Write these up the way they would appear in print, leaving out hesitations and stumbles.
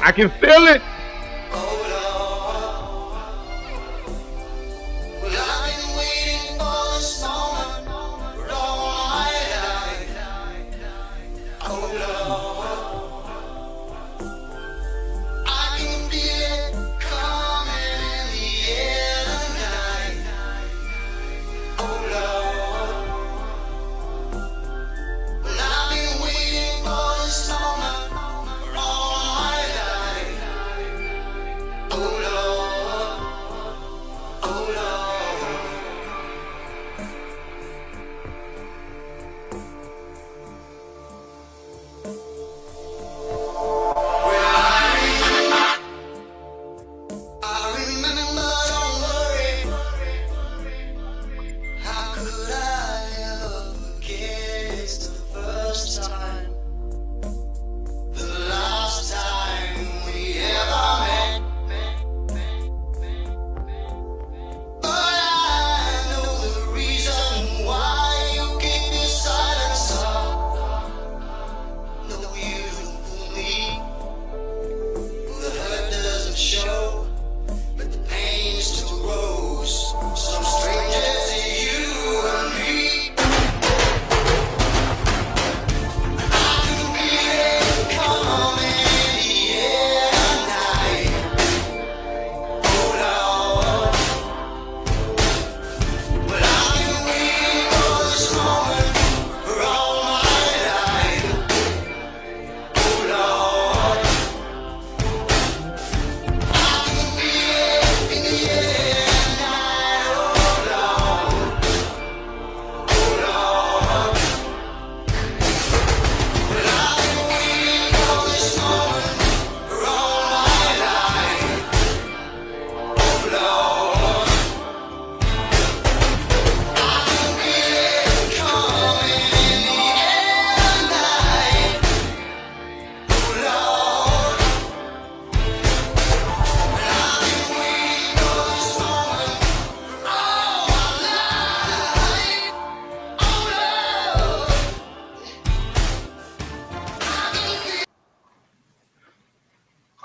I can feel it.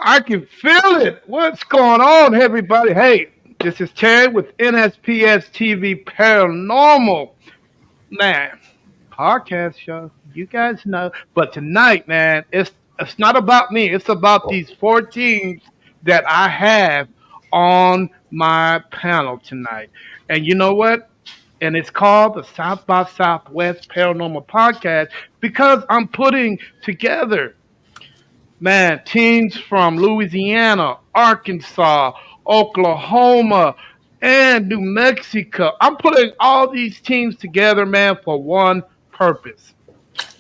I can feel it. What's going on, everybody? Hey, this is Terry with NSPS Paranormal. Man, podcast show. You guys know. But tonight, man, it's not about me. It's about these four teams that I have on my panel tonight. And you know what? And it's called the South by Southwest Paranormal Podcast because I'm putting together, man, teams from Louisiana, Arkansas, Oklahoma, and New Mexico. I'm putting all these teams together, man, for one purpose,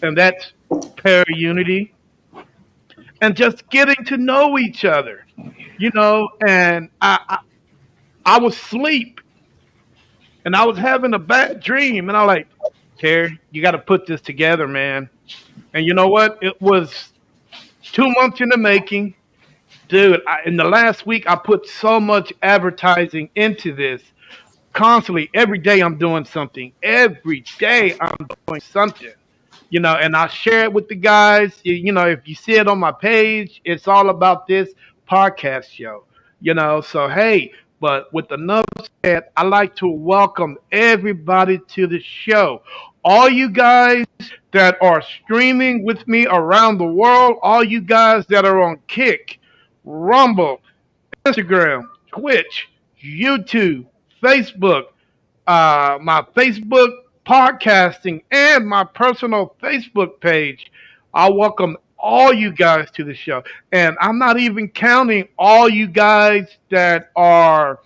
and that's pair unity and just getting to know each other, And I was asleep and I was having a bad dream, and I like, Terry, you got to put this together, man. And you know what? It was 2 months in the making. Dude, in the last week, I put so much advertising into this. Constantly, every day I'm doing something. Every day I'm doing something. And I share it with the guys. If you see it on my page, it's all about this podcast show. So hey, but with enough said, I like to welcome everybody to the show. All you guys that are streaming with me around the world, all you guys that are on Kick, Rumble, Instagram, Twitch, YouTube, Facebook, my Facebook podcasting, and my personal Facebook page. I welcome all you guys to the show. And I'm not even counting all you guys that are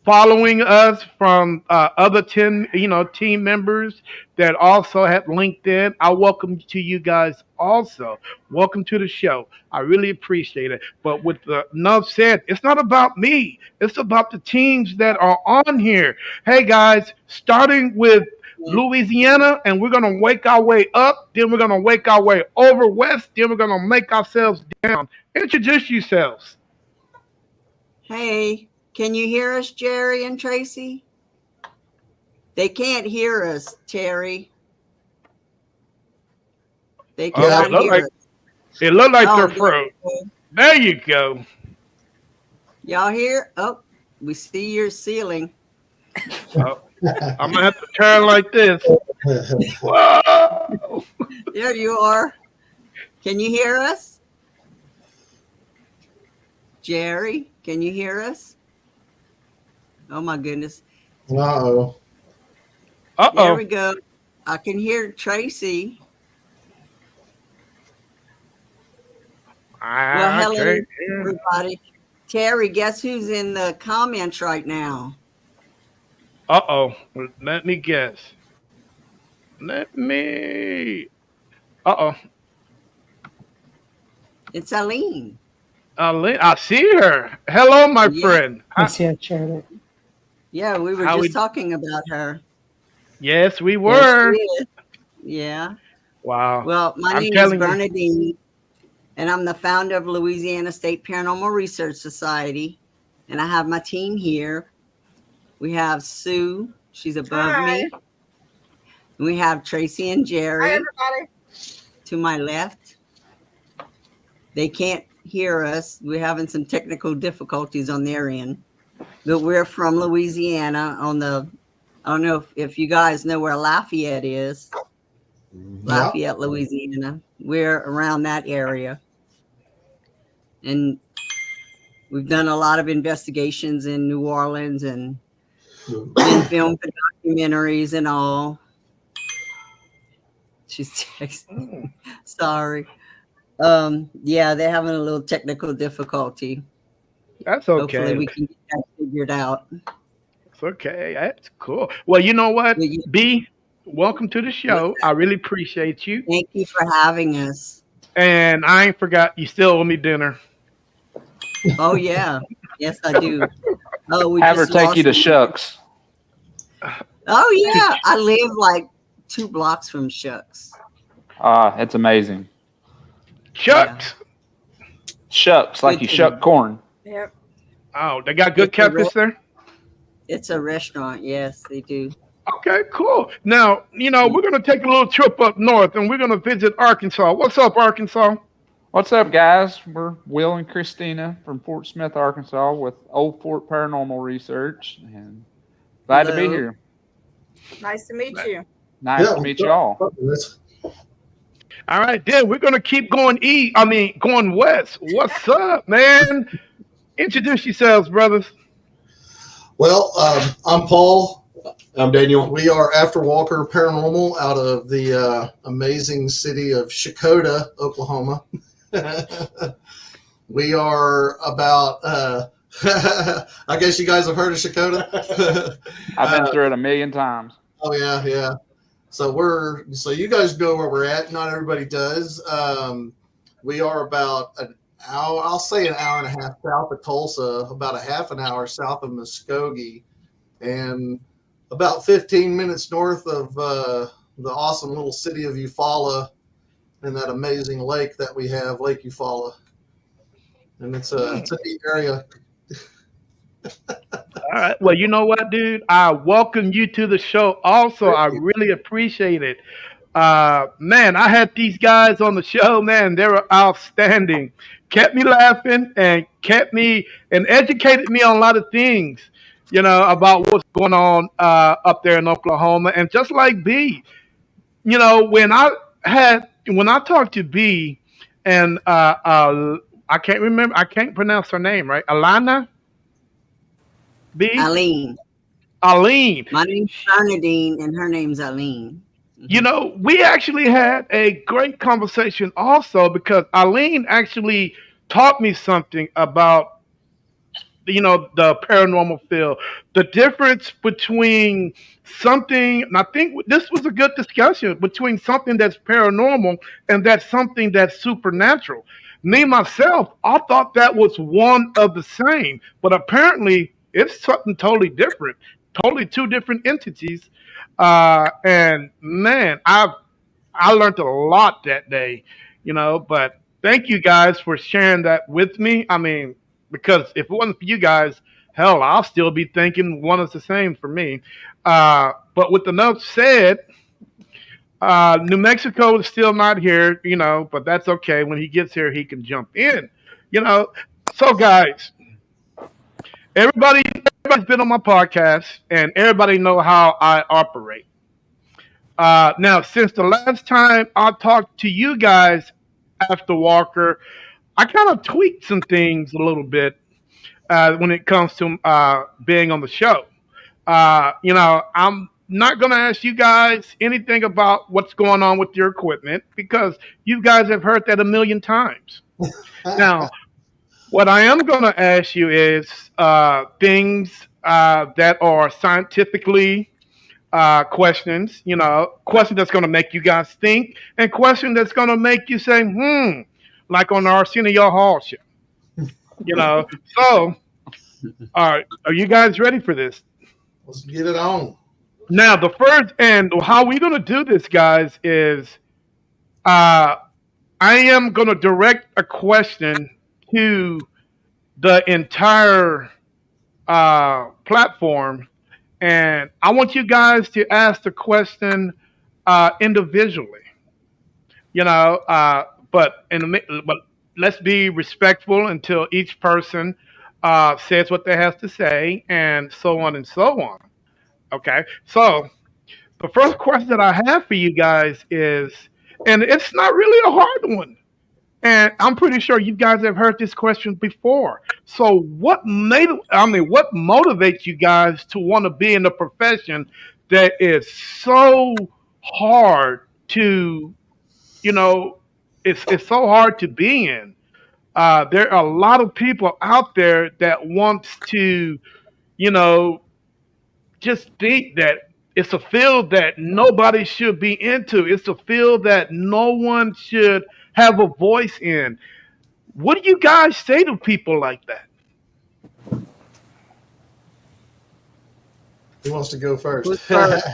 following us from other 10 team members that also have LinkedIn. I welcome to you guys also. Welcome to the show. I really appreciate it. But with the enough said, it's not about me. It's about the teams that are on here. Hey guys, starting with Louisiana, and we're gonna wake our way up, then we're gonna wake our way over west, then we're gonna make ourselves down. Introduce yourselves. Hey, can you hear us, Jerry and Tracy? They can't hear us, Terry. They cannot hear us. It looked like they're froze. There you go. Y'all hear? Oh, we see your ceiling. Oh, I'm gonna have to turn like this. Whoa! There you are. Can you hear us? Jerry, can you hear us? Oh my goodness. Uh-oh. Uh There oh. we go. I can hear Tracy. Well, I hello, can't hear. everybody. Terry, guess who's in the comments right now? Uh oh. Let me guess. Let me. Uh oh. It's Aline. I see her. Hello, my Yeah, friend. Yes, yeah, Charlotte. yeah, we were How just we? talking about her. Yes, we There she were. is. Yeah. Wow. Well, my I'm name is telling you. Bernadine, and I'm the founder of Louisiana State Paranormal Research Society. And I have my team here. We have Sue, she's above Hi. me. We have Tracy and Hi, Jerry everybody. to my left. They can't hear us. We're having some technical difficulties on their end. But we're from Louisiana on the, I don't know if you guys know where Lafayette is, Yeah. Lafayette, Louisiana. We're around that area. And we've done a lot of investigations in New Orleans and been filmed for documentaries and all. She's texting. Mm, Sorry. Yeah, they're having a little technical difficulty. that's Hopefully okay. we can get that figured out. It's okay. That's cool. Well, you know what, But B? Welcome to the show. I really appreciate you. thank you for having us. And I ain't forgot you still owe me dinner. Oh yeah. Yes, I do. Oh, we Have her just take you lost. to Shucks. Oh yeah. I live like 2 blocks from Shucks. It's amazing. Yeah. Chucks. Shucks, like you It's shuck corn. Yep. Oh, they got good it's a catfish there? it's a restaurant. Yes, they do. Okay, cool. Now, we're going to take a little trip up north and we're going to visit Arkansas. What's up, Arkansas? What's up, guys? We're Will and Christina from Fort Smith, Arkansas, with Old Fort Paranormal Research, and glad to be Hello. here. Nice to meet you. Nice Yeah. to meet y'all. All right, then we're going to keep going going west. What's up, man? Introduce yourselves, brothers. Well, I'm Paul. I'm Daniel. We are After Walker Paranormal out of the amazing city of Shakota, Oklahoma. We are about, I guess you guys have heard of Shakota. I've been through it a million times. Oh, yeah, yeah. So you guys know where we're at. Not everybody does. We are about an hour, I'll say an hour and a half south of Tulsa, about a half an hour south of Muskogee, and about 15 minutes north of the awesome little city of Eufaula and that amazing lake that we have, Lake Eufaula. And it's a neat area. All right. Well, you know what, dude? I welcome you to the show. Also, I really appreciate it. Man, I had these guys on the show. Man, they were outstanding. Kept me laughing and kept me and educated me on a lot of things, about what's going on up there in Oklahoma. And just like B, when I talked to B, and I can't pronounce her name right. Alana B. Aline. Aline. My name's Bernadine and her name's Aline. We actually had a great conversation also because Eileen actually taught me something about, the paranormal field, the difference between something, and I think this was a good discussion between something that's paranormal and that's something that's supernatural. Me, myself, I thought that was one of the same, but apparently it's something totally different, totally two different entities. And man, I learned a lot that day, but thank you guys for sharing that with me. I mean, because if it wasn't for you guys, hell, I'll still be thinking one is the same for me. But with enough said, New Mexico is still not here, but that's okay. When he gets here, he can jump in. You know, so guys, everybody's been on my podcast, and everybody know how I operate. Now, since the last time I talked to you guys after Walker, I kind of tweaked some things a little bit when it comes to being on the show. I'm not going to ask you guys anything about what's going on with your equipment because you guys have heard that a million times. Now, what I am going to ask you is things that are scientifically questions, questions that's going to make you guys think, and questions that's going to make you say, like on the Arsenio Hall show. So, all right, are you guys ready for this? Let's get it on. Now, the first, and how we're going to do this, guys, is uh, I am going to direct a question to the entire platform, and I want you guys to ask the question individually. But but let's be respectful until each person says what they have to say, and so on and so on. Okay, so the first question that I have for you guys is, and it's not really a hard one, and I'm pretty sure you guys have heard this question before. So, what motivates you guys to want to be in a profession that is so hard to, you know, it's so hard to be in? There are a lot of people out there that wants to, you know, just think that it's a field that nobody should be into. It's a field that no one should have a voice in. What do you guys say to people like that? Who wants to go first? Who's first?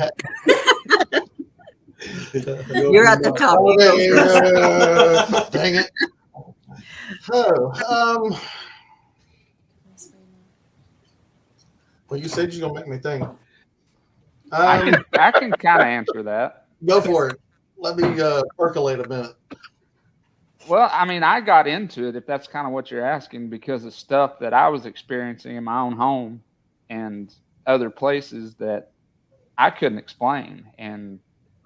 You're at the top. You go first. Dang it. So, well, you said you're gonna make me think. I can kind of answer that. Go for it. Let me percolate a minute. Well, I mean, I got into it, if that's kind of what you're asking, because of stuff that I was experiencing in my own home and other places that I couldn't explain. And,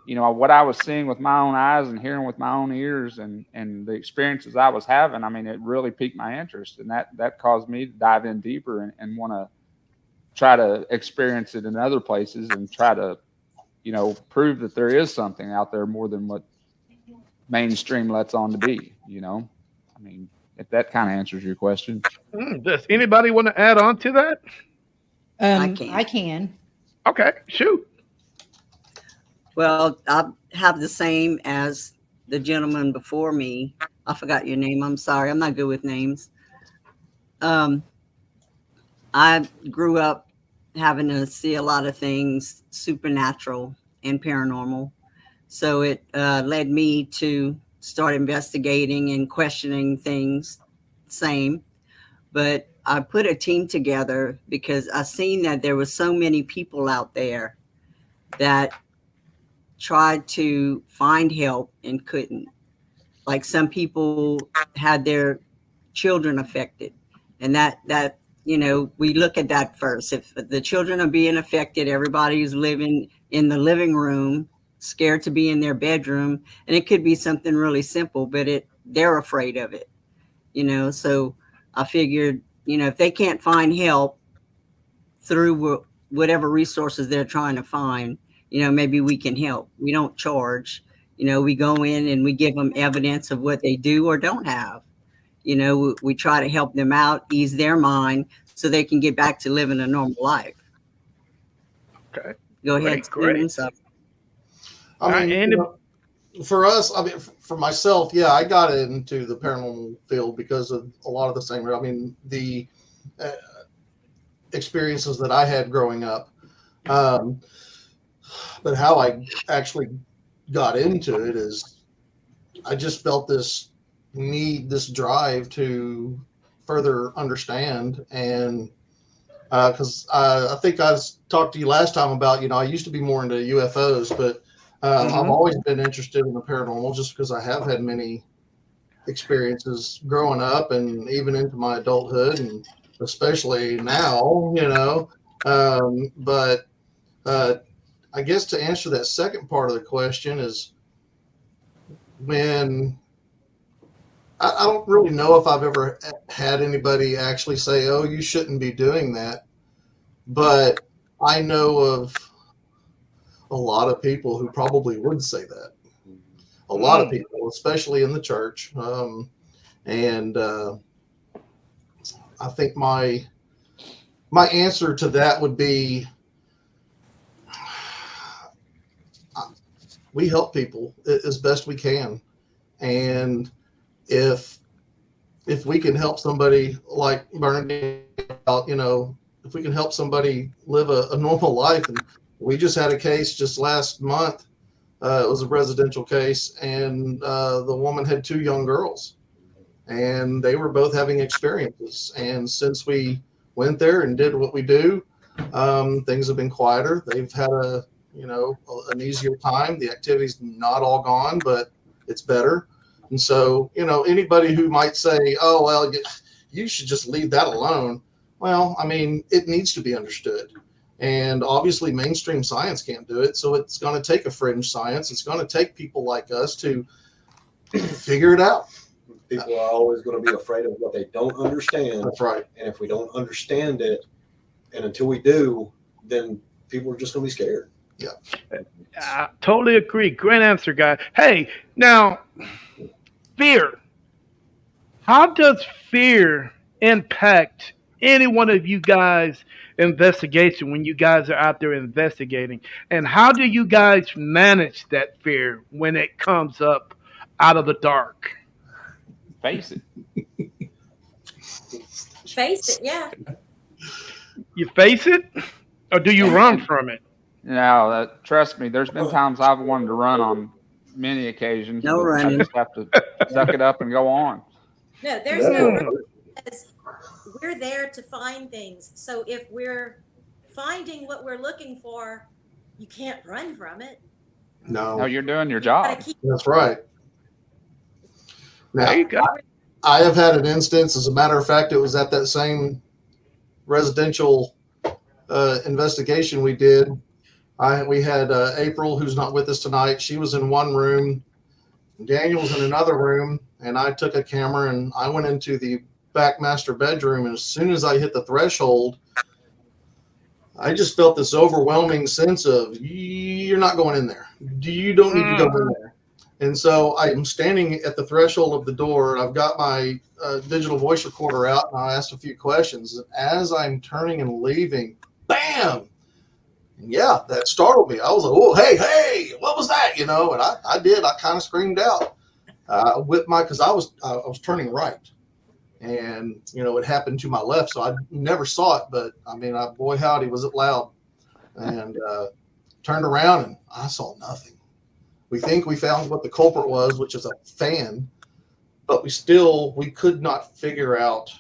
what I was seeing with my own eyes and hearing with my own ears and the experiences I was having, I mean, it really piqued my interest. And that caused me to dive in deeper and want to try to experience it in other places and try to, prove that there is something out there more than what mainstream lets on to be. I mean, if that kind of answers your question. Does anybody want to add on to that? I can. Okay, shoot. Well, I have the same as the gentleman before me. I forgot your name. I'm sorry. I'm not good with names. I grew up having to see a lot of things supernatural and paranormal. So it led me to start investigating and questioning things. Same. But I put a team together because I seen that there was so many people out there that tried to find help and couldn't. Like some people had their children affected, and that we look at that first. If the children are being affected, everybody's living in the living room, scared to be in their bedroom, and it could be something really simple, but they're afraid of it. So I figured, if they can't find help through whatever resources they're trying to find, maybe we can help. We don't charge. We go in and we give them evidence of what they do or don't have. We try to help them out, ease their mind so they can get back to living a normal life. Okay. Go ahead, Great. Steven. I mean, for us, for myself, yeah, I got into the paranormal field because of a lot of the same. I mean, the experiences that I had growing up. But how I actually got into it is I just felt this need, this drive to further understand. And because I think I talked to you last time about, I used to be more into UFOs, but I've always been interested in the paranormal just because I have had many experiences growing up and even into my adulthood, and especially now, but I guess to answer that second part of the question is when I don't really know if I've ever had anybody actually say, "Oh, you shouldn't be doing that," but I know of a lot of people who probably would say that. A lot of people, especially in the church. And I think my answer to that would be we help people as best we can. And if we can help somebody like Bernie out, if we can help somebody live a normal life, and we just had a case just last month. It was a residential case, and the woman had 2 young girls, and they were both having experiences. And since we went there and did what we do, things have been quieter. They've had an easier time. The activity's not all gone, but it's better. And so, anybody who might say, "Oh, well, you should just leave that alone." Well, I mean, it needs to be understood. And obviously mainstream science can't do it. So it's going to take a fringe science. It's going to take people like us to figure it out. People are always going to be afraid of what they don't understand. That's right. And if we don't understand it, and until we do, then people are just going to be scared. Yeah. I totally agree. Great answer, guy. Hey, now, fear. How does fear impact any one of you guys' investigation when you guys are out there investigating? And how do you guys manage that fear when it comes up out of the dark? Face it. Face it, yeah. You face it, or do you run from it? No, trust me. There's been times I've wanted to run on many occasions. No but running. I just have to suck it up and go on. No, there's no running, because we're there to find things. So if we're finding what we're looking for, you can't run from it. No, No, you're doing your Gotta job. keep that's right. Now, There you go. I have had an instance, as a matter of fact, it was at that same residential investigation we did. We had April, who's not with us tonight. She was in one room. Daniel was in another room, and I took a camera and I went into the back master bedroom. And as soon as I hit the threshold, I just felt this overwhelming sense of, you're not going in there. You don't need to go in there. And so I'm standing at the threshold of the door. I've got my digital voice recorder out, and I asked a few questions. And as I'm turning and leaving, bam! And yeah, that startled me. I was like, "Oh, hey, what was that?" And I did. I kind of screamed out because I was turning right, and it happened to my left, so I never saw it. But I mean, boy howdy, was it loud! And turned around, and I saw nothing. We think we found what the culprit was, which is a fan, but we could not figure out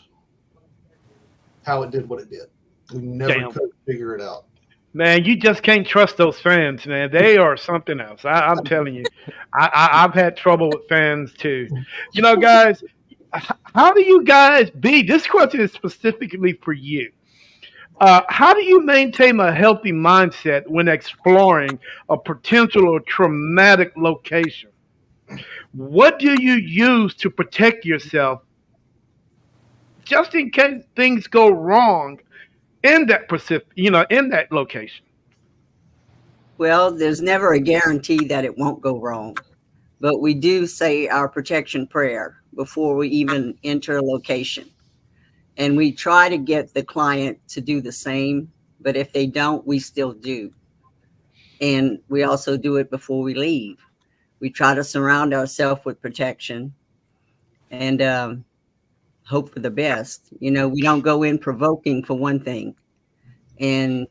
how it did what it did. We never could figure it out. Man, you just can't trust those fans, man. They are something else. I'm telling you. I've had trouble with fans too. Guys, how do you guys be? This question is specifically for you. How do you maintain a healthy mindset when exploring a potential or traumatic location? What do you use to protect yourself just in case things go wrong in that location? Well, there's never a guarantee that it won't go wrong, but we do say our protection prayer before we even enter a location. And we try to get the client to do the same, but if they don't, we still do. And we also do it before we leave. We try to surround ourselves with protection and hope for the best. We don't go in provoking, for one thing. And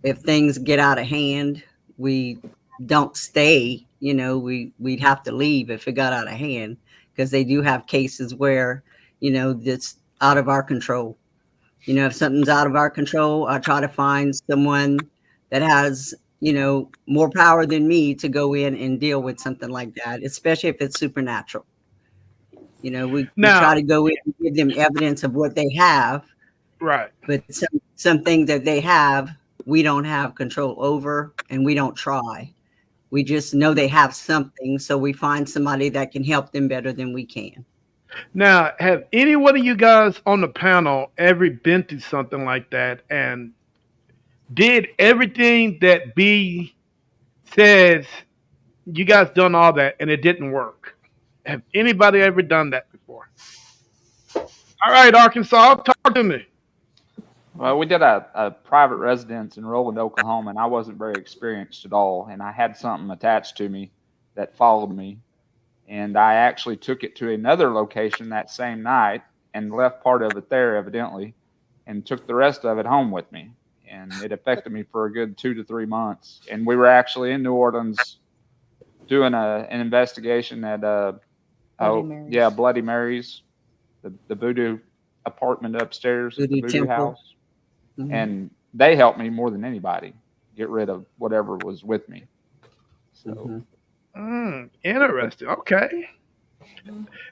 if things get out of hand, we don't stay. We'd have to leave if it got out of hand, because they do have cases where, that's out of our control. If something's out of our control, I try to find someone that has, more power than me to go in and deal with something like that, especially if it's supernatural. We Now, try to go in and give them evidence of what they have, right. but some things that they have, we don't have control over, and we don't try. We just know they have something, so we find somebody that can help them better than we can. Now, have any one of you guys on the panel ever been through something like that and did everything that B says? You guys done all that and it didn't work. Have anybody ever done that before? All right, Arkansas, talk to me. Well, we did a private residence in Roland, Oklahoma, and I wasn't very experienced at all. And I had something attached to me that followed me. And I actually took it to another location that same night and left part of it there, evidently, and took the rest of it home with me. And it affected me for a good 2 to 3 months. And we were actually in New Orleans doing an investigation at Bloody Mary's, the voodoo apartment upstairs at the Voodoo voodoo temple. house. Mhm. And they helped me more than anybody get rid of whatever was with me. So Interesting. Okay.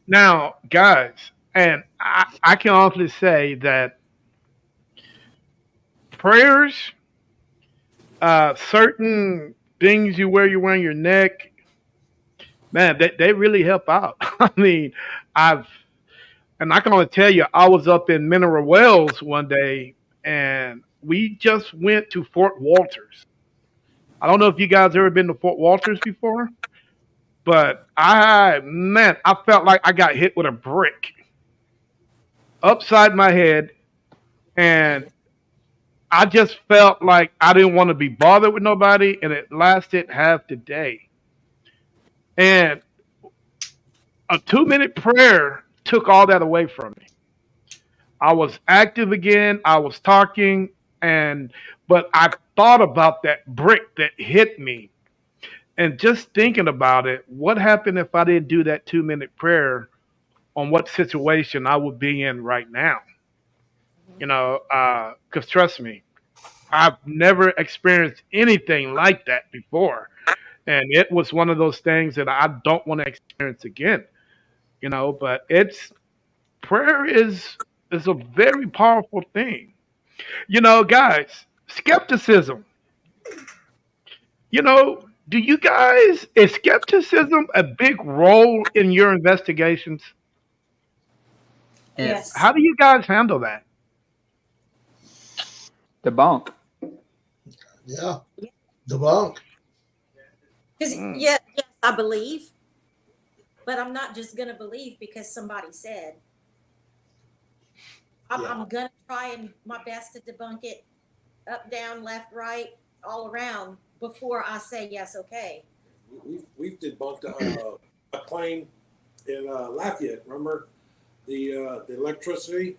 Now, guys, and I can honestly say that prayers, certain things you wear on your neck, man, they really help out. I mean, and I can only tell you, I was up in Mineral Wells one day, and we just went to Fort Walters. I don't know if you guys ever been to Fort Walters before, but I felt like I got hit with a brick upside my head, and I just felt like I didn't want to be bothered with nobody, and it lasted half the day. And a 2 minute prayer took all that away from me. I was active again. I was talking, but I thought about that brick that hit me, and just thinking about it. What happened if I didn't do that 2 minute prayer? On what situation I would be in right now? Because trust me, I've never experienced anything like that before, and it was one of those things that I don't want to experience again. But it's prayer is a very powerful thing. Guys, skepticism. Do you guys is skepticism a big role in your investigations? Yes. How do you guys handle that? debunk. Yeah. Debunk. Because yes, I believe, but I'm not just gonna believe because somebody said. I'm gonna try and my best to debunk it, up, down, left, right, all around before I say yes, okay. We've debunked a claim in Lafayette. Remember the electricity?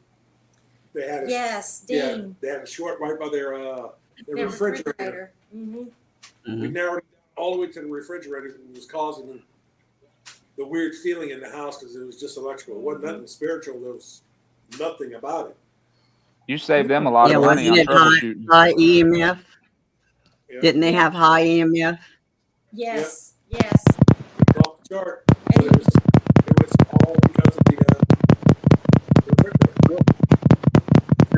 They had Dean. they had a short right by their refrigerator. Mm-hmm. We narrowed it down all the way to the refrigerator, and it was causing the weird feeling in the house because it was just electrical. It wasn't nothing spiritual. There was nothing about it. You saved them a lot of money on wasn't it troubleshooting. high EMF? Yeah. Didn't they have high EMF? Yes. Off the chart. And But it was all because of the refrigerator.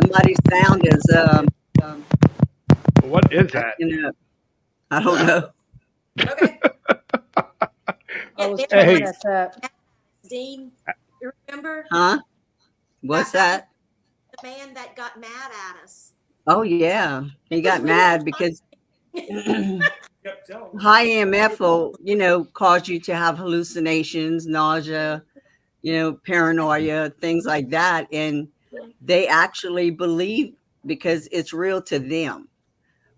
Somebody's sound is What is that? I don't know. okay. I was Yeah, told that. Dean, you remember Huh? What's that? the man that got mad at us? Oh yeah, he got mad because Kept telling them. high EMF will, cause you to have hallucinations, nausea, paranoia, things like that. And they actually believe because it's real to them.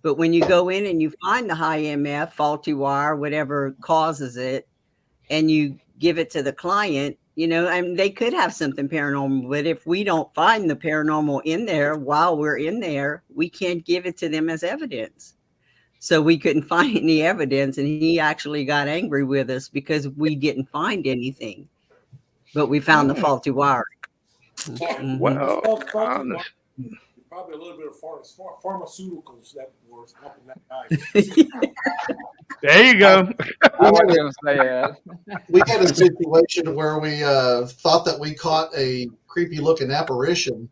But when you go in and you find the high EMF, faulty wire, whatever causes it, and you give it to the client, they could have something paranormal. But if we don't find the paranormal in there while we're in there, we can't give it to them as evidence. So we couldn't find any evidence, and he actually got angry with us because we didn't find anything, but we found the faulty wire. Mhm. Well, Faulty probably a little bit of pharmaceuticals that were helping that guy. There you go. I wasn't going to say that. We had a situation where we thought that we caught a creepy looking apparition,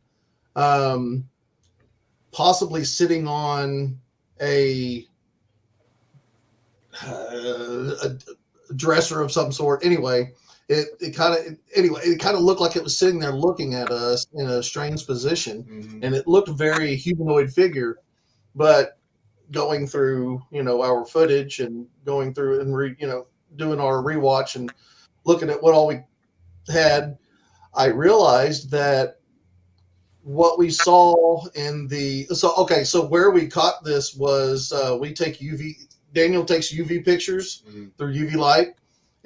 possibly sitting on a dresser of some sort. Anyway, it kind of looked like it was sitting there looking at us in a strange position, and it looked very humanoid figure. But going through our footage and going through and doing our rewatch and looking at what all we had, I realized that what we saw so where we caught this was we take Daniel takes UV pictures through UV light.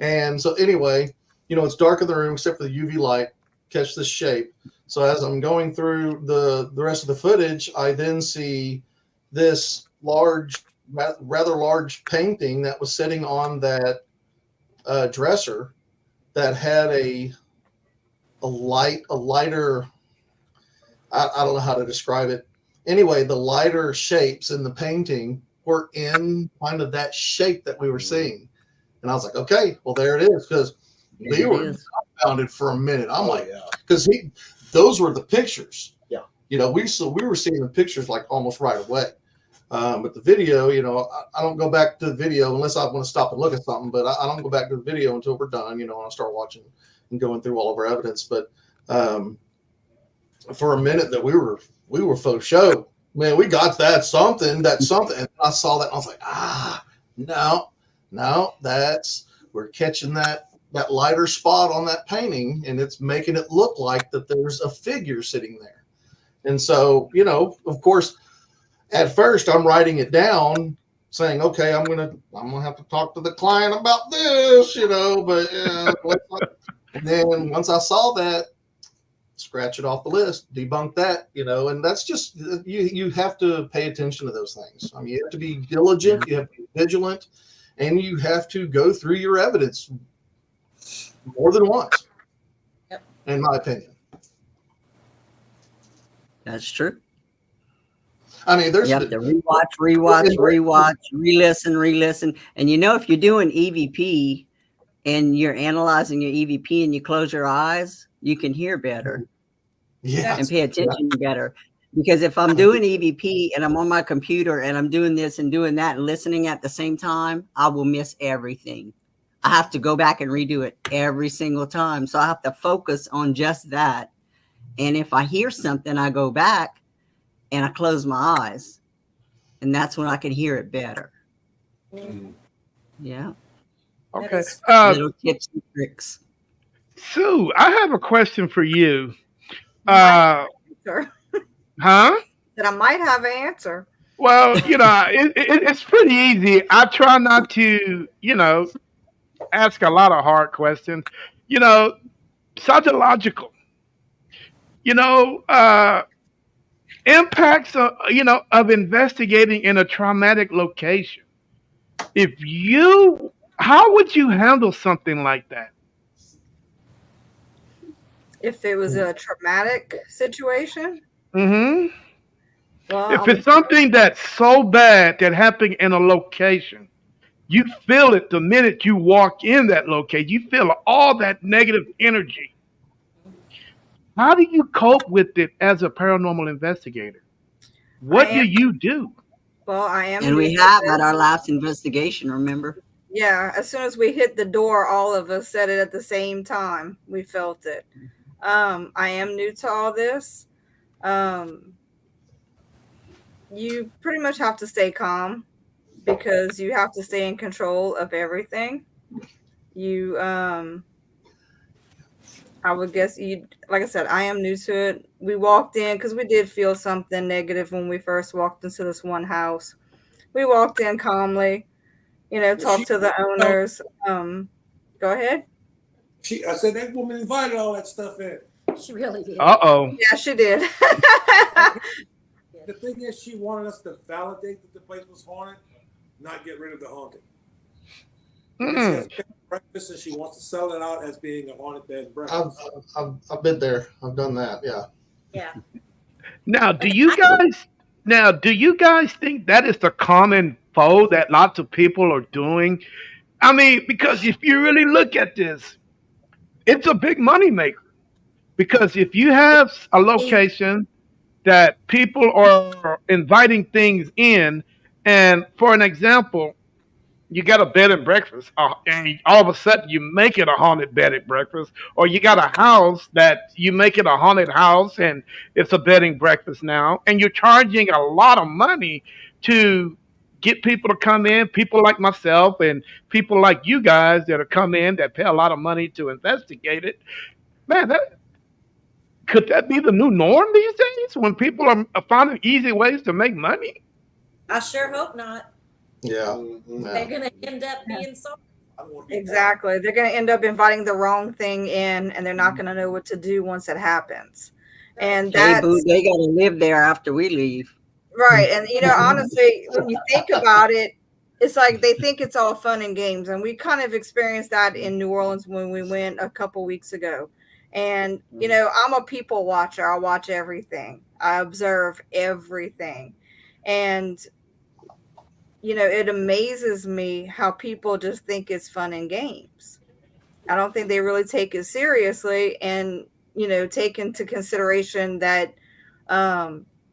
And so anyway, it's dark in the room except for the UV light, catch this shape. So as I'm going through the rest of the footage, I then see this rather large painting that was sitting on that dresser that had a lighter, I don't know how to describe it. Anyway, the lighter shapes in the painting were in kind of that shape that we were seeing. And I was like, okay, well, there it is. Because we were dumbfounded for a minute. I'm like, because those were the pictures. Yeah. We were seeing the pictures like almost right away. But the video, I don't go back to the video unless I want to stop and look at something. But I don't go back to the video until we're done, and I start watching and going through all of our evidence. But for a minute that we were faux show. Man, we got that something. And I saw that and I was like, no, we're catching that lighter spot on that painting, and it's making it look like that there's a figure sitting there. And so, of course, at first I'm writing it down saying, okay, I'm gonna have to talk to the client about this, but and then once I saw that, scratch it off the list, debunk that, and that's just, you have to pay attention to those things. I mean, you have to be diligent, you have to be vigilant, and you have to go through your evidence more than once, in my opinion. That's true. I mean, there's you have to rewatch, re-listen. And if you're doing EVP and you're analyzing your EVP and you close your eyes, you can hear better and pay attention better. Because if I'm doing EVP and I'm on my computer and I'm doing this and doing that and listening at the same time, I will miss everything. I have to go back and redo it every single time. So I have to focus on just that. And if I hear something, I go back and I close my eyes. And that's when I can hear it better. Yeah. Okay. Little tips and tricks. Sue, I have a question for you. Answer. Huh? That I might have an answer. Well, it's pretty easy. I try not to, ask a lot of hard questions. Psychological. Impacts of investigating in a traumatic location. How would you handle something like that? If it was a traumatic situation, Mm-hmm. well, If it's something that's so bad that happened in a location, you feel it the minute you walk in that location. You feel all that negative energy. How do you cope with it as a paranormal investigator? What do you do? well, I am. And we have at our last investigation, remember? Yeah, as soon as we hit the door, all of us said it at the same time. We felt it. I am new to all this. You pretty much have to stay calm because you have to stay in control of everything. I would guess like I said, I am new to it. We walked in because we did feel something negative when we first walked into this one house. We walked in calmly, talked to the owners. Go ahead. I said that woman invited all that stuff in. She really did. Uh-oh. Yeah, she did. The thing is, she wanted us to validate that the place was haunted, not get rid of the haunting. She has bed and breakfast, and she wants to sell it out as being a haunted bed and breakfast. I've been there. I've done that. Yeah. Yeah. Now, do you guys think that is the common UFO that lots of people are doing. I mean, because if you really look at this, it's a big money maker. Because if you have a location that people are inviting things in, and for an example, you got a bed and breakfast, and all of a sudden you make it a haunted bed and breakfast, or you got a house that you make it a haunted house, and it's a bed and breakfast now, and you're charging a lot of money to get people to come in, people like myself and people like you guys that are come in that pay a lot of money to investigate it. Man, could that be the new norm these days when people are finding easy ways to make money? I sure hope not. Yeah. They're going to end up being sorry. Exactly. They're going to end up inviting the wrong thing in, and they're not going to know what to do once it happens. And Hey, boo, that's they got to live there after we leave. right. And, honestly, when you think about it, it's like they think it's all fun and games. And we kind of experienced that in New Orleans when we went a couple weeks ago. And, I'm a people watcher. I watch everything, I observe everything. And, it amazes me how people just think it's fun and games. I don't think they really take it seriously and, take into consideration that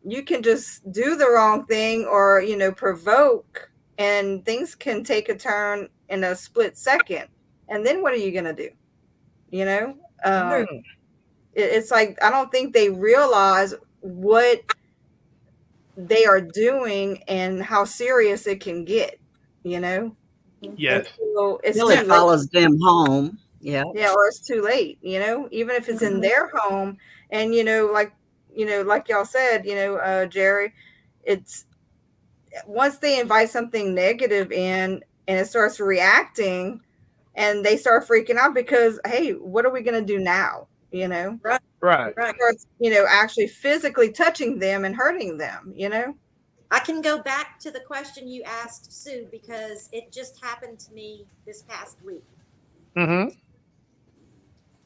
you can just do the wrong thing or, provoke, and things can take a turn in a split second. And then what are you going to do? It's like, I don't think they realize what they are doing and how serious it can get, Yes. So it's Till too it late. follows them home. Yeah. Yeah, or it's too late, even if it's in their home. And like y'all said, Jerry, it's once they invite something negative in and it starts reacting and they start freaking out because, hey, what are we going to do now? Right. Starts, actually physically touching them and hurting them, I can go back to the question you asked Sue because it just happened to me this past week. Mm-hmm.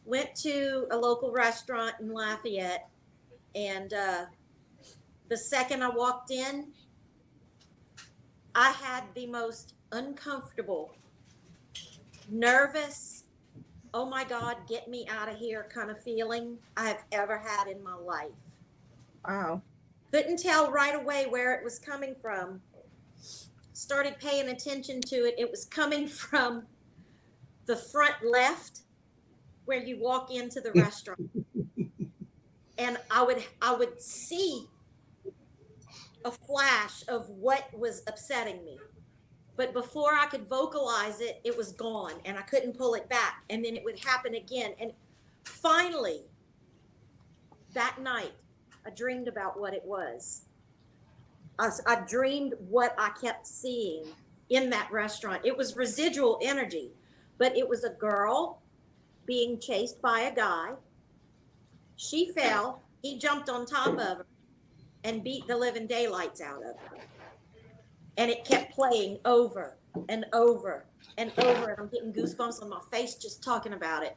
Went to a local restaurant in Lafayette, and the second I walked in, I had the most uncomfortable, nervous, oh my God, get me out of here kind of feeling I've ever had in my life. Wow. Couldn't tell right away where it was coming from. Started paying attention to it. It was coming from the front left where you walk into the restaurant. And I would see a flash of what was upsetting me. But before I could vocalize it, it was gone and I couldn't pull it back. And then it would happen again. And finally, that night, I dreamed about what it was. I dreamed what I kept seeing in that restaurant. It was residual energy, but it was a girl being chased by a guy. She fell. He jumped on top of her and beat the living daylights out of her. And it kept playing over and over and over. And I'm getting goosebumps on my face just talking about it.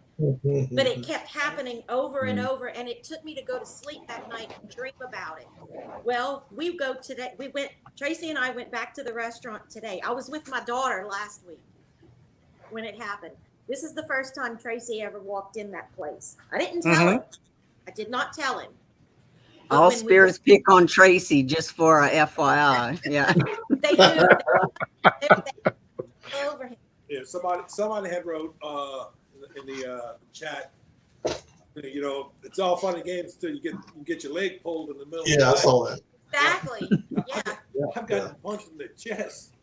But it kept happening over and over. And it took me to go to sleep that night and dream about it. Well, Tracy and I went back to the restaurant today. I was with my daughter last week when it happened. This is the first time Tracy ever walked in that place. I didn't tell him. I did not tell him. But all spirits pick on Tracy, just for a FYI. Yeah. They do. They over him. Yeah, somebody had wrote in the chat. It's all fun and games until you get your leg pulled in the middle. Yeah, of I the saw that. Exactly. Yeah. I've gotten punched in the chest.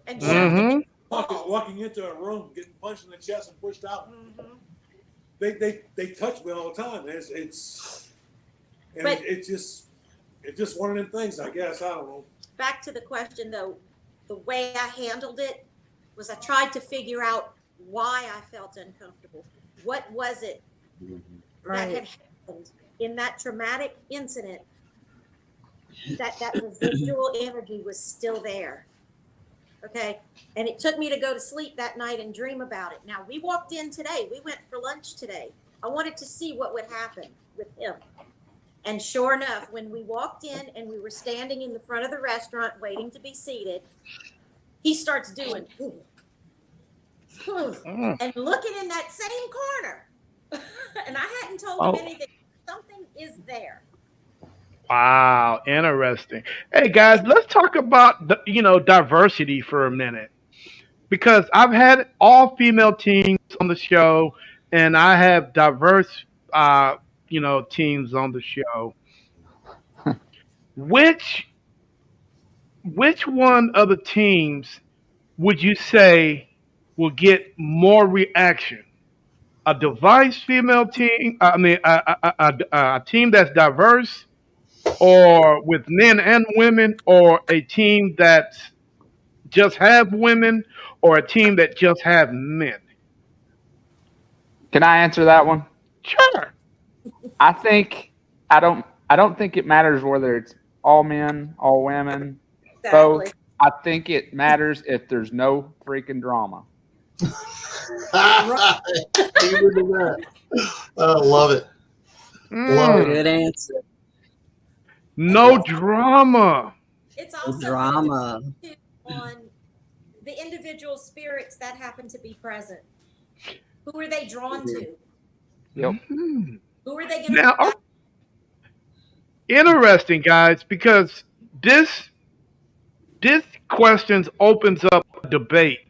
And Walking into a room, getting punched in the chest and pushed out. They touch me all the time. It's just one of them things, I guess. I don't know. Back to the question though, the way I handled it was I tried to figure out why I felt uncomfortable. What was it that had happened in that traumatic incident that residual energy was still there? Okay. And it took me to go to sleep that night and dream about it. Now we walked in today. We went for lunch today. I wanted to see what would happen with him. And sure enough, when we walked in and we were standing in the front of the restaurant waiting to be seated, he starts doing and looking in that same corner. And I hadn't told him anything. Something is there. Wow, interesting. Hey guys, let's talk about diversity for a minute because I've had all female teams on the show, and I have diverse teams on the show. Which which one of the teams would you say will get more reaction? A diverse female team, I mean, a team that's diverse, or with men and women, or a team that just have women, or a team that just have men? Can I answer that one? Sure. I think I don't think it matters whether it's all men, all women, both. Exactly. I think it matters if there's no freaking drama. I love it. Love it. Good answer. No drama. It's also Drama. on the individual spirits that happen to be present. Who are they drawn to? Yep. Mhm. Who are they going Now, to? interesting, guys, because this questions opens up a debate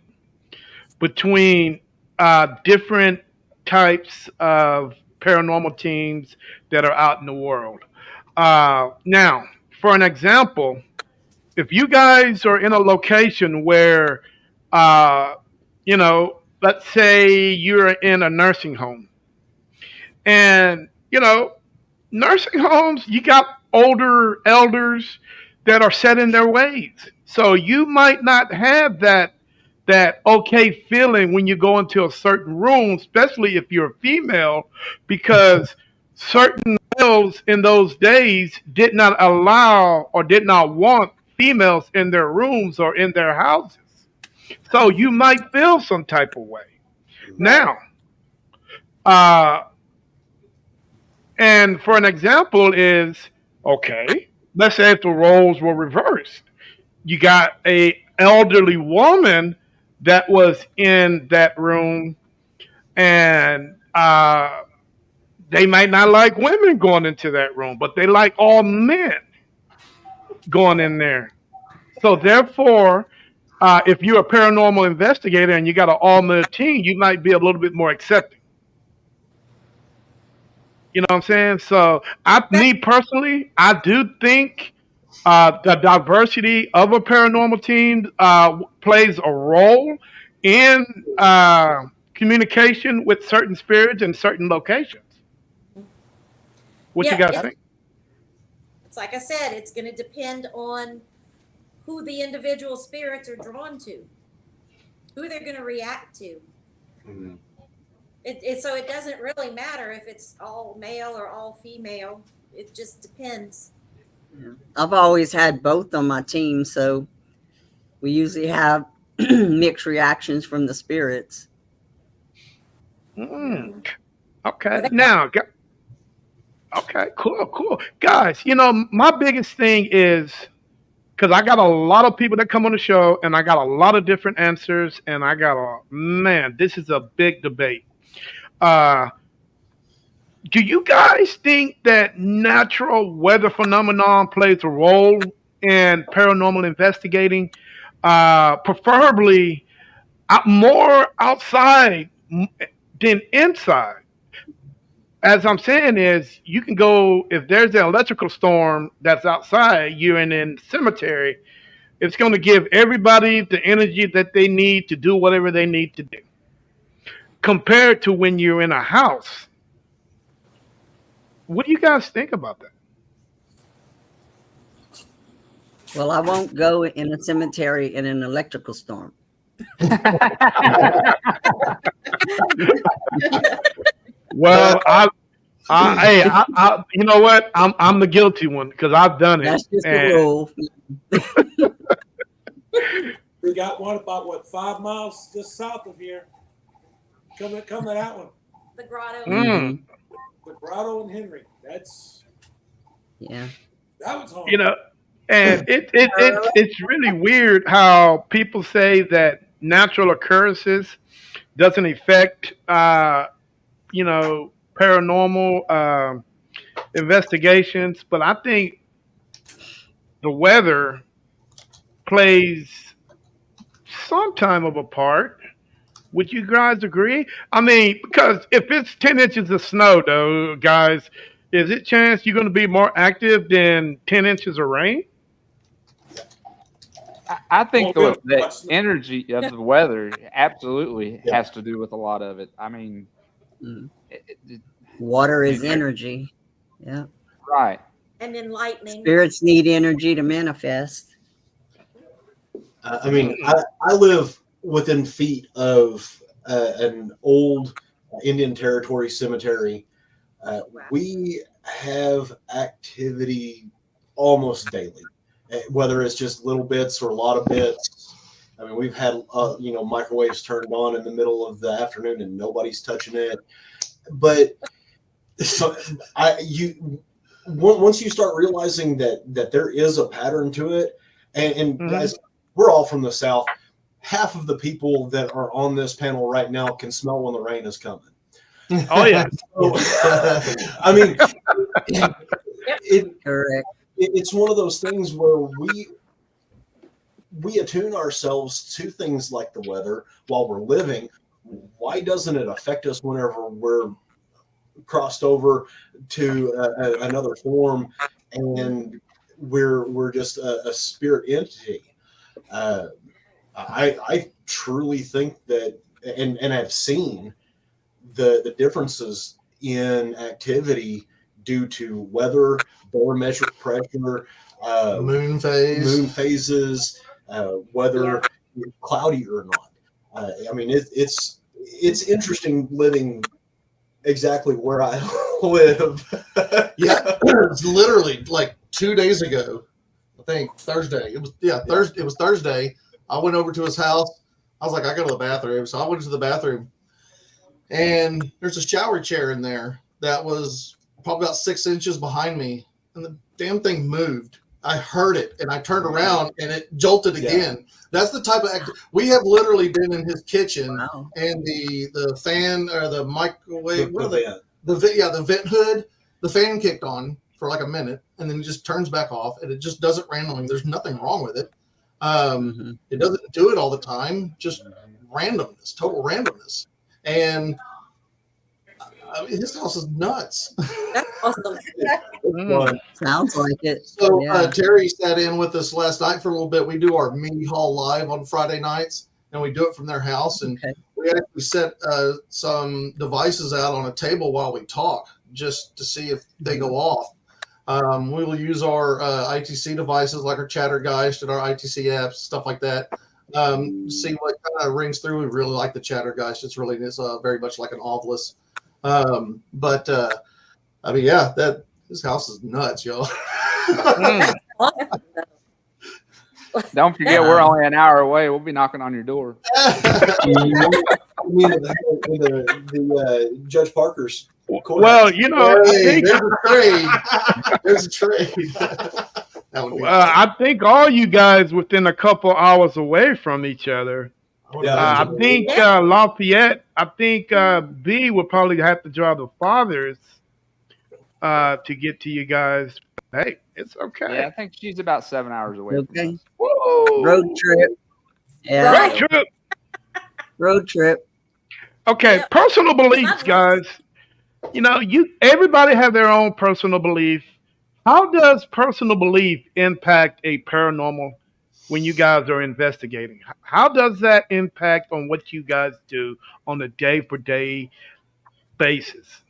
between different types of paranormal teams that are out in the world. Now, for an example, if you guys are in a location where, uh, let's say you're in a nursing home, and nursing homes, you got older elders that are set in their ways. So you might not have that okay feeling when you go into a certain room, especially if you're a female, because certain males in those days did not allow or did not want females in their rooms or in their houses. So you might feel some type of way. Right. Now, uh, and for an example is, okay, let's say if the roles were reversed. You got a elderly woman that was in that room, and they might not like women going into that room, but they like all men going in there. So therefore, if you're a paranormal investigator and you got an all male team, you might be a little bit more accepting. You know what I'm saying? So, me personally, I do think the diversity of a paranormal team plays a role in communication with certain spirits in certain locations. What you Yeah, guys think? it's like I said, it's going to depend on who the individual spirits are drawn to, who they're going to react to. Mhm. So it doesn't really matter if it's all male or all female. It just depends. I've always had both on my team, so we usually have mixed reactions from the spirits. Mm, okay. Well, they- Now, okay, cool, cool. Guys, my biggest thing is because I got a lot of people that come on the show and I got a lot of different answers, and I got man, this is a big debate. Uh, do you guys think that natural weather phenomenon plays a role in paranormal investigating? Preferably more outside than inside. As I'm saying is, you can go if there's an electrical storm that's outside, you're in a cemetery. It's going to give everybody the energy that they need to do whatever they need to do. Compared to when you're in a house, what do you guys think about that? Well, I won't go in a cemetery in an electrical storm. Well, you know what? I'm the guilty one because I've done it. That's just the And rule. We got one about 5 miles just south of here. Come to that one. the grotto. mm, The Grotto and Henry. Yeah. That was hard. you know, And it's really weird how people say that natural occurrences doesn't affect paranormal investigations, but I think the weather plays some time of a part. Would you guys agree? I mean, because if it's 10 inches of snow, though, guys, is it chance you're going to be more active than 10 inches of rain? I think Well, we the don't watch- energy of the weather absolutely has to do with a lot of it. I mean, Mm. it, it, Water is energy. Yeah. right. And then lightning. Spirits need energy to manifest. I mean, I live within feet of an old Indian Territory cemetery. Wow. We have activity almost daily, whether it's just little bits or a lot of bits. I mean, we've had microwaves turned on in the middle of the afternoon and nobody's touching it. But so once you start realizing that there is a pattern to it, and guys, we're all from the South. Half of the people that are on this panel right now can smell when the rain is coming. Oh yeah. So, I mean, Correct. it's one of those things where we attune ourselves to things like the weather while we're living. Why doesn't it affect us whenever we're crossed over to another form and we're just a spirit entity? I truly think that, and I've seen the differences in activity due to weather, barometric pressure, Moon phase. moon phases, whether it's cloudy or not. I mean, it's interesting living exactly where I live. Yeah, it's literally like 2 days ago. I think Thursday. It was Thursday. It was Thursday. I went over to his house. I was like, I go to the bathroom, so I went to the bathroom, and there's a shower chair in there that was probably about 6 inches behind me, and the damn thing moved. I heard it, and I turned around, and it jolted again. That's the type of we have literally been in his kitchen, Wow. and the fan or the microwave, The the vent hood, the fan kicked on for like a minute, and then it just turns back off, and it just does it randomly. There's nothing wrong with it. It doesn't do it all the time, just randomness, total randomness. And I mean, his house is nuts. That's awesome. Sounds like it. So Yeah. Terry sat in with us last night for a little bit. We do our mini hall live on Friday nights, and we do it from their house. And Okay. we actually set some devices out on a table while we talk, just to see if they go off. We will use our ITC devices like our Chattergeist and our ITC apps, stuff like that. See what kind of rings through. We really like the Chattergeist. It's very much like an Ovilus. But I mean, yeah, this house is nuts, y'all. Awesome. Don't forget, we're only an hour away. We'll be knocking on your door. the Judge Parker's. Well, Hey, there's a trade. That would be awesome. I think all you guys within a couple hours away from each other. I think Lafayette. I think B would probably have to draw the fathers to get to you guys. Hey, it's okay. Yeah, I think she's about 7 hours away. Okay. From us. Whoa. Road trip. Yeah. Road trip. Road trip. Okay, Yep. personal beliefs, guys. Everybody have their own personal belief. How does personal belief impact a paranormal when you guys are investigating? How does that impact on what you guys do on a day-for-day basis?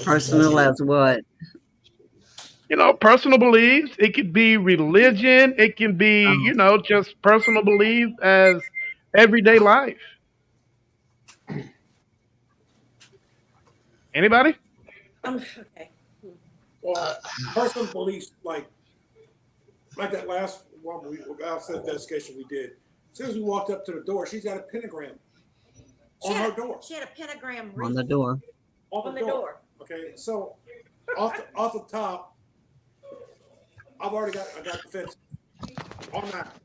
Personal as what? Personal beliefs. It could be religion. It can be, just personal belief as everyday life. Anybody? Okay. Well, personal beliefs like that last investigation we did. As soon as we walked up to the door, she's got a pentagram on her door. She had a pentagram On the door. on the door. Okay, so off the top, I got the fence on that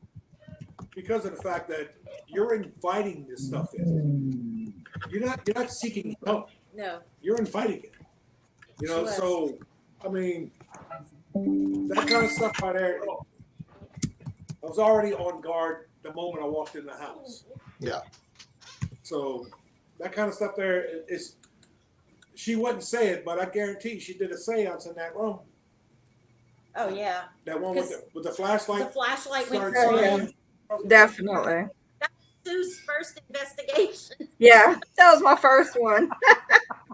because of the fact that you're inviting this stuff in. You're not seeking help. No. You're inviting it. You know, She was. so I mean, that kind of stuff right there. I was already on guard the moment I walked in the house. Yeah. So that kind of stuff there is. She wouldn't say it, but I guarantee she did a seance in that room. Oh yeah. That one with the The flashlight. flashlight went started through shining. it. Definitely. Sue's first investigation. Yeah, that was my first one.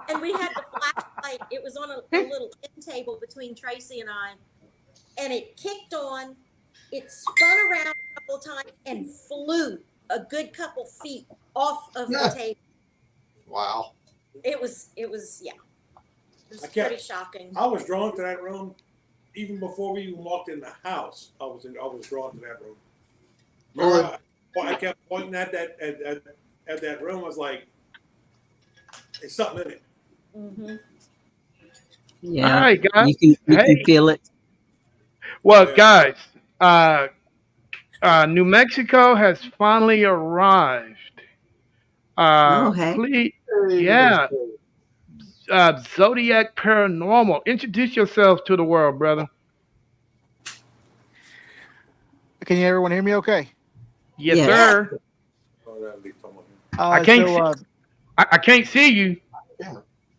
And we had the flashlight. It was on a little end table between Tracy and I. And it kicked on. It spun around a couple of times and flew a good couple feet off of the table. Wow. It was yeah. It was I can't- pretty shocking. I was drawn to that room even before we even walked in the house. I was drawn to that room. Remember, I kept pointing at that room. I was like, "There's something in it." Mm-hmm. Yeah. All right, guys. You can Hey. feel it. Well, Yeah. guys, New Mexico has finally arrived. Oh, hey. Please, yeah, Zodiac Paranormal. Introduce yourself to the world, brother. Can you everyone hear me okay? Yes, Yes. sir. Oh, that'd be someone. I can't see. So, I can't see you.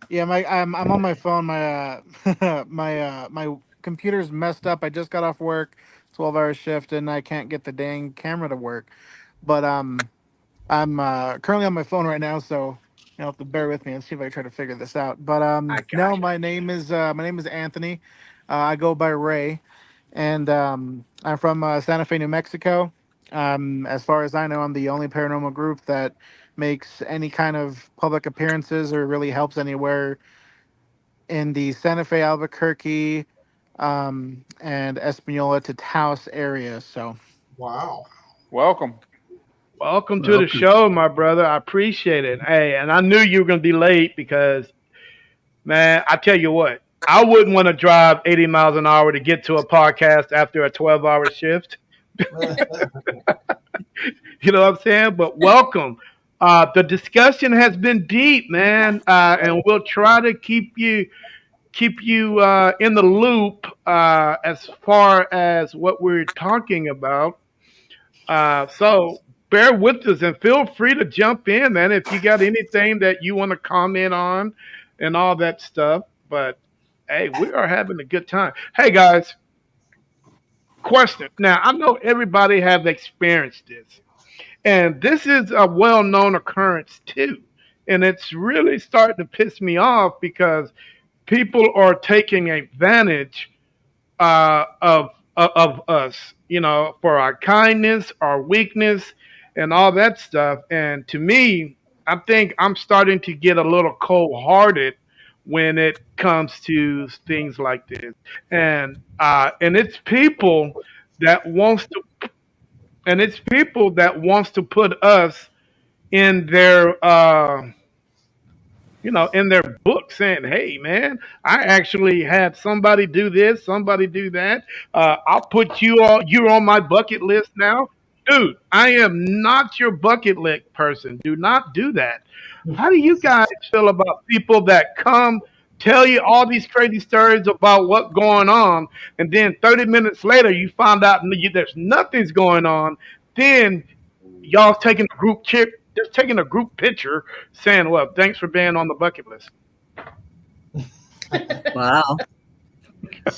yeah, I'm on my phone. My my computer's messed up. I just got off work, 12-hour shift, and I can't get the dang camera to work. But I'm currently on my phone right now, so you'll have to bear with me and see if I try to figure this out. But I got no, you. my name is Anthony. I go by Ray, and I'm from Santa Fe, New Mexico. As far as I know, I'm the only paranormal group that makes any kind of public appearances or really helps anywhere in the Santa Fe, Albuquerque, and Espanola to Taos area. So Wow. Welcome. Welcome to the show, my brother. I appreciate it. Hey, and I knew you were gonna be late because, man, I tell you what, I wouldn't want to drive 80 miles an hour to get to a podcast after a 12-hour shift. You know what I'm saying? But welcome. The discussion has been deep, man, and we'll try to keep you in the loop as far as what we're talking about. So bear with us and feel free to jump in, man, if you got anything that you want to comment on and all that stuff. But hey, we are having a good time. Hey guys, question. Now I know everybody have experienced this. And this is a well known occurrence too. And it's really starting to piss me off because people are taking advantage of us, you know, for our kindness, our weakness, and all that stuff. And to me, I think I'm starting to get a little cold hearted when it comes to things like this. And it's people that wants to put us in their in their book saying, "Hey, man, I actually had somebody do this, somebody do that. I'll put you're on my bucket list now." Dude, I am not your bucket list person. Do not do that. How do you guys feel about people that come tell you all these crazy stories about what's going on, and then 30 minutes later you find out there's nothing's going on? Then y'all taking a group chip, just taking a group picture, saying, "Well, thanks for being on the bucket list." Wow.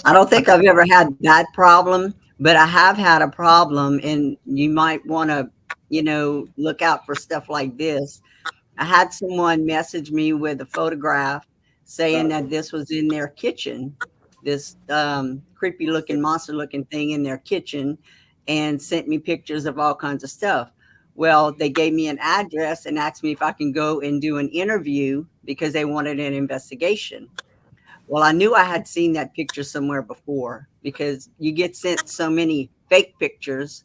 I don't think I've ever had that problem, but I have had a problem, and you might want to, look out for stuff like this. I had someone message me with a photograph saying that this was in their kitchen, this creepy looking, monster looking thing in their kitchen, and sent me pictures of all kinds of stuff. Well, they gave me an address and asked me if I can go and do an interview because they wanted an investigation. Well, I knew I had seen that picture somewhere before because you get sent so many fake pictures.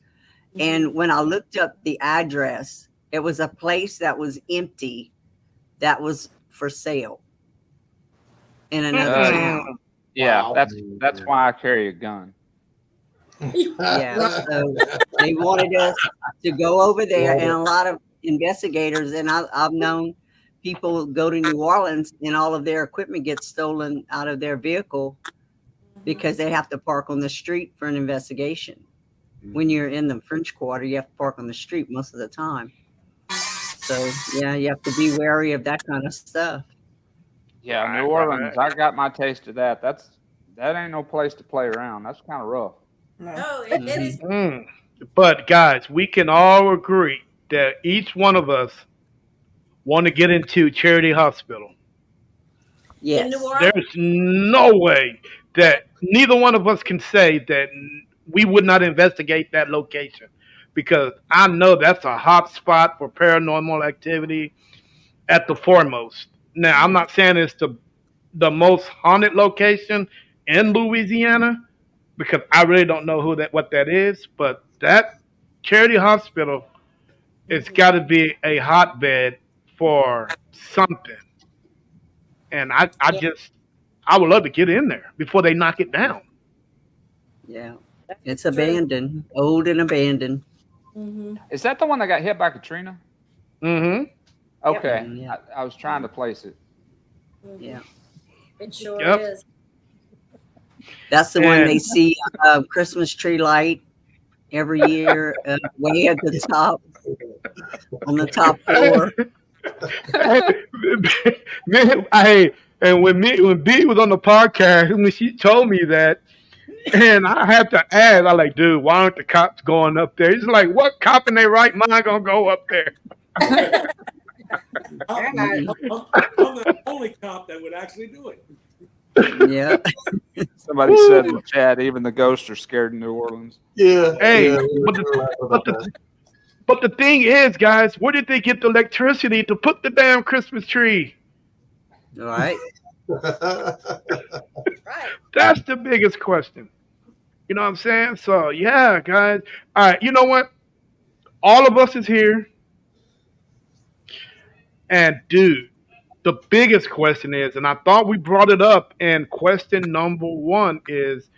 And when I looked up the address, it was a place that was empty that was for sale in another Mm-mm. town. Yeah, Wow. that's why I carry a gun. Yeah. So they wanted us to go over there, Love and it. a lot of investigators, and I've known people go to New Orleans and all of their equipment gets stolen out of their vehicle because they have to park on the street for an investigation. When you're in the French Quarter, you have to park on the street most of the time. So yeah, you have to be wary of that kind of stuff. Yeah, New Right. Orleans. I got my taste of that. That ain't no place to play around. That's kind of rough. No. Oh, it Hmm. is. Mm. But guys, we can all agree that each one of us want to get into Charity Hospital. In New Yes. Orleans. There's no way that neither one of us can say that we would not investigate that location because I know that's a hot spot for paranormal activity at the foremost. Now, I'm not saying it's the most haunted location in Louisiana because I really don't know what that is, but that Charity Hospital, it's Mhm. got to be a hotbed for something. And Yeah. I would love to get in there before they knock it down. Yeah. It's That's true. abandoned, old and abandoned. Hmm. Is that the one that got hit by Katrina? Mm-hmm. Yep. Okay, Yeah. I was trying to place it. Hmm. Yeah. It sure Yep. is. That's the one they And see Christmas tree light every year, way at the top on the top floor. man, and when B was on the podcast, when she told me that, and I had to ask, I like, dude, why aren't the cops going up there? He's like, what cop in their right mind gonna go up there? I'm, They're not. Mhm. I'm the only cop that would actually do it. Yeah. Somebody said in Woo. the chat, even the ghosts are scared in New Orleans. Yeah, yeah, Hey, we but the were laughing but about the that. but the thing is, guys, where did they get the electricity to put the damn Christmas tree? All right. Right. That's the biggest question. You know what I'm saying? So yeah, guys. All right, you know what? All of us is here, and dude, the biggest question is, and I thought we brought it up, and question number one is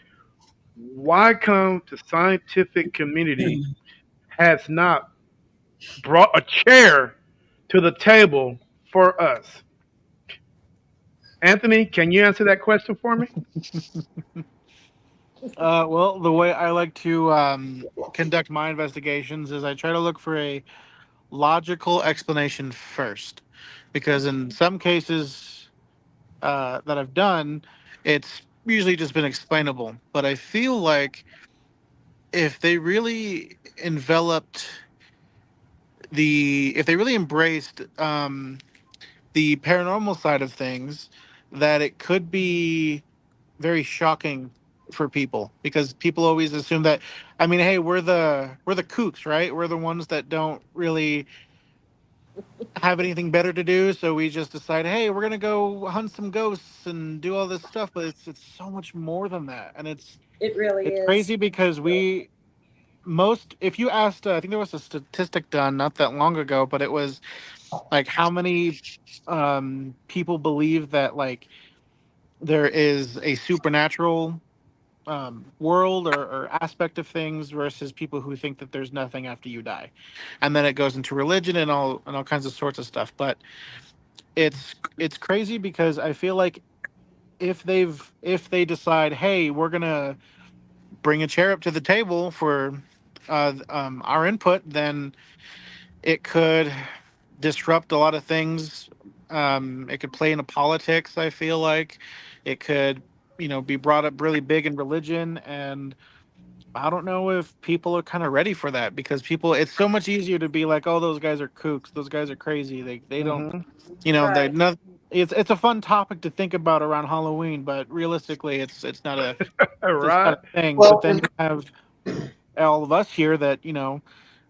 why come the scientific community has not brought a chair to the table for us? Anthony, can you answer that question for me? Well, the way I like to conduct my investigations is I try to look for a logical explanation first, because in some cases that I've done, it's usually just been explainable. But I feel like if they really enveloped if they really embraced the paranormal side of things, that it could be very shocking for people, because people always assume that, I mean, hey, we're the kooks, right? We're the ones that don't really have anything better to do, so we just decide, hey, we're gonna go hunt some ghosts and do all this stuff. But it's so much more than that, and It really it's is. crazy because we most if you asked, I think there was a statistic done not that long ago, but it was like how many people believe that, like, there is a supernatural world or aspect of things versus people who think that there's nothing after you die, and then it goes into religion and all kinds of sorts of stuff. But it's crazy because I feel like if they decide, hey, we're gonna bring a chair up to the table for our input, then it could disrupt a lot of things. It could play into politics. I feel like it could, be brought up really big in religion, and I don't know if people are kind of ready for that, because people, it's so much easier to be like, oh, those guys are kooks, those guys are crazy. They don't, Mm-hmm. they're Right. not. It's a fun topic to think about around Halloween, but realistically, All it's not right. a thing. But Well, then and you have all of us here that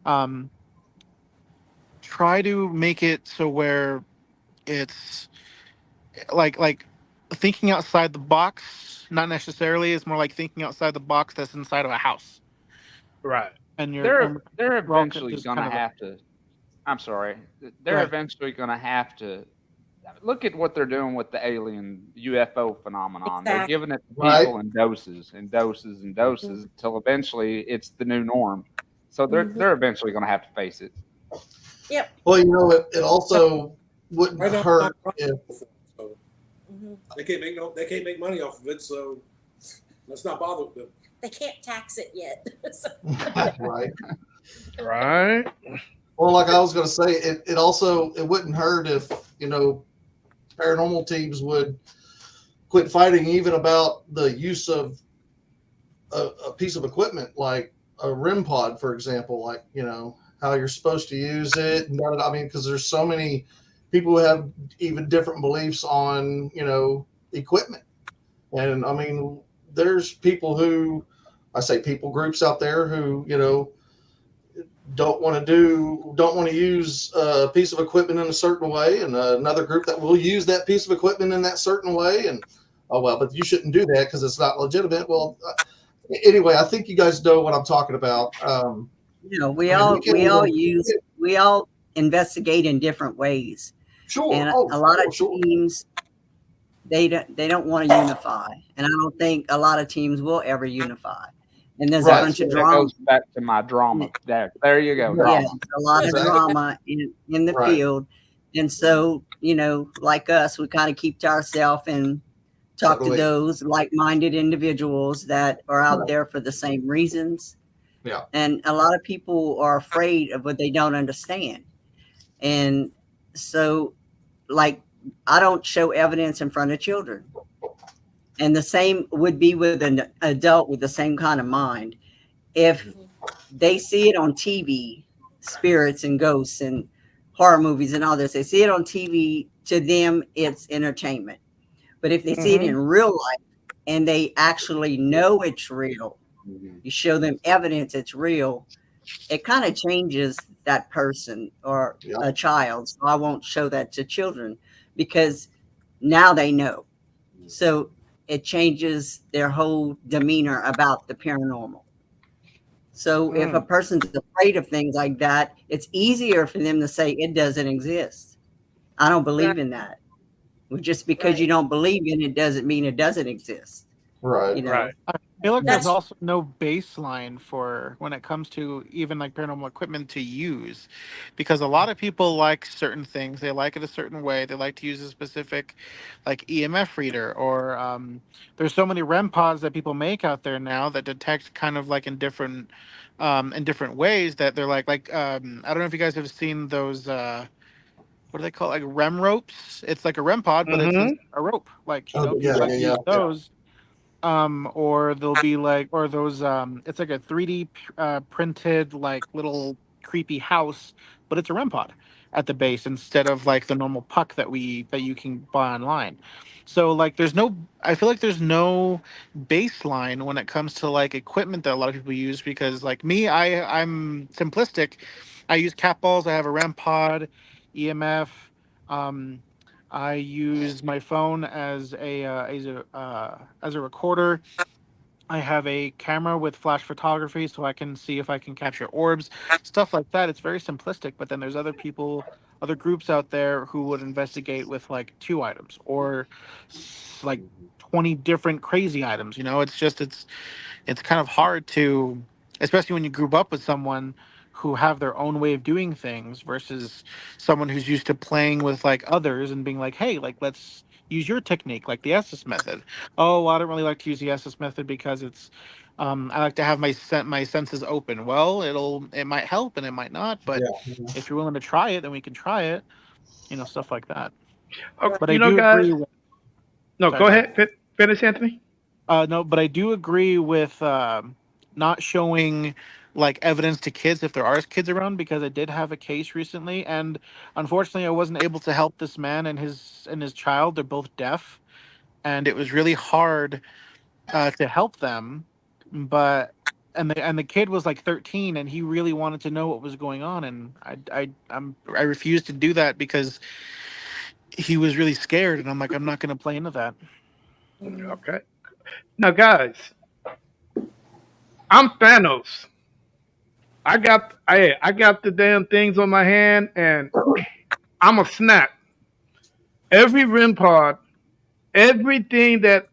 um, try to make it so where it's like thinking outside the box. Not necessarily. It's more like thinking outside the box that's inside of a house, Right. and They're we're all eventually just gonna kind of have to. I'm sorry. They're right. eventually gonna have to look at what they're doing with the alien UFO phenomenon. They're Exactly. giving it to Right. people in doses and doses and doses until eventually it's the new norm. So Mhm. they're eventually going to have to face it. Yep. Well, it also wouldn't Right now, it's hurt not if profitable, so Mhm. they can't make money off of it. So let's not bother with them. They can't tax it yet. So- right. Right. Well, like I was going to say, it also it wouldn't hurt if paranormal teams would quit fighting even about the use of a piece of equipment like a REM pod, for example, like how you're supposed to use it. And I mean, because there's so many people who have even different beliefs on equipment, and I mean, there's people who I say people groups out there who don't want to use a piece of equipment in a certain way, and another group that will use that piece of equipment in that certain way, and oh well, but you shouldn't do that because it's not legitimate. Well, anyway, I think you guys know what I'm talking about. We I mean, we all can't even we all investigate in different ways, sure. and Oh, a lot of sure. teams they don't want to unify, and I don't think a lot of teams will ever unify. And there's a Right. bunch of That drama. goes back to my drama. There you go, Yeah, drama. a lot of Exactly. drama in the Right. field, and so like us, we kind of keep to ourselves and talk to Totally. those like-minded individuals that are out Right. there for the same reasons. Yeah. And a lot of people are afraid of what they don't understand, and so like I don't show evidence in front of children. And the same would be with an adult with the same kind of mind. If they see it on TV, spirits and ghosts and horror movies and all this, they see it on TV, to them, it's entertainment. But if they see it in Mm-hmm. real life and they actually know it's real, Mhm. you show them evidence it's real, it kind of changes that person or Yeah. a child. So I won't show that to children because now they know. So it changes their whole demeanor about the paranormal. So if a Mm. person's afraid of things like that, it's easier for them to say it doesn't exist. I don't Right. believe in that. Well, just because Right. you don't believe in it doesn't mean it doesn't exist. Right. You Right. know, I feel like there's That's also no baseline for when it comes to even like paranormal equipment to use, because a lot of people like certain things. They like it a certain way. They like to use a specific, like EMF reader, or there's so many REM pods that people make out there now that detect kind of like in different ways that they're I don't know if you guys have seen those. What do they call it? Like REM ropes? It's like a REM pod, but it's Mm-hmm. a rope. Like Oh, yeah, people like yeah, to yeah, use yeah. those, or they'll be like, or those it's like a 3D printed like little creepy house, but it's a REM pod at the base instead of like the normal puck that you can buy online. So like there's no, I feel like there's no baseline when it comes to like equipment that a lot of people use, because like me, I'm simplistic. I use cat balls. I have a REM pod, EMF. um I use my phone as a recorder. I have a camera with flash photography, so I can see if I can capture orbs, stuff like that. It's very simplistic. But then there's other groups out there who would investigate with like two items or like 20 different crazy items. It's kind of hard to, especially when you group up with someone who have their own way of doing things versus someone who's used to playing with like others and being like, hey, like let's use your technique, like the SS method. Oh, well, I don't really like to use the SS method because I like to have my senses open. Well, it might help and it might not, but Yeah. if you're willing to try it, then we can try it. Stuff like that. Oh, But I you know, do guys. agree with. No, Sorry, go go ahead. ahead. Finish, Anthony. No, but I do agree with not showing like evidence to kids if there are kids around, because I did have a case recently, and unfortunately, I wasn't able to help this man and his child. They're both deaf, and it was really hard to help them. But and the kid was like 13, and he really wanted to know what was going on, and I refused to do that because he was really scared, and I'm like, I'm not going to play into that. Okay. Now, guys, I'm Thanos. I got the damn things on my hand, and I'm a snap. every REM pod, everything that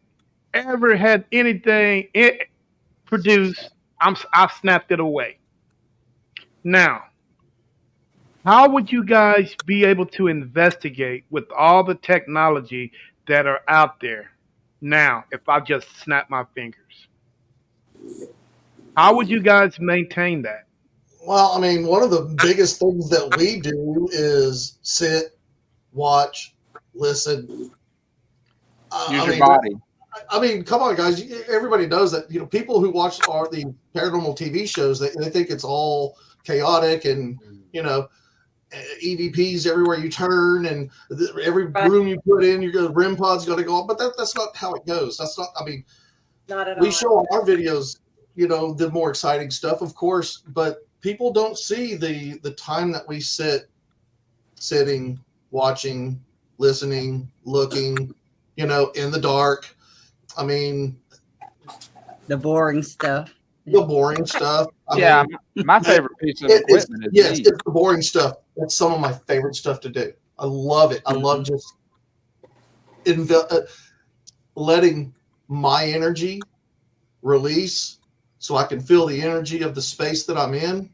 ever had anything it produced, I've snapped it away. Now, how would you guys be able to investigate with all the technology that are out there now if I just snap my fingers? How would you guys maintain that? Well, I mean, one of the biggest things that we do is sit, watch, listen. Use I your mean, body. come on, guys. Everybody knows that. People who watch the paranormal TV shows, they think it's all chaotic and you know EVPs everywhere you turn, and every Right. room you put in, your REM pod's got to go on. But that's not how it goes. That's not. I mean, Not at we all. show on our videos, the more exciting stuff, of course, but people don't see the time that we sitting, watching, listening, looking, in the dark. I mean, The boring stuff. the boring stuff. Yeah, mean, my favorite piece of it's equipment is yes, these. it's the boring stuff. That's some of my favorite stuff to do. I love it. I love just letting my energy release so I can feel the energy of the space that I'm in.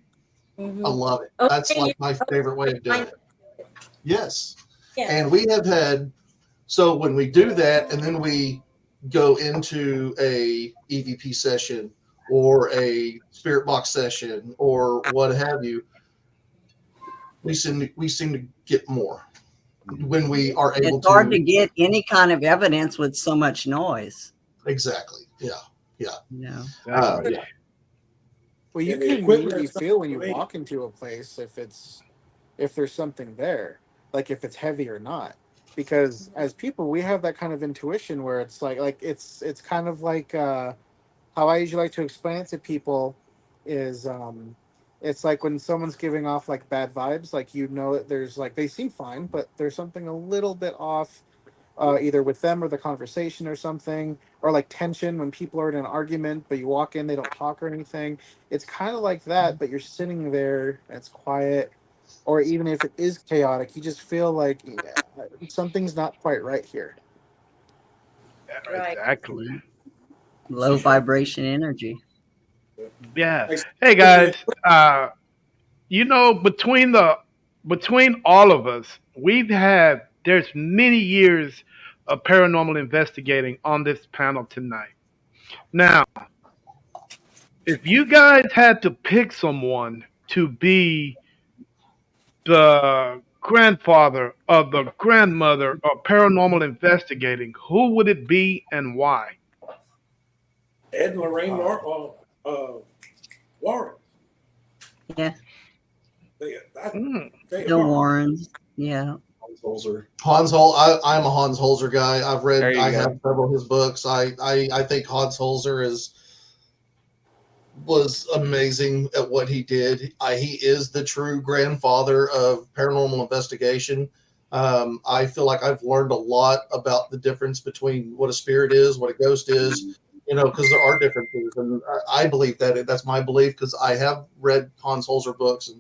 I love it. That's Okay, like my favorite way of doing it. Yes. yeah. And we have had, so when we do that and then we go into a EVP session or a spirit box session or what have you, we seem to get more when we are able It's hard to to. get any kind of evidence with so much noise. Exactly. Yeah. Exactly. Well, you And the can equipment immediately is not feel when you great. walk into a place if there's something there, like if it's heavy or not. Because as people, we have that kind of intuition where it's like it's kind of like how I usually like to explain it to people is it's like when someone's giving off like bad vibes, like that there's like they seem fine, but there's something a little bit off, either with them or the conversation or something, or like tension when people are in an argument, but you walk in, they don't talk or anything. It's kind of like that, but you're sitting there, and it's quiet, or even if it is chaotic, you just feel like something's not quite right here. Right. Exactly. Low vibration energy. Yeah. Like, Hey with the guys, between all of us, there's many years of paranormal investigating on this panel tonight. Now, if you guys had to pick someone to be the grandfather of the grandmother of paranormal investigating, who would it be and why? Ed and Lorraine Warren. Yeah, Mm, They the are. Warrens. Yeah. Holzer. Hans I'm a Hans Holzer guy. There you I go. have several of his books. I think Hans Holzer was amazing at what he did. He is the true grandfather of paranormal investigation. I feel like I've learned a lot about the difference between what a spirit is, what a ghost is, because there are differences. And I believe that's my belief because I have read Hans Holzer books, and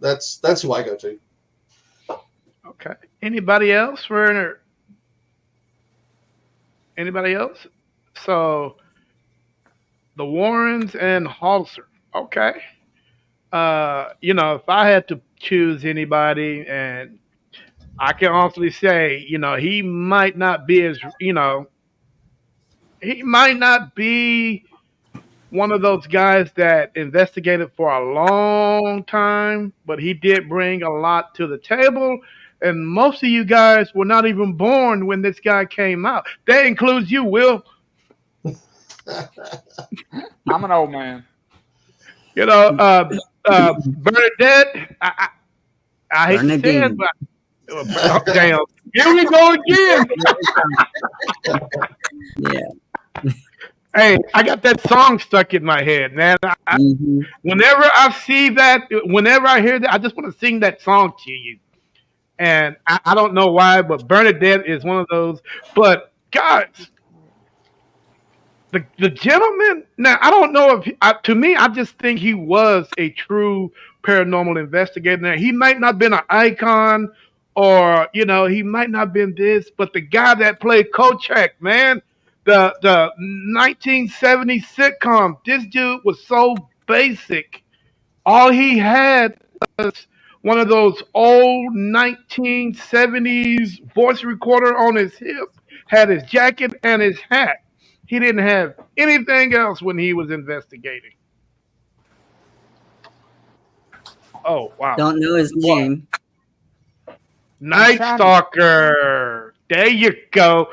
that's who I go to. okay. Anybody else? Anybody else? So the Warrens and Halser. Okay. If I had to choose anybody, and I can honestly say, he might not be one of those guys that investigated for a long time, but he did bring a lot to the table. And most of you guys were not even born when this guy came out. That includes you, Will. I'm an old man. You know, Bernadette. I hate to say it, Bernadine. but oh, damn, here we go again. Yeah. Hey, I got that song stuck in my head, man. Hmm. Whenever I see that, whenever I hear that, I just want to sing that song to you. And I don't know why, but Bernadette is one of those. But guys, the gentleman. Now I don't know if to me, I just think he was a true paranormal investigator. Now he might not have been an icon or he might not have been this, but the guy that played Kochek, man, the 1970s sitcom, this dude was so basic. All he had was one of those old 1970s voice recorder on his hip, had his jacket and his hat. He didn't have anything else when he was investigating. Oh wow! Don't know his What? name. Night Stalker. There you go,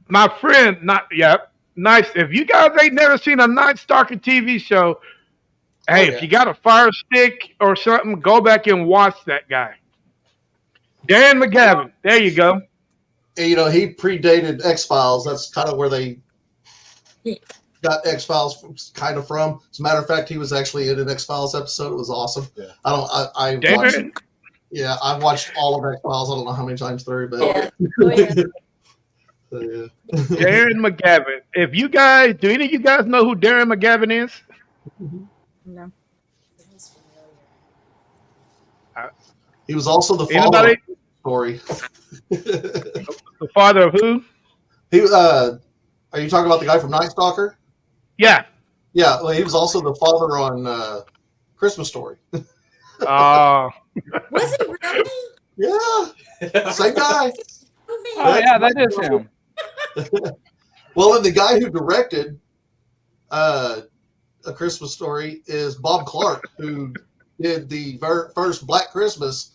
my friend. Not yep. Nice. If you guys ain't never seen a Night Stalker TV show, hey, if you got a Fire Stick or something, go back and watch that guy. Dan McGavin. There you go. And, he predated X Files. That's kind of where they got X Files kind of from. As a matter of fact, he was actually in an X Files episode. It was awesome. Yeah. I watched. Yeah, I've watched all of X Files. I don't know how many times through, but Yeah. Oh, yeah. so, yeah. Darren McGavin. If you guys, do any of you guys know who Darren McGavin is? No. He was also the father Anybody? of Story. The father of who? He are you talking about the guy from Night Stalker? Yeah. Yeah, well, he was also the father on Christmas Story. Uh, Was it really? Yeah, same guy. Oh yeah, that is him. Well, and the guy who directed A Christmas Story is Bob Clark, who did the first Black Christmas.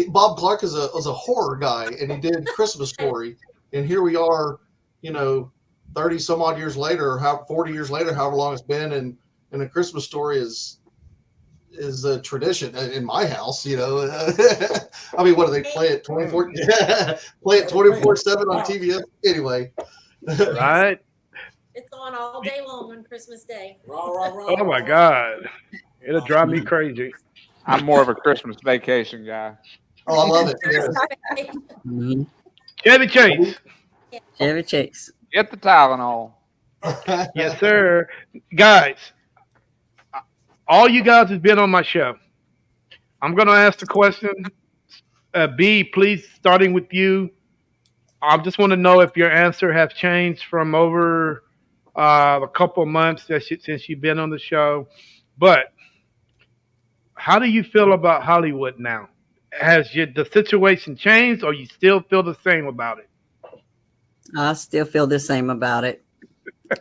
Bob Clark was a horror guy, and he did Christmas Story. And here we are, 30 some odd years later, 40 years later, however long it's been, and A Christmas Story is a tradition in my house. I mean, what do they play it 24? Play it 24/7 on TV. Anyway, right. It's on all day long on Christmas Day. Oh my God. It'll drive me crazy. I'm more of a Christmas Vacation guy. oh, I love it. Yes. Mhm. Chevy Chase. Chevy Chase. Get the Tylenol. Yes, sir. Guys, all you guys have been on my show. I'm going to ask the question. B, please, starting with you. I just want to know if your answer has changed from over a couple of months since you've been on the show. But how do you feel about Hollywood now? Has the situation changed, or you still feel the same about it? I still feel the same about it.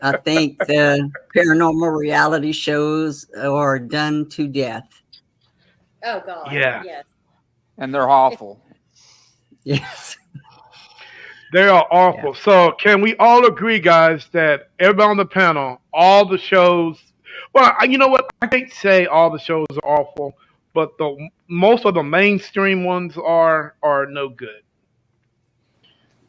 I think the paranormal reality shows are done to death. Oh God. Yeah. Yes. And they're awful. Yes. They are awful. Yeah. So can we all agree, guys, that everybody on the panel, all the shows, well, you know what? I can't say all the shows are awful, but most of the mainstream ones are no good.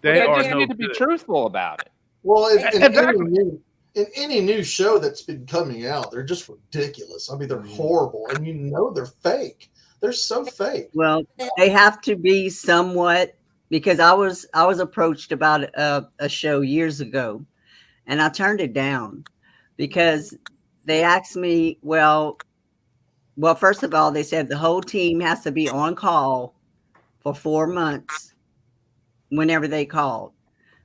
They just are no need to be good. truthful about it. Well, Exactly. in any new show that's been coming out, they're just ridiculous. I mean, they're horrible, and they're fake. They're so fake. Well, they have to be somewhat, because I was approached about a show years ago, and I turned it down because they asked me, well, first of all, they said the whole team has to be on call for 4 months whenever they called.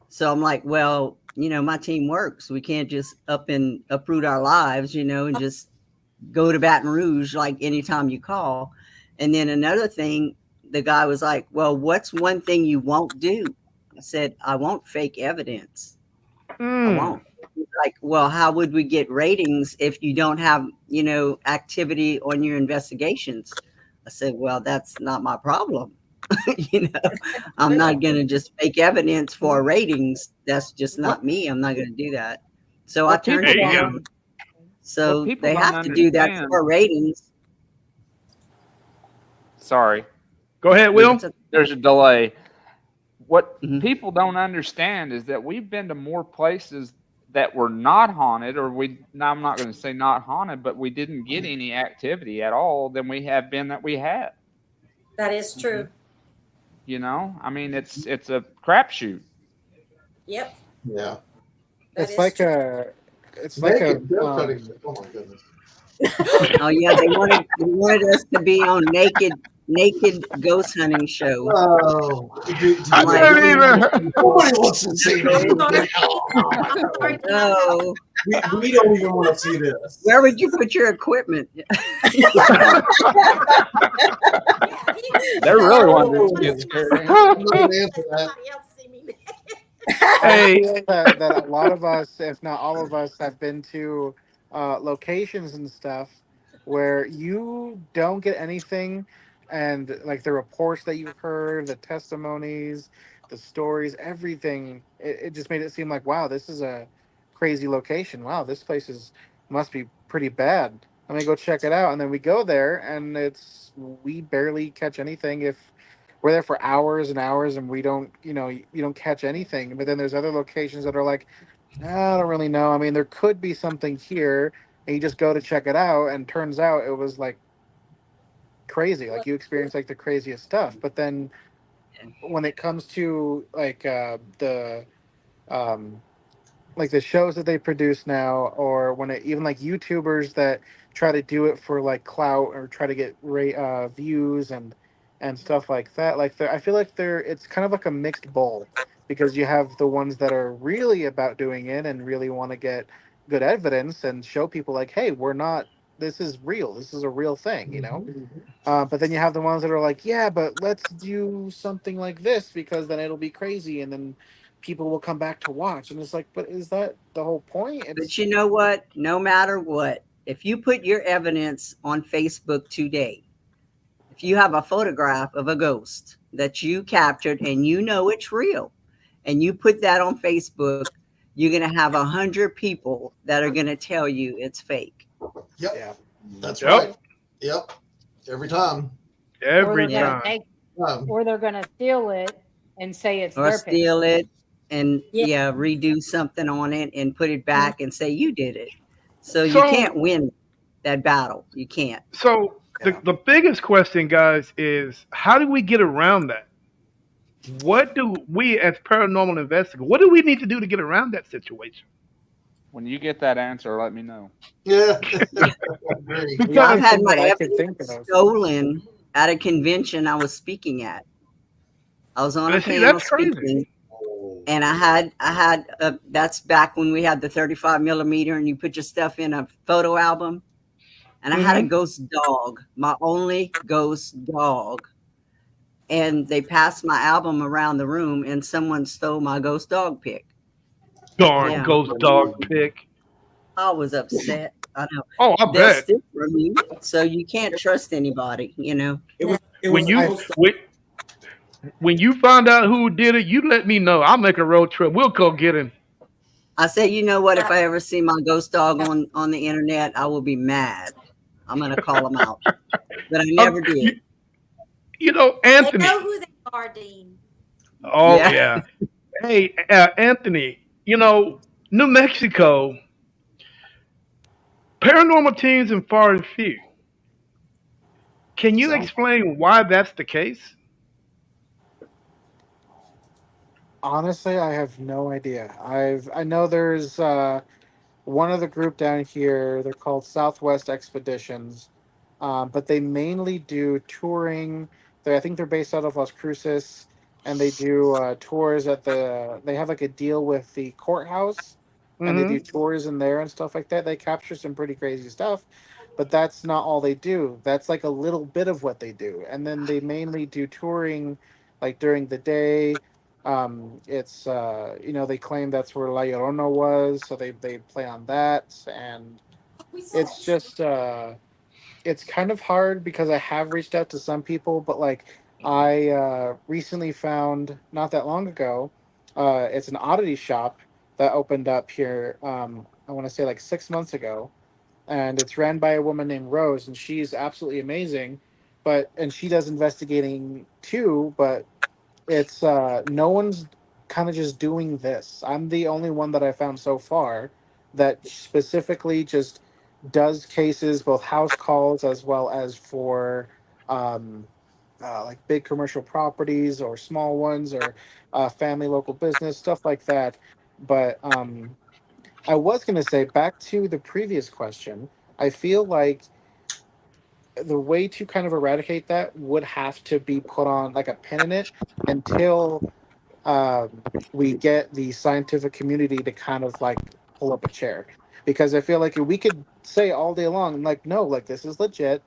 So I'm like, well, my team works. We can't just up and uproot our lives, and just go to Baton Rouge like anytime you call. And then another thing, the guy was like, well, what's one thing you won't do? I said, I won't fake evidence. I won't. Like, well, how would we get ratings if you don't have, activity on your investigations? I said, well, that's not my problem. I'm not going to just fake evidence for ratings. That's just not me. I'm not going to do that. So I turned it down. So they have to do that for ratings. Sorry. Go ahead, Will. There's a delay. What people don't understand is that we've been to more places that were not haunted, or I'm not going to say not haunted, but we didn't get any activity at all than we have been that we had. That is true. I mean, it's a crapshoot. Yep. Yeah. It's like a. Oh my goodness. Oh yeah, they wanted us to be on naked ghost hunting show. Oh, did I I'm you like, didn't really want even. to? Nobody wants to see okay, this. I'm sorry, no. We don't even want to see this. Where would you put your equipment? Yeah, he was They're really I wanting don't to want to get see scary. myself I'm not naked. gonna Let answer that. somebody else see me naked. I Hey, feel that a lot of us, if not all of us, have been to locations and stuff where you don't get anything, and like the reports that you heard, the testimonies, the stories, everything, it just made it seem like, wow, this is a crazy location. Wow, this place is must be pretty bad. Let me go check it out. And then we go there, and we barely catch anything. If we're there for hours and hours and we don't, you don't catch anything. But then there's other locations that are like, "Ah, I don't really know. I mean, there could be something here, and you just go to check it out, and turns out it was like crazy. Like you experienced like the craziest stuff. But then when it comes to like um, like the shows that they produce now, or when it even like YouTubers that try to do it for like clout or try to get views and stuff like that. Like I feel like it's kind of like a mixed bowl because you have the ones that are really about doing it and really want to get good evidence and show people like, hey, we're not. This is real. This is a real thing, you know. But then you have the ones that are like, yeah, but let's do something like this because then it'll be crazy and then people will come back to watch. And it's like, but is that the whole point? But It's you know what? No matter what, if you put your evidence on Facebook today, if you have a photograph of a ghost that you captured and you know it's real, and you put that on Facebook, you're going to have 100 people that are going to tell you it's fake. Yep, yeah. that's yep, right. Yep, every time. Or every they're Yeah. gonna time. take, Um, or they're gonna steal it and say it's Or their picture. steal it and, Yeah. yeah, redo something on it and put it back and say you did it. So you So, can't win that battle. You can't. so Yeah. the biggest question, guys, is how do we get around that? What do we, as paranormal investigators, what do we need to do to get around that situation? When you get that answer, let me know. yeah, Yeah. I agree. The I've only Because had thing my that I could think evidence of. stolen at a convention I was speaking at. I was on a let's see, panel that's crazy. speaking, and that's back when we had the 35 millimeter and you put your stuff in a photo album. And I had a Hmm. ghost dog, my only ghost dog. And they passed my album around the room, and someone stole my ghost dog pic. Darn Yeah, ghost dog pick. I was upset. I know Oh, I they'll bet. steal from you, so you can't trust anybody. You know. It When was a you I ghost. when you find out who did it, you let me know. I'll make a road trip. We'll go get him. I said, you know what? If I ever see my ghost dog on the internet, I will be mad. I'm gonna call him out, but I Um, never did. you, you know, They know Anthony. who they are, Dean. Oh Yeah. yeah. Hey, Anthony. New Mexico paranormal teams and far and few. Can you Sounds explain why that's the case? Honestly, I have no idea. I know there's one other group down here. They're called Southwest Expeditions, but they mainly do touring. I think they're based out of Las Cruces, and they do tours at the. They have like a deal with the courthouse, and they do Hmm. tours in there and stuff like that. They capture some pretty crazy stuff, but that's not all they do. That's like a little bit of what they do, and then they mainly do touring, like during the day. It's they claim that's where La Llorona was, so they play on that, and We saw it's that show. just it's kind of hard because I have reached out to some people, but like I recently found not that long ago, it's an oddity shop that opened up here. I want to say like 6 months ago, and it's ran by a woman named Rose, and she's absolutely amazing. And she does investigating too, but it's no one's kind of just doing this. I'm the only one that I found so far that specifically just does cases, both house calls as well as for um, like big commercial properties or small ones or family local business stuff like that. But I was going to say back to the previous question. I feel like the way to kind of eradicate that would have to be put on like a pin in it until we get the scientific community to kind of like pull up a chair, because I feel like we could say all day long like, no, like this is legit,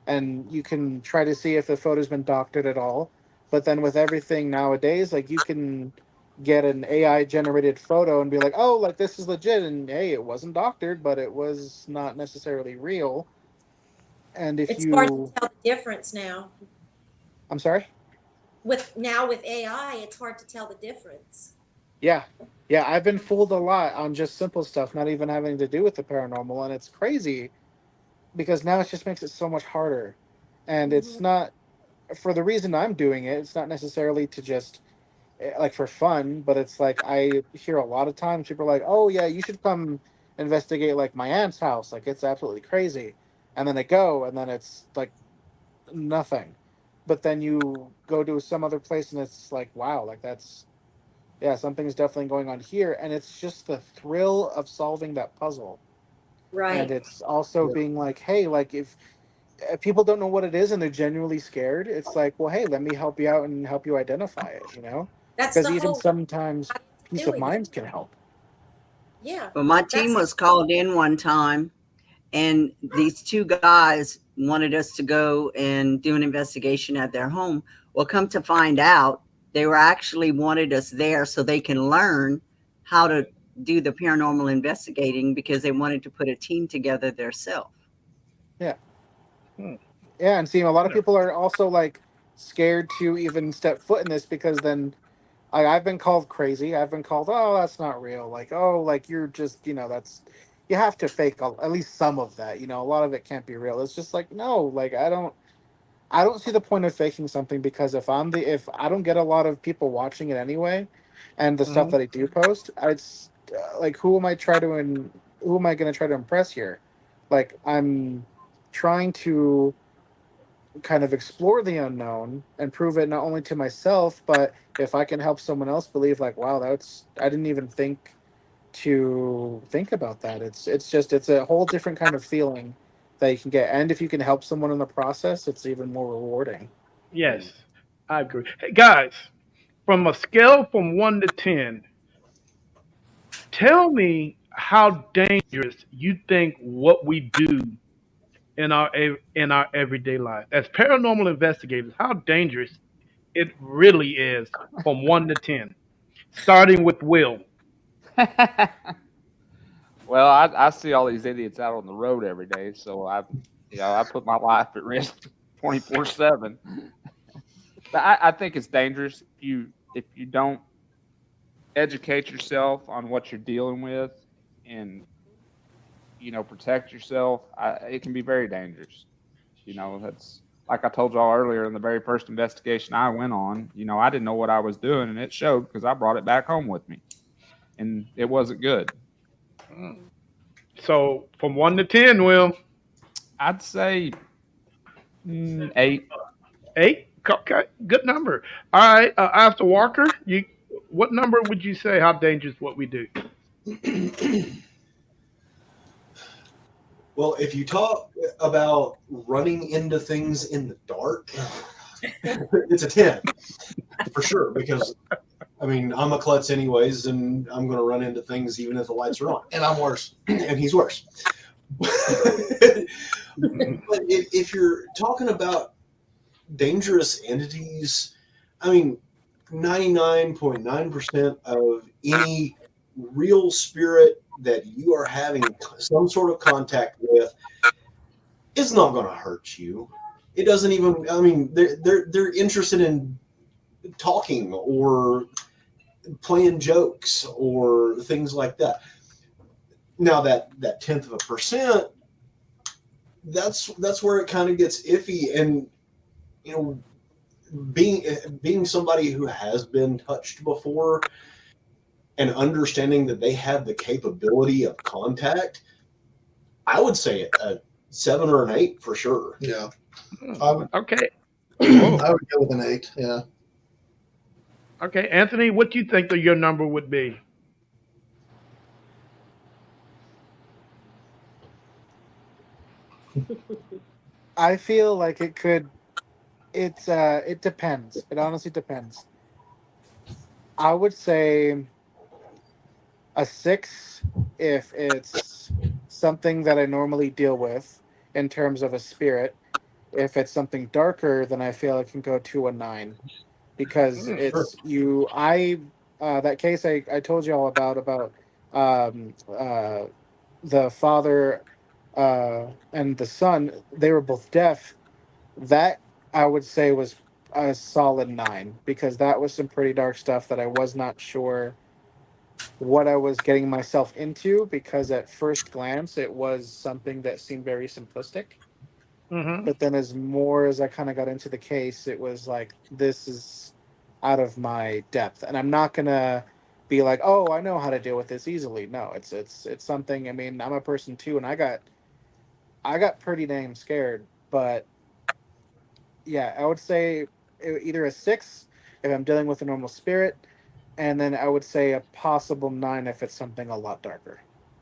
and you can try to see if the photo's been doctored at all, but then with everything nowadays, like you can get an AI generated photo and be like, oh, like this is legit, and hey, it wasn't doctored, but it was not necessarily real. And if It's hard to you, tell the difference now. I'm sorry. With AI, it's hard to tell the difference. Yeah. Yeah, I've been fooled a lot on just simple stuff, not even having to do with the paranormal, and it's crazy because now it just makes it so much harder. And Hmm. it's not for the reason I'm doing it, it's not necessarily to just like for fun, but it's like I hear a lot of times people are like, "Oh yeah, you should come investigate like my aunt's house. Like it's absolutely crazy." And then they go and then it's like nothing. But then you go to some other place and it's like, "Wow, like that's yeah, something's definitely going on here," and it's just the thrill of solving that puzzle. And Right. it's also Yeah. being like, hey, like if people don't know what it is and they're genuinely scared, it's like, well, hey, let me help you out and help you identify it, you know, That's because the even whole reason sometimes I got peace into of doing it. mind can help. Yeah. Well, my team That's was called in one time, and these two guys wanted us to go and do an investigation at their home. Well, come to find out, they were actually wanted us there so they can learn how to do the paranormal investigating because they wanted to put a team together themselves. Yeah. Hmm. Yeah, and see, a lot of Yeah. people are also like scared to even step foot in this because then I've been called crazy. I've been called, oh, that's not real. Like, oh, like you're just, that's you have to fake at least some of that. A lot of it can't be real. It's just like, no, like I don't see the point of faking something because if I don't get a lot of people watching it anyway, and the stuff Hmm. that I do post, it's like who am I going to try to impress here? Like I'm trying to kind of explore the unknown and prove it not only to myself, but if I can help someone else believe, like, wow, I didn't even think about that. It's a whole different kind of feeling that you can get, and if you can help someone in the process, it's even more rewarding. Yes, I agree. Hey, guys, from a scale from 1 to 10, tell me how dangerous you think what we do in our everyday life as paranormal investigators. How dangerous it really is from 1 to 10, starting with Will. Well, I see all these idiots out on the road every day, so I put my life at risk 24/7. But I think it's dangerous if you don't educate yourself on what you're dealing with and protect yourself. It can be very dangerous. That's like I told y'all earlier in the very first investigation I went on. I didn't know what I was doing, and it showed because I brought it back home with me, and it wasn't good. So from 1 to 10, Will. I'd say 8. 8. Okay, good number. All right, after Walker, what number would you say? How dangerous what we do? Well, if you talk about running into things in the dark, it's a 10 for sure. Because I mean, I'm a klutz anyways, and I'm going to run into things even if the lights are on. And I'm worse. And he's worse. But if you're talking about dangerous entities, I mean, 99.9% of any real spirit that you are having some sort of contact with is not going to hurt you. It doesn't even. I mean, they're interested in talking or playing jokes or things like that. Now that tenth of a percent, that's where it kind of gets iffy, and you know, being somebody who has been touched before and understanding that they have the capability of contact, I would say a 7 or an 8 for sure. Yeah, Hmm. I would. Okay. I Whoa. would go with an 8. Yeah. Okay, Anthony, what do you think that your number would be? I feel like it could. It depends. It honestly depends. I would say a 6 if it's something that I normally deal with in terms of a spirit. If it's something darker, then I feel I can go to a 9 because Mm, Sure. it's you. That case I told you all about um, uh, the father and the son. They were both deaf. That I would say was a solid 9 because that was some pretty dark stuff that I was not sure what I was getting myself into because at first glance it was something that seemed very simplistic. mm-hmm. But then as I kind of got into the case, it was like this is out of my depth. And I'm not gonna be like, oh, I know how to deal with this easily. No, it's something. I mean, I'm a person too, and I got pretty dang scared. But yeah, I would say either a 6 if I'm dealing with a normal spirit, and then I would say a possible 9 if it's something a lot darker.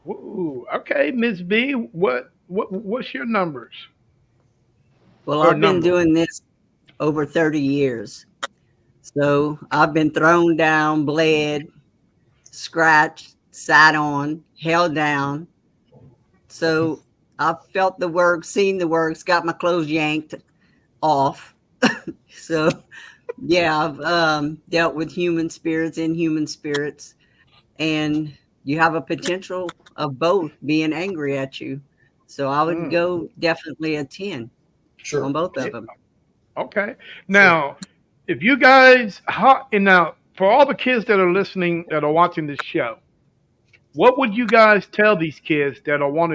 Ooh, okay, Miss B. What's your numbers Well, or I've been number? doing this over 30 years. So I've been thrown down, bled, scratched, sat on, held down. So I've felt the works, seen the works, got my clothes yanked off. So yeah, I've dealt with human spirits, inhuman spirits, and you have a potential of both being angry at you. So I would Mm, go definitely a 10 on Sure. both yeah, of them. okay. Sure. Now, if you guys, and now for all the kids that are listening that are watching this show, what would you guys tell these kids that want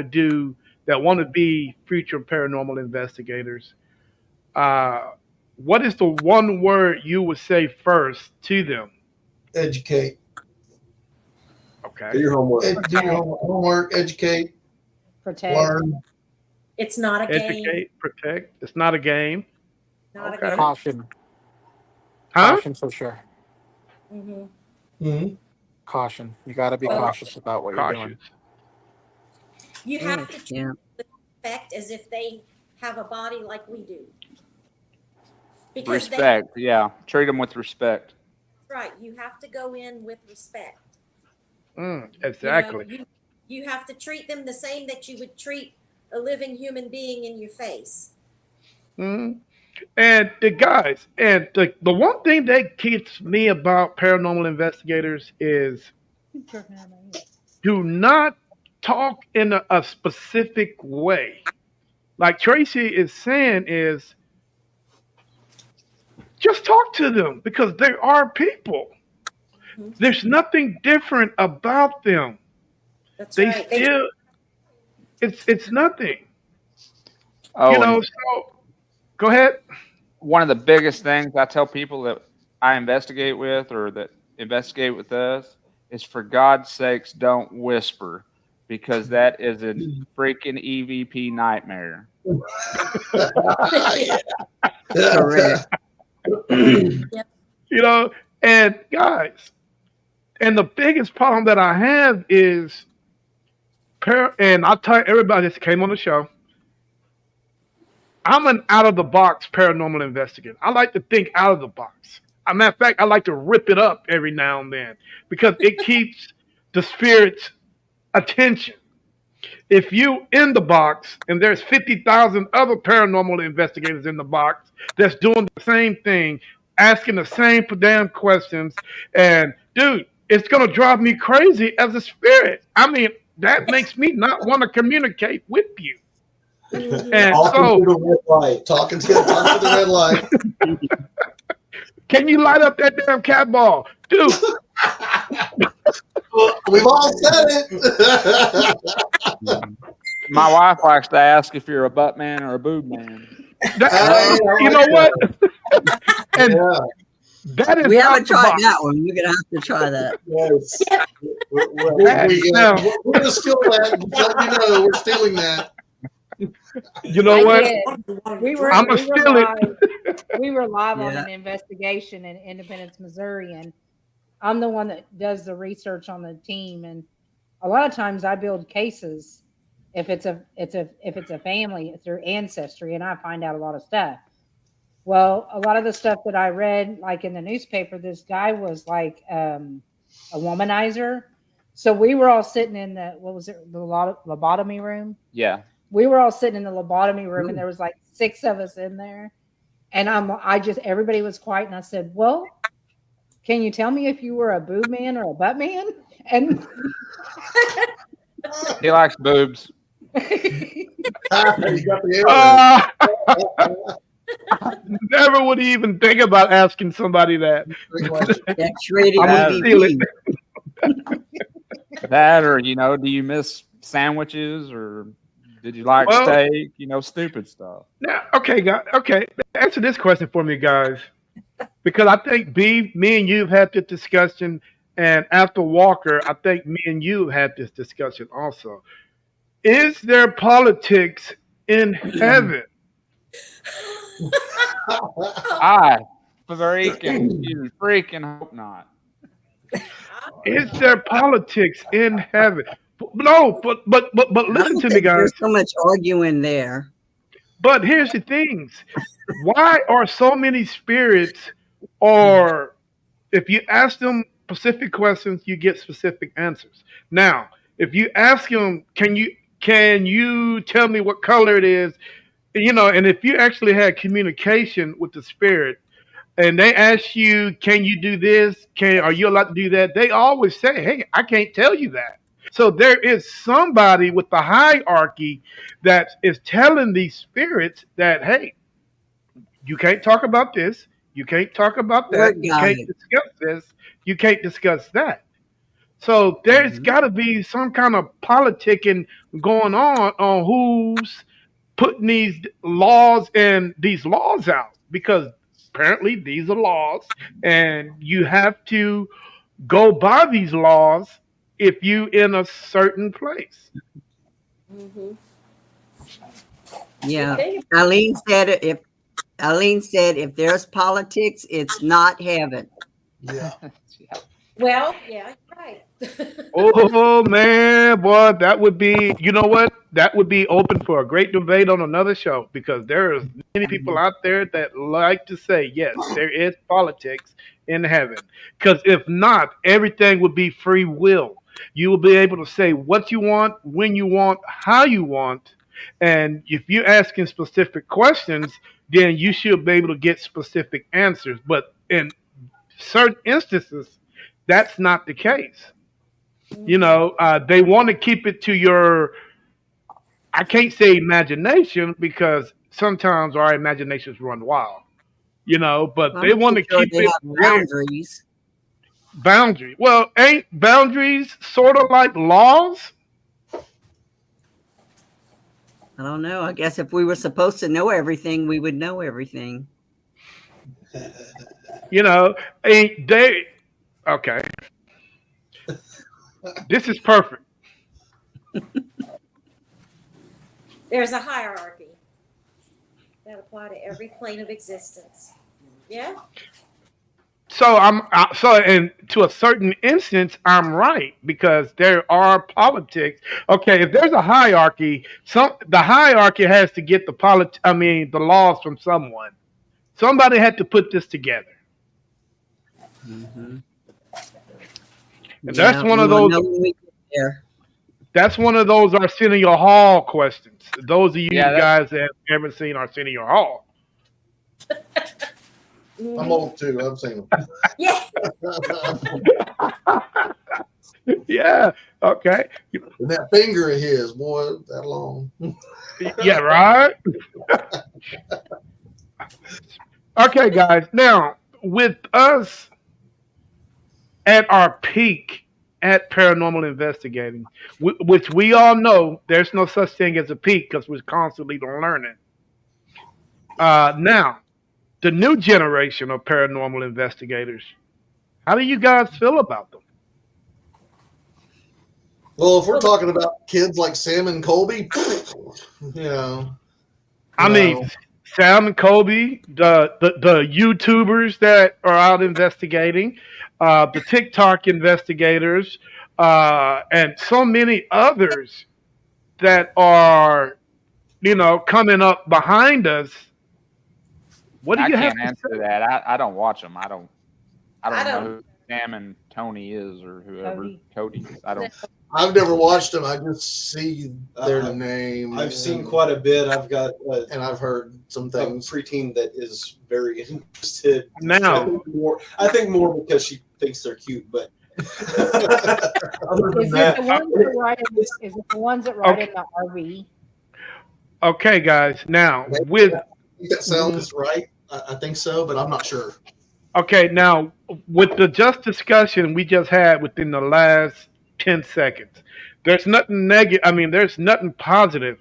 to be future paranormal investigators? Uh, what is the one word you would say first to them? Educate. Do Okay. your homework. Do your Protect. homework. Educate. Protect. Learn. It's not a game. Educate, protect. It's not a game. Not a Okay. game. Caution, Huh? caution for sure. Hmm. Mm-hmm. Caution. You got to be Well, cautious about what you're doing. Cautious. you Mm, have to treat Yeah. the effect as if they have a body like we do, because they Respect. Yeah. Treat them with respect. right. You have to go in with respect. You know, exactly. you have to treat them the same that you would treat a living human being in your face. Mm. And the guys, and the one thing that keeps me about paranormal investigators is do not talk in a specific way. Like Tracy is saying, is just talk to them because they are people. Mhm. There's nothing different about them. That's They right. They still, it's nothing. Oh, and So go ahead. one of the biggest things I tell people that I investigate with or that investigate with us is for God's sakes, don't whisper because that is a freaking EVP nightmare. Correct. Yep. You know, and guys, and the biggest problem that I have is, and I'll tell everybody that came on the show, I'm an out of the box paranormal investigator. I like to think out of the box. As a matter of fact, I like to rip it up every now and then because it keeps the spirit's attention. If you in the box and there's 50,000 other paranormal investigators in the box that's doing the same thing, asking the same damn questions, and dude, it's gonna drive me crazy as a spirit. I mean, that makes me not want to communicate with you. Mhm. And Talking so, to the red light. Talk to the red light. can you light up that damn cat ball, dude? Well, we've all said it. My wife likes to ask if you're a butt man or a boob man. Hey, I You like know what? that. And Yeah. that is We out haven't the tried box. that one. We're gonna have to try that. Yes. Now, We're going to steal that. Just let you know, we're stealing that. you know I what? did. We were I'm gonna we were steal it. live. We were live on Yeah. an investigation in Independence, Missouri, and I'm the one that does the research on the team. And a lot of times I build cases if it's a family through ancestry, and I find out a lot of stuff. Well, a lot of the stuff that I read, like in the newspaper, this guy was like a womanizer. So we were all sitting in the what was it, the lobotomy room? Yeah. We were all sitting in the lobotomy room, and there was like 6 of us in there. And I just everybody was quiet, and I said, "Well, can you tell me if you were a boob man or a butt man?" And He likes boobs. You got the Never would even think about asking somebody that. X-rated I'm gonna steal it. DVD. That, or do you miss sandwiches, or did you like Well- steak? Stupid stuff. Now, okay, guys. Okay, answer this question for me, guys, because I think me and you've had this discussion, and after Walker, I think me and you had this discussion also. Is there politics in heaven? I freaking hope not. Is there politics in heaven? No, but I listen don't to me, think guys. there's so much arguing there. But here's the things. Why are so many spirits, or if you ask them specific questions, you get specific answers. Now, if you ask them, can you tell me what color it is? And if you actually had communication with the spirit, and they ask you, can you do this? Are you allowed to do that? They always say, hey, I can't tell you that. So there is somebody with the hierarchy that is telling these spirits that, hey, you can't talk about this. You can't talk about that. Word You can't guy. discuss this. You can't discuss that. So there's got to be some kind of politicking going on who's putting these laws out, because apparently these are laws, and you have to go by these laws if you in a certain place. Mm-hmm. Yeah. Eileen said if there's politics, it's not heaven. Yeah. Well, yeah, you're right. Oh man, boy, that would be, you know what? That would be open for a great debate on another show, because there is many people out there that like to say, yes, there is politics in heaven. Because if not, everything would be free will. You will be able to say what you want, when you want, how you want. And if you're asking specific questions, then you should be able to get specific answers. But in certain instances, that's not the case. They want to keep it to your, I can't say imagination, because sometimes our imaginations run wild, but I'm they want to pretty sure keep they it have where boundaries. boundary. Well, ain't boundaries sort of like laws? I don't know. I guess if we were supposed to know everything, we would know everything. Ain't they? Okay. This is perfect. There's a hierarchy that apply to every plane of existence. Yeah. So and to a certain instance, I'm right, because there are politics. Okay, if there's a hierarchy, the hierarchy has to get the laws from someone. Somebody had to put this together, Mm-hmm. and that's one of we'll those. know when we get there. That's one of those Arsenio Hall questions. Those of you Yeah, guys that have ever seen Arsenio Hall. I'm old too. I've seen them. Yeah. Yeah. Okay. And that finger of his, boy, that long. Yeah. Right. Okay, guys. Now, with us at our peak at paranormal investigating, which we all know there's no such thing as a peak, because we're constantly learning. Now, the new generation of paranormal investigators, how do you guys feel about them? Well, if we're talking about kids like Sam and Colby, you know. I mean, Sam and Kobe, the YouTubers that are out investigating, the TikTok investigators, and so many others. that are, coming up behind us, what do I you have can't to answer say? that. I don't watch them. I don't I even know don't. who Sam and Tony is or whoever Cody is. I don't. I've never watched them. I just see their Uh, name. I've seen quite a bit. I've got and I've heard some a things. preteen that is very interested. Now, I think more because she thinks they're cute, but other than Is it that, the ones that ride in? Is it the ones that ride okay, in the RV? okay, guys. Now, Maybe with that sounds right. I think so, but I'm not sure. okay, now with the just discussion we just had within the last 10 seconds, there's nothing negative. I mean, there's nothing positive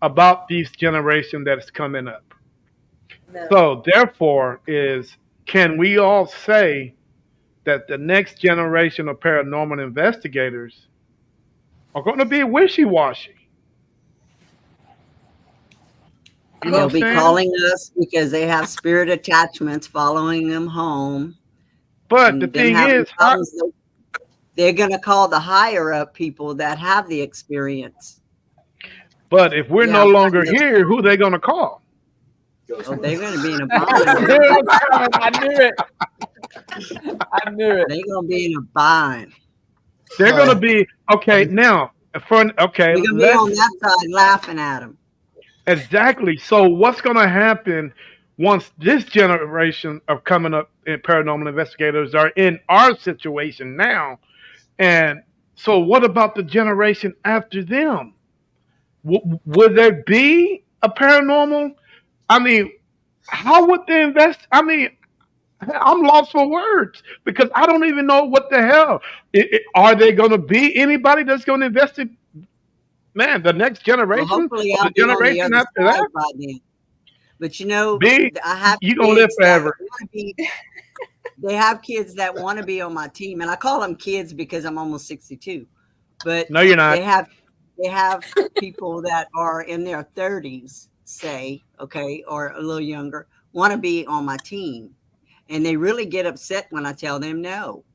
about these generation that's coming up. No. So, therefore, can we all say that the next generation of paranormal investigators are going to be wishy washy? You know They'll what I'm be Hopefully. saying? calling us because they have spirit attachments following them home But the and them thing having is, problems. They're going to call the higher up people that have the experience. but if we're You no have longer here, who they going to call? oh, they're going to be in a I bind. knew it was coming. I knew it. I knew it. They're going to be in a bind. They're going to be okay. Now, okay, We're going to be let's on that side laughing at them. exactly. So, what's going to happen once this generation of coming up in paranormal investigators are in our situation now? And so, what about the generation after them? Would there be a paranormal? I mean, how would they invest? I mean, I'm lost for words because I don't even know what the hell. Are they going to be anybody that's going to invest in, man, the next Well, generation hopefully or I'll the be on the generation other after that? side by then. But Be I have you gonna live kids that forever? want to be. They have kids that want to be on my team, and I call them kids because I'm almost 62. But No, you're not. they have people that are in their 30s, say, okay, or a little younger, want to be on my team, and they really get upset when I tell them no.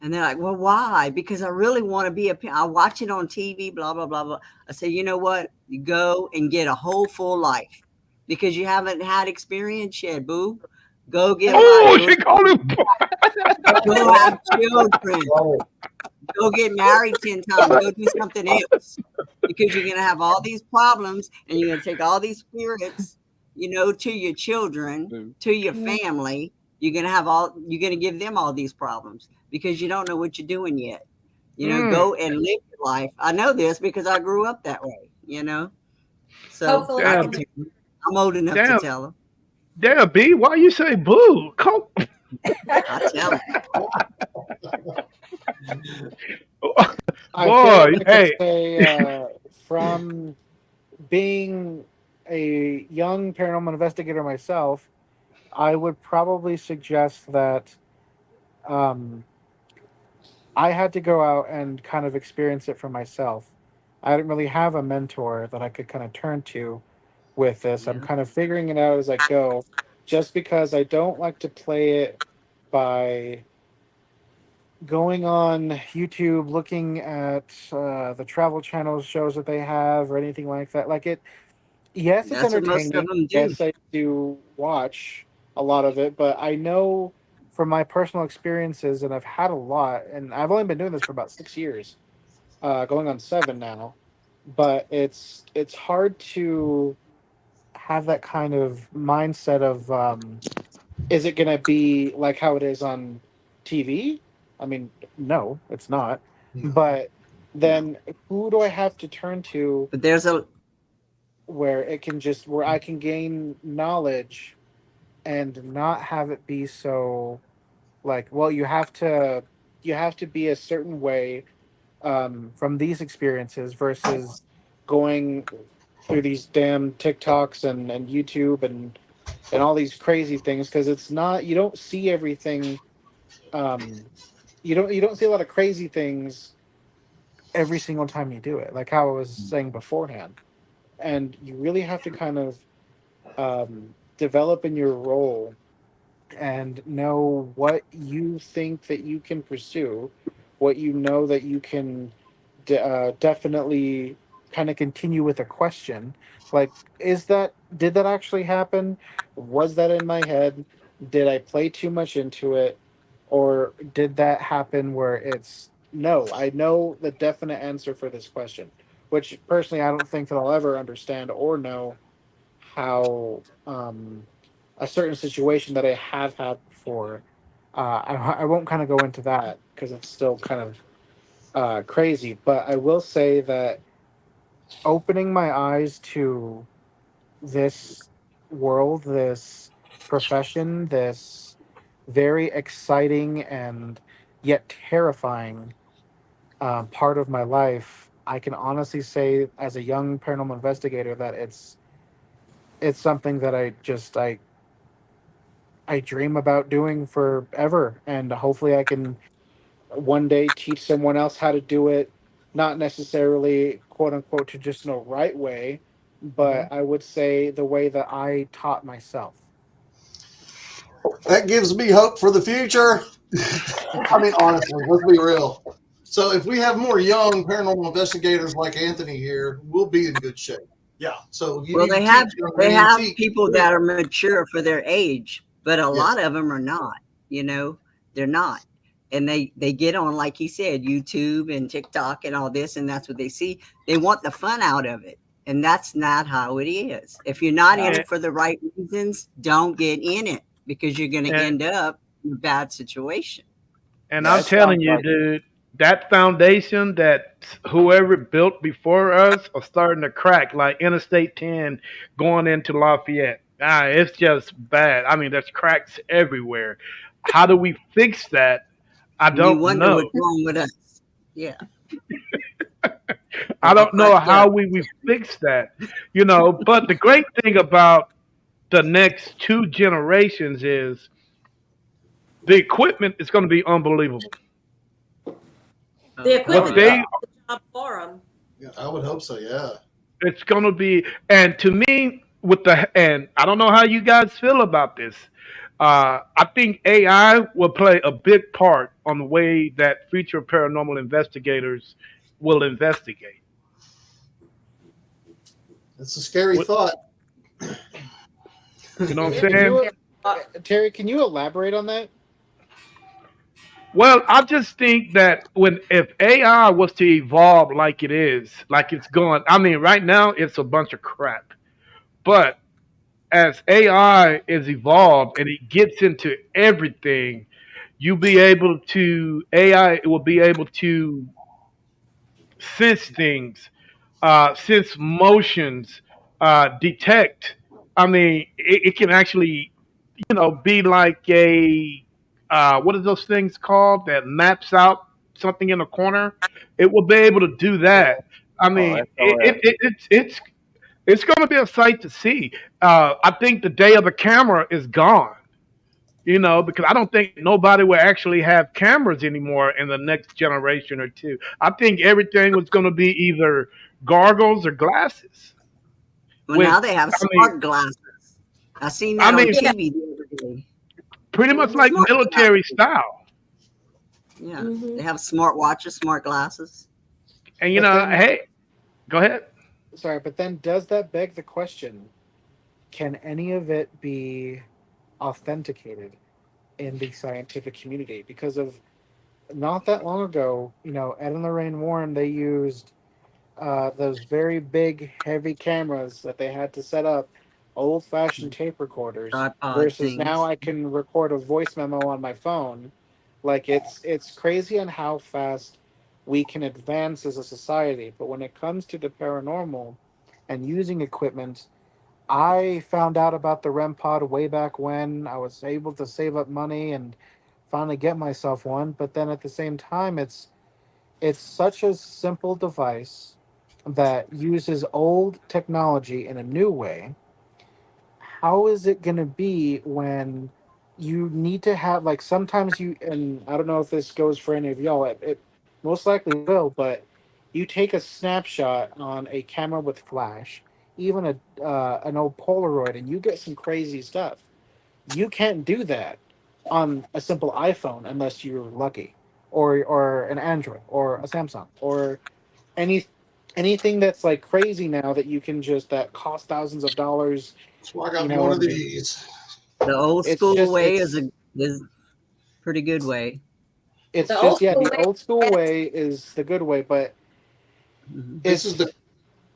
And they're like, well, why? Because I really want to be I watch it on TV, blah, blah, blah, blah. I say, you know what? You go and get a whole full life because you haven't had experience yet, boo. Go get a life. Oh, she called him. Go have children. Go get married 10 times. Go do something else because you're going to have all these problems and you're going to take all these spirits, to your children, to your family. You're going to give them all these problems because you don't know what you're doing yet. Go and live your life. I know this because I grew up that way. So Hopefully I I'll can Damn, be. tell them. I'm old enough to damn, tell them. damn, B. Why you say boo? Come, I tell them. I feel boy. like I could Hey, say from being a young paranormal investigator myself, I would probably suggest that um, I had to go out and kind of experience it for myself. I didn't really have a mentor that I could kind of turn to with this. I'm Yeah. kind of figuring it out as I go, just because I don't like to play it by going on YouTube, looking at the Travel Channel shows that they have or anything like that. Like it, yes, it's That's what most of entertaining. them do. Yes, I do watch a lot of it, but I know from my personal experiences, and I've had a lot, and I've only been doing this for about 6 years, going on 7 now. But it's hard to have that kind of mindset of is it going to be like how it is on TV? I mean, no, it's not. No. But No. then who do I have to turn to But there's a where I can gain knowledge and not have it be so like, well, you have to be a certain way from these experiences versus going through these damn TikToks and YouTube and all these crazy things, because it's not, you don't see everything. um you don't see a lot of crazy things every single time you do it, like how I was saying beforehand. And you really have to kind of develop in your role and know what you think that you can pursue, what you know that you can definitely kind of continue with a question, like, did that actually happen? Was that in my head? Did I play too much into it? Or did that happen where it's no, I know the definite answer for this question, which personally I don't think that I'll ever understand or know how a certain situation that I have had before. I won't kind of go into that because it's still kind of crazy, but I will say that opening my eyes to this world, this profession, this very exciting and yet terrifying part of my life, I can honestly say, as a young paranormal investigator, that it's something that I dream about doing forever, and hopefully I can one day teach someone else how to do it, not necessarily quote unquote traditional right way, but I would say the way that I taught myself. That gives me hope for the future. I mean, honestly, let's be real. So, if we have more young paranormal investigators like Anthony here, we'll be in good shape. Yeah. So, you Well, need to teach young they have antiques. people that are mature for their age, but a Yes. lot of them are not. You know, they're not, and they get on, like he said, YouTube and TikTok and all this, and that's what they see. They want the fun out of it, and that's not how it is. If you're not in And, it for the right reasons, don't get in it because you're going to and end up in a bad situation. And Yeah, I'm it sounds telling you, like dude, that foundation that whoever built before us are starting to crack, like Interstate 10 going into Lafayette. It's just bad. I mean, there's cracks everywhere. How do we fix that? I And you don't wonder know. what's wrong with us. Yeah, I we're all don't know cracked how up. we fix that, But the great thing about the next two generations is the equipment is going to be unbelievable. The What Oh, equipment yeah. does they the job for them. Yeah, I would hope so. Yeah. It's gonna be, and to me, and I don't know how you guys feel about this. I think AI will play a big part on the way that future paranormal investigators will investigate. It's a scary What thought. you know what Yeah, I'm it Can saying? you, can be a lot. Terry? Can you elaborate on that? Well, I just think that when if AI was to evolve like it is, like it's going, I mean, right now it's a bunch of crap. But as AI is evolved and it gets into everything, you'll be able to AI will be able to sense things, sense motions, detect. I mean, it can actually, be like a what are those things called that maps out something in a corner? It will be able to do that. I oh, mean, SOS. it's going to be a sight to see. I think the day of the camera is gone. Because I don't think nobody will actually have cameras anymore in the next generation or two. I think everything was going to be either goggles or glasses. Well, With, now they have I mean, smart glasses. I seen I that on mean, Yeah. TV the other day. pretty much Hmm. like Smart military glasses. style. Yeah, Hmm. they have smart watches, smart glasses. And But then, hey, go ahead. sorry, but then does that beg the question? Can any of it be authenticated in the scientific community? Because of not that long ago, Ed and Lorraine Warren, they used those very big, heavy cameras that they had to set up, old fashioned tape recorders, Tripod versus now things. I can record a voice memo on my phone. Like it's crazy on how fast we can advance as a society. But when it comes to the paranormal and using equipment, I found out about the REM pod way back when I was able to save up money and finally get myself one. But then at the same time, it's such a simple device that uses old technology in a new way. How is it going to be when you need to have, like, sometimes you, and I don't know if this goes for any of y'all, it most likely will, but you take a snapshot on a camera with flash, even an old Polaroid, and you get some crazy stuff. You can't do that on a simple iPhone unless you're lucky, or an Android, or a Samsung, or any. anything that's like crazy now that you can just that cost thousands of dollars, So I you got me know, one of and these. The old it's school just way is pretty good way. it's The old just yeah, school the way. old school way is the good way, but Mhm. This is it's the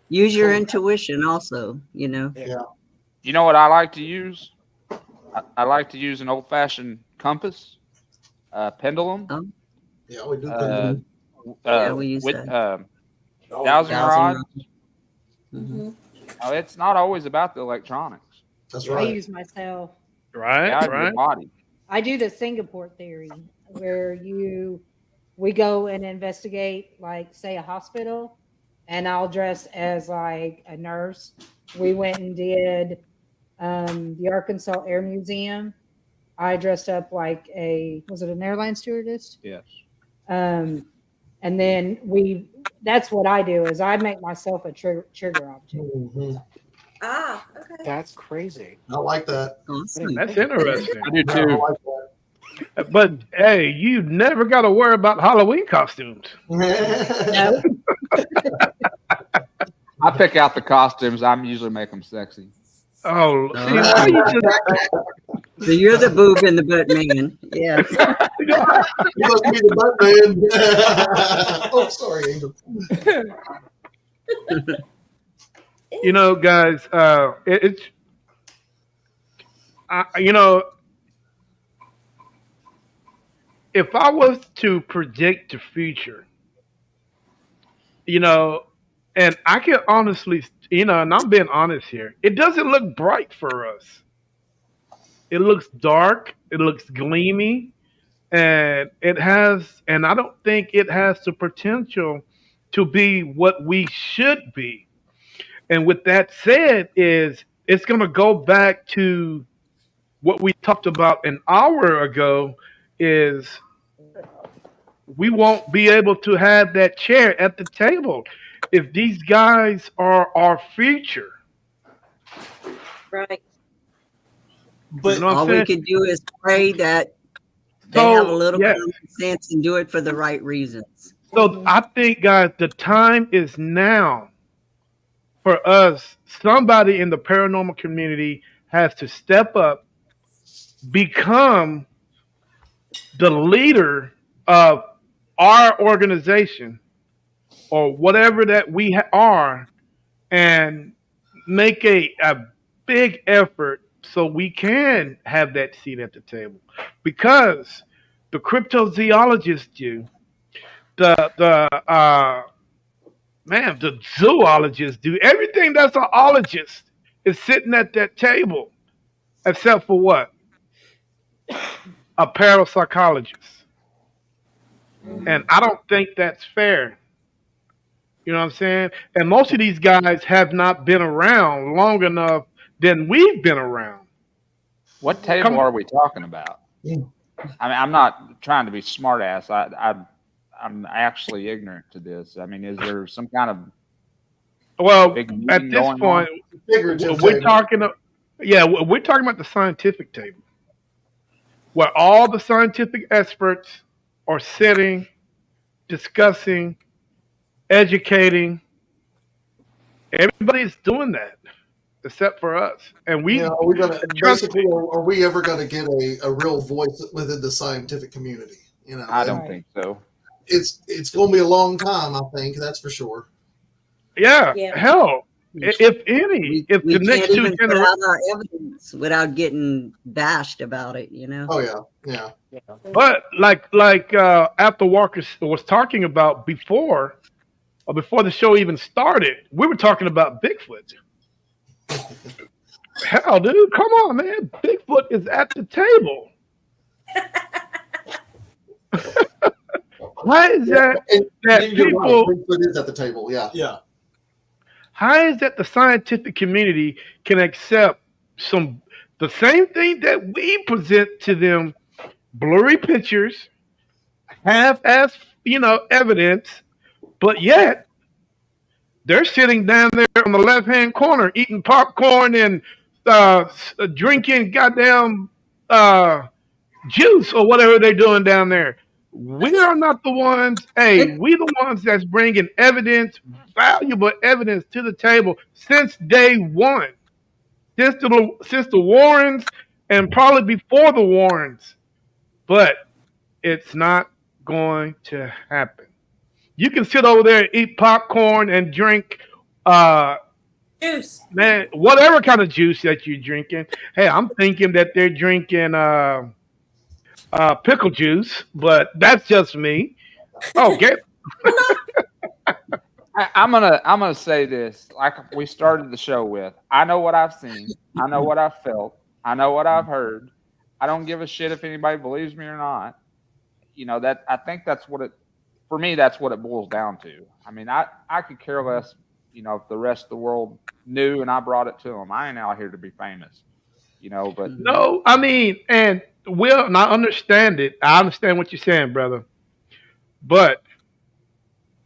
Use your cool. intuition also, you know. Yeah. You know what I like to use? I like to use an old fashioned compass, pendulum, Oh, Yeah, we do uh, pendulum. yeah, we use with that. dowsing Dowsing rod. rod. Mhm. Oh, it's not always about the electronics. That's I right. use myself. Right, Guide your right. body. I do the Singapore theory where we go and investigate, like, say, a hospital, and I'll dress as like a nurse. We went and did the Arkansas Air Museum. I dressed up like was it an airline stewardess? Yes. Um, and then that's what I do is I make myself a trigger object. Hmm. Ah, okay. that's crazy. I like that. I didn't Awesome. That's think of that. interesting. I do Yeah, I too. like But hey, you never got to worry about Halloween costumes. that. No, I pick out the costumes. I'm usually make them sexy. Oh, All see, right. why you just So you're the boob in the butt man. Yeah. You must be the butt man. Oh, sorry, Angel. you know, guys, it's you know, if I was to predict the future, you know, and I can honestly, and I'm being honest here, it doesn't look bright for us. It looks dark. It looks gleamy, and I don't think it has the potential to be what we should be. And with that said, is it's going to go back to what we talked about an hour ago. Is we won't be able to have that chair at the table if these guys are our future. Right. You But know what I'm All we saying? could do is pray that they have a So little yeah, common sense and do it for the right reasons. so I think, guys, the time is now for us. Somebody in the paranormal community has to step up, become the leader of our organization or whatever that we are, and make a big effort so we can have that seat at the table. Because the cryptozoologists do, the man, the zoologists do, everything that's an ologist is sitting at that table, except for what? A parapsychologist. And I don't think that's fair. You know what I'm saying? And most of these guys have not been around long enough than we've been around. What table Come, are we talking about? Mm. I mean, I'm not trying to be smart ass. I'm actually ignorant to this. I mean, is there some kind of well, big at meeting this going point, on? Figurative we're table. talking. Yeah, we're talking about the scientific table, where all the scientific experts are sitting, discussing, educating. Everybody's doing that except for us, and You know, we are we gonna trust basically? me. Are we ever gonna get a real voice within the scientific community? You know, I and don't right. think so. it's going to be a long time. I think that's for sure. Yeah, Yeah. hell, if any, if We the can't next two even put generations. out our evidence without getting bashed about it, you know? Oh yeah, yeah. But like after Walker was talking about before, or before the show even started, we were talking about Bigfoot. Hell, dude, come on, man! Bigfoot is at the table. How is Yeah, that and that you're right. people? Bigfoot is at the table. Yeah. yeah, How is that the scientific community can accept some the same thing that we present to them, blurry pictures, half-ass, evidence, but yet they're sitting down there on the left hand corner eating popcorn and drinking goddamn uh, juice or whatever they're doing down there. We are not the ones. Hey, we the ones that's bringing evidence, valuable evidence to the table since day one, since the Warrens, and probably before the Warrens. But it's not going to happen. You can sit over there and eat popcorn and drink, uh, Juice. man, whatever kind of juice that you're drinking. Hey, I'm thinking that they're drinking pickle juice, but that's just me. Oh, get I'm gonna say this, like we started the show with. I know what I've seen. I know what I've felt. I know what I've heard. I don't give a shit if anybody believes me or not. That I think that's what it for me. That's what it boils down to. I mean, I could care less. If the rest of the world knew and I brought it to them. I ain't out here to be famous. But Mhm. no. I mean, and Will, and I understand it. I understand what you're saying, brother. But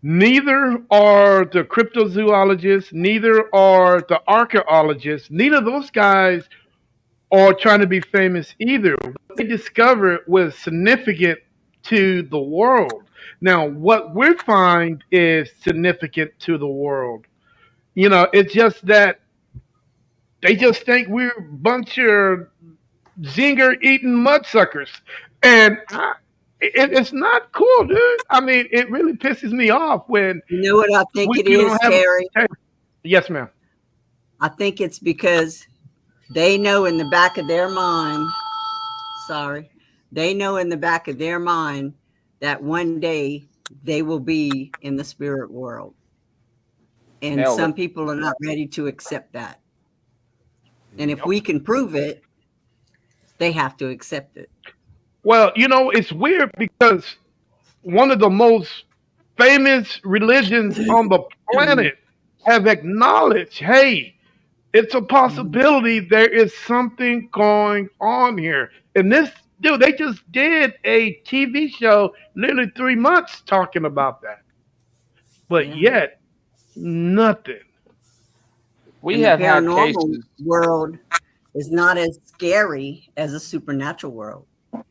neither are the cryptozoologists, neither are the archaeologists, neither of those guys are trying to be famous either. What they discovered was significant to the world. Now, what we find is significant to the world. It's just that they just think we're a bunch of zinger eating mudsuckers. And it's not cool, dude. I mean, it really pisses me off when You know what I think it you don't is, have. Terry? Hey, yes, ma'am. I think it's because they know in the back of their mind, sorry, they know in the back of their mind that one day they will be in the spirit world. And nailed some it. people are not ready to accept that. And if Yep. we can prove it, they have to accept it. Well, it's weird because one of the most famous religions on the planet have acknowledged, hey, it's a possibility there is something going on here. And this, dude, they just did a TV show literally 3 months talking about that. But Yeah. yet, nothing. We And the have had paranormal cases. world is not as scary as a supernatural world. And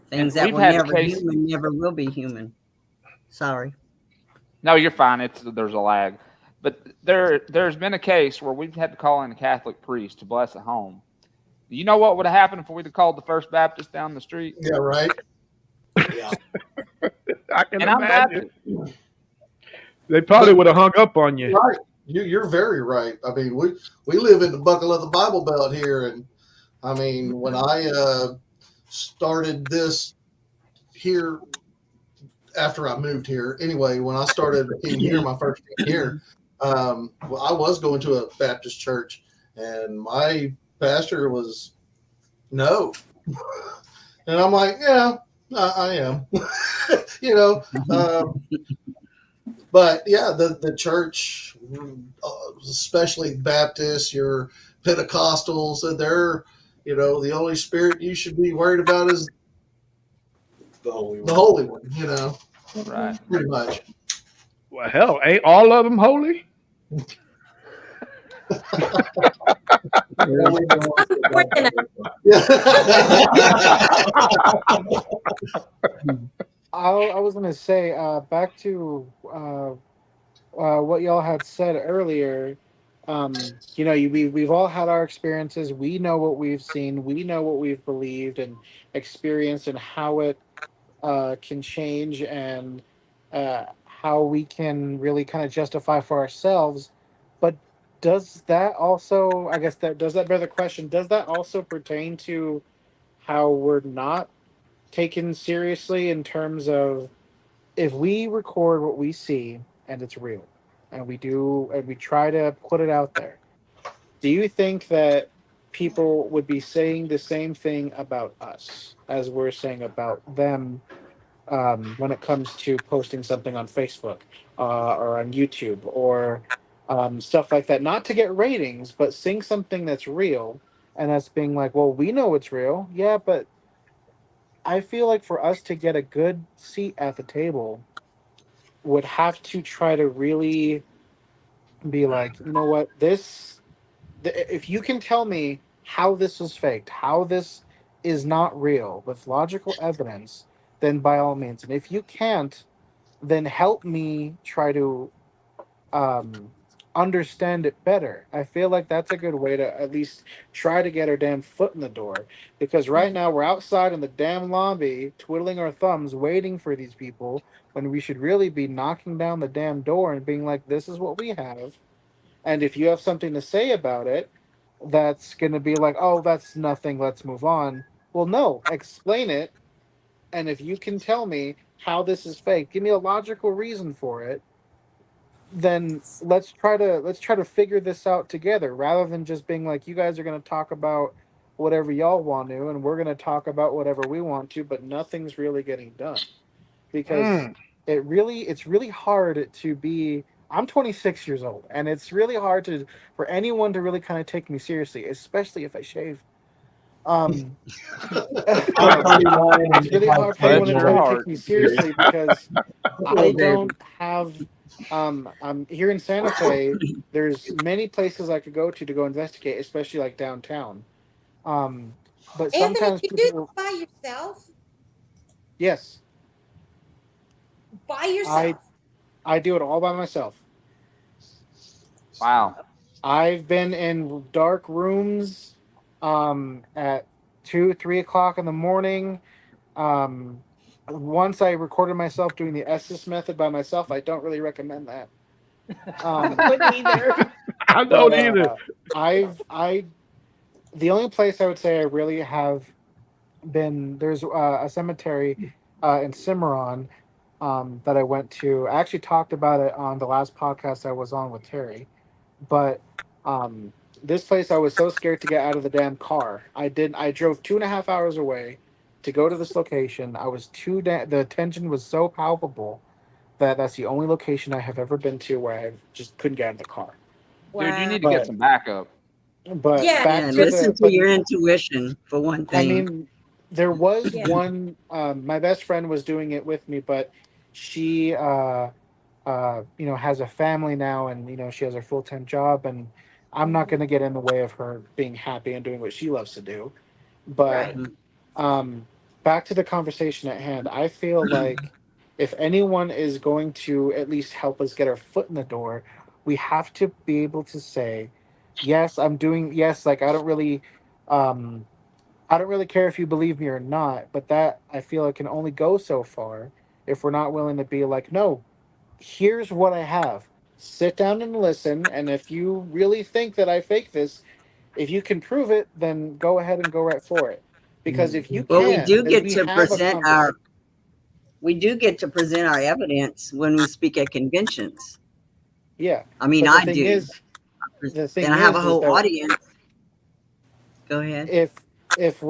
Things that we've were had never cases. human never will be human. Sorry. No, you're fine. There's a lag, but there's been a case where we've had to call in a Catholic priest to bless a home. You know what would have happened if we'd have called the First Baptist down the street? Yeah, right. Yeah. I can And I'm imagine. Baptist. They probably But would have hung up on you. right, you're very right. I mean, we live in the buckle of the Bible Belt here, and I mean, when I started this here after I moved here, anyway, when I started being here, my first year, well, I was going to a Baptist church, and my pastor was no, and I'm like, yeah, I am, you know. But yeah, the church, especially Baptists, your Pentecostals, they're, the only spirit you should be worried about is The Holy the One. Holy One, Right. pretty much. Well, hell, ain't all of them holy? Only the ones that I was gonna say, back to what y'all had said earlier. We've all had our experiences. We know what we've seen. We know what we've believed and experienced, and how it can change, and how we can really kind of justify for ourselves. But does that also, I guess that does that bear the question? Does that also pertain to how we're not taken seriously in terms of, if we record what we see and it's real, and we try to put it out there, do you think that people would be saying the same thing about us as we're saying about them, when it comes to posting something on Facebook, or on YouTube, or stuff like that? Not to get ratings, but seeing something that's real, and us being like, well, we know it's real, yeah, but I feel like for us to get a good seat at the table, would have to try to really be like, you know what, if you can tell me how this was faked, how this is not real with logical evidence, then by all means. And if you can't, then help me try to um, understand it better. I feel like that's a good way to at least try to get our damn foot in the door. Because right now we're outside in the damn lobby, twiddling our thumbs, waiting for these people, when we should really be knocking down the damn door and being like, "This is what we have, and if you have something to say about it, that's gonna be like, oh, that's nothing. Let's move on." Well, no, explain it, and if you can tell me how this is fake, give me a logical reason for it, then let's try to figure this out together rather than just being like, you guys are going to talk about whatever y'all want to and we're going to talk about whatever we want to, but nothing's really getting done. Because Mm. it's really hard to be. I'm 26 years old, and it's really hard to for anyone to really kind of take me seriously, especially if I shave. um I'm 39 and it's really my hard for kids anyone Bless to your try will to heart. take me seriously because I Oh, baby. don't have. I'm here in Santa Fe. There's many places I could go to go investigate, especially like downtown. Um, but Anthony, sometimes you do people, this by yourself? yes, By I yourself? I do it all by myself. Wow. I've been in dark rooms, at 2, 3 o'clock in the morning. Um, Once I recorded myself doing the Estes method by myself. I don't really recommend that. I Um, wouldn't either. I but don't either. I the only place I would say I really have been, there's a cemetery in Cimarron, that I went to. I actually talked about it on the last podcast I was on with Terry. But um, this place, I was so scared to get out of the damn car. I drove 2.5 hours away to go to this location. I was the tension was so palpable that that's the only location I have ever been to where I just couldn't get out of the car. Dude, you Wow. need to get But some backup. but Yeah, back Yeah, to listen the to but your intuition for one I thing. mean, there was yeah. one. My best friend was doing it with me, but she, has a family now, and she has her full-time job, and I'm not Mhm. going to get in the way of her being happy and doing what she loves to do. But Right. Mhm. um, back to the conversation at hand, I feel like if anyone is going to at least help us get our foot in the door, we have to be able to say, yes, I'm doing. Yes, like Um, I don't really care if you believe me or not, but that I feel it can only go so far if we're not willing to be like, no, here's what I have. Sit down and listen, and if you really think that I fake this, if you can prove it, then go ahead and go right for it. Because if you Well, can't, then we have a conversation. we do get to present our evidence when we speak at conventions. Yeah, I mean, but the I thing do. is, the And thing I have a is whole that audience. Go ahead. if if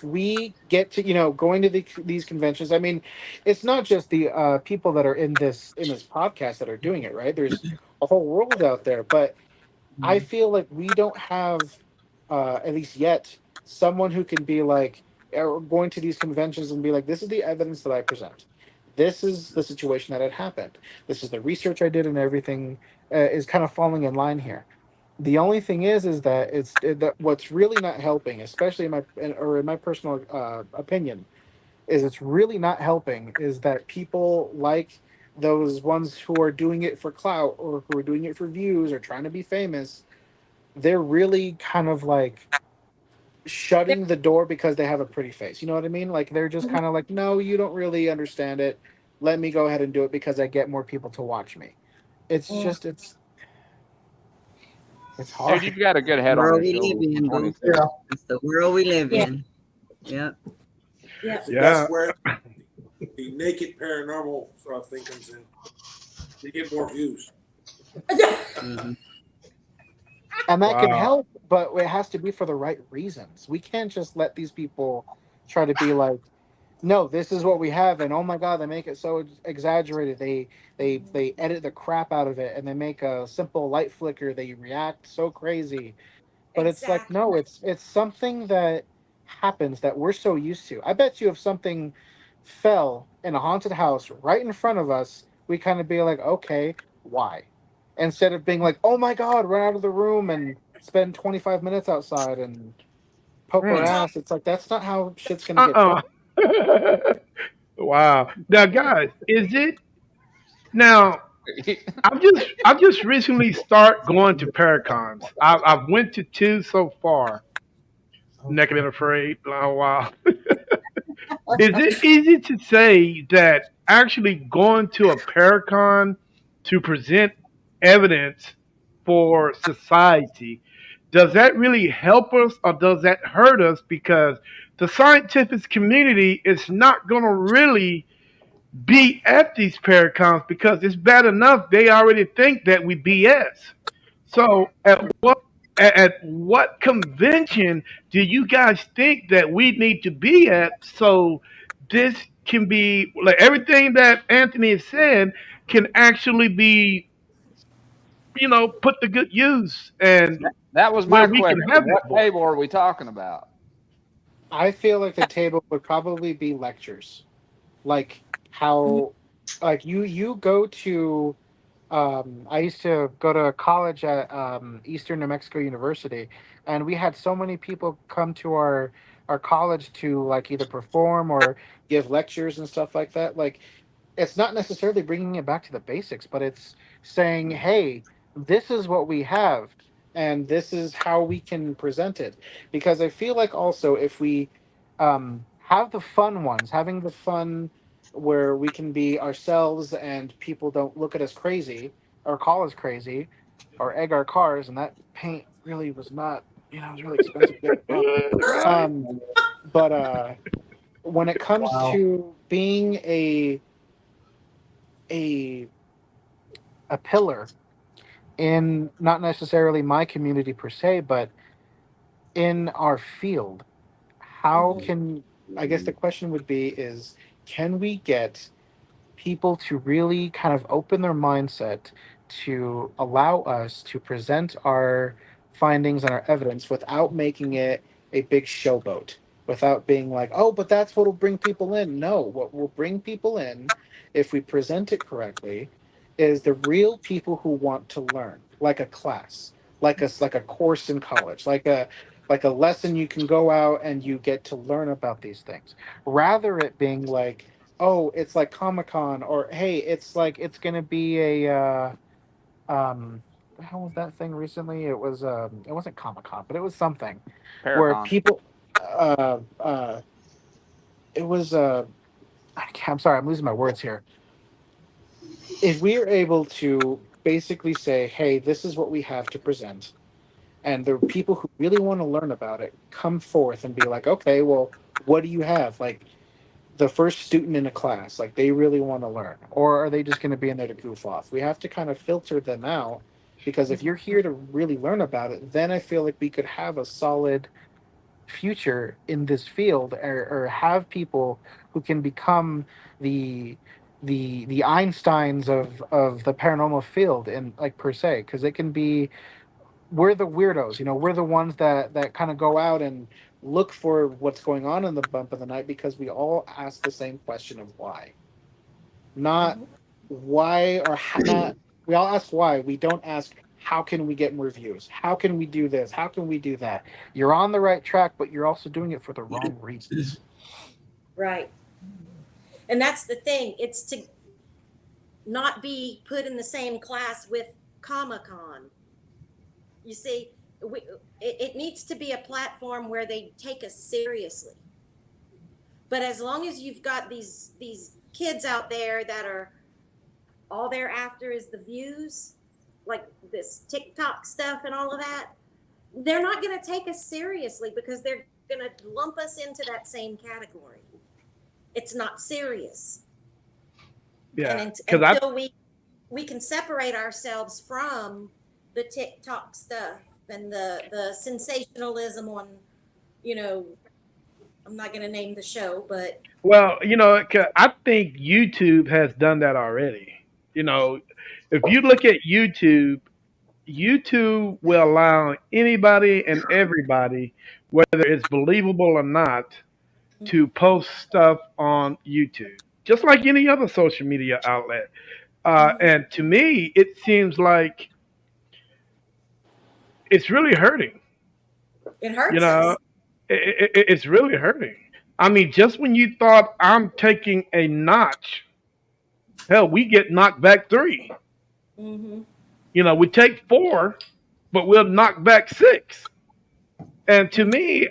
we get to going to these conventions, I mean, it's not just the people that are in this podcast that are doing it, right? There's a whole world out there, but I feel like we don't have, at least yet, someone who can be like, going to these conventions and be like, this is the evidence that I present. This is the situation that had happened. This is the research I did, and everything is kind of falling in line here. The only thing is that that what's really not helping, especially in my personal opinion, is it's really not helping is that people like those ones who are doing it for clout or who are doing it for views or trying to be famous, they're really kind of like shutting the door because they have a pretty face. You know what I mean? Like they're just kind of like, no, you don't really understand it. Let me go ahead and do it because I get more people to watch me. It's Mm. just it's Dude, hard. you've got a good head on World your we live shoulders for in, boo. 26. It's the world we live Yeah. in. Yep. Yeah. Yeah. That's where the naked paranormal thing comes in. They get more views. Hmm. And that can Wow. help, but it has to be for the right reasons. We can't just let these people try to be like, no, this is what we have, and oh my god, they make it so exaggerated. They edit the crap out of it, and they make a simple light flicker. They react so crazy, but it's like, Exactly. no, it's something that happens that we're so used to. I bet you if something fell in a haunted house right in front of us, we kind of be like, okay, why? Instead of being like, oh my god, run out of the room and spend 25 minutes outside and poke our It's Mm. all ass. It's like that's not how shit's gonna get done. Uh-uh. Wow. Now, guys, is it now? I've just recently start going to Paracons. I've went to two so far. Naked and Afraid. Oh, wow. Is it easy to say that actually going to a Paracon to present evidence for society, does that really help us or does that hurt us? Because the scientific community is not going to really be at these Paracons because it's bad enough they already think that we BS. So at what convention do you guys think that we need to be at so this can be like everything that Anthony is saying can actually be put to good use and That was where my we can question. have that What voice. table are we talking about? I feel like the table would probably be lectures, like how, like you go to. I used to go to college at Eastern New Mexico University, and we had so many people come to our college to like either perform or give lectures and stuff like that. Like it's not necessarily bringing it back to the basics, but it's saying, hey, this is what we have, and this is how we can present it. Because I feel like also if we have the fun ones, having the fun where we can be ourselves and people don't look at us crazy or call us crazy or egg our cars, and that paint really was not, it was really expensive to get it from. Right. Um, but when it comes Wow. to being a a pillar in not necessarily my community per se, but in our field, how Mhm. can I guess the question would be is can we get people to really kind of open their mindset to allow us to present our findings and our evidence without making it a big showboat, without being like, oh, but that's what will bring people in. No, what will bring people in, if we present it correctly, is the real people who want to learn, like a class, like a course in college, like a lesson you can go out and you get to learn about these things, rather it being like, oh, it's like Comic Con, or hey, it's like it's gonna be a what the hell was that thing recently? It wasn't Comic Con, but it was something where Paracon. people it was I'm sorry, I'm losing my words here. If we are able to basically say, hey, this is what we have to present, and the people who really want to learn about it come forth and be like, okay, well, what do you have? Like the first student in a class, like they really want to learn, or are they just going to be in there to goof off? We have to kind of filter them out, because if you're here to really learn about it, then I feel like we could have a solid future in this field, or have people who can become the the Einsteins of the paranormal field, in like per se, because it can be, we're the weirdos, we're the ones that kind of go out and look for what's going on in the bump of the night, because we all ask the same question of why, not Mhm. why, or not, we all ask why, we don't ask how can we get more views, how can we do this, how can we do that. You're on the right track, but you're also doing it for the wrong reasons. Right. And that's the thing. It's to not be put in the same class with Comic Con. You see, it needs to be a platform where they take us seriously. But as long as you've got these kids out there that are all they're after is the views, like this TikTok stuff and all of that, they're not going to take us seriously because they're going to lump us into that same category. It's not serious. And Yeah. Because I until we can separate ourselves from the TikTok stuff and the sensationalism on, you know, I'm not going to name the show, but well, 'cause I think YouTube has done that already. You know, if you look at YouTube will allow anybody and everybody, whether it's believable or not, to post stuff on YouTube, just like any other social media outlet. mhm, And to me, it seems like it's really hurting. it You hurts know, us. it's really hurting. I mean, just when you thought I'm taking a notch, hell, we get knocked back three. Mm-hmm. We take four, but we'll knock back six. And to Mm-hmm. me,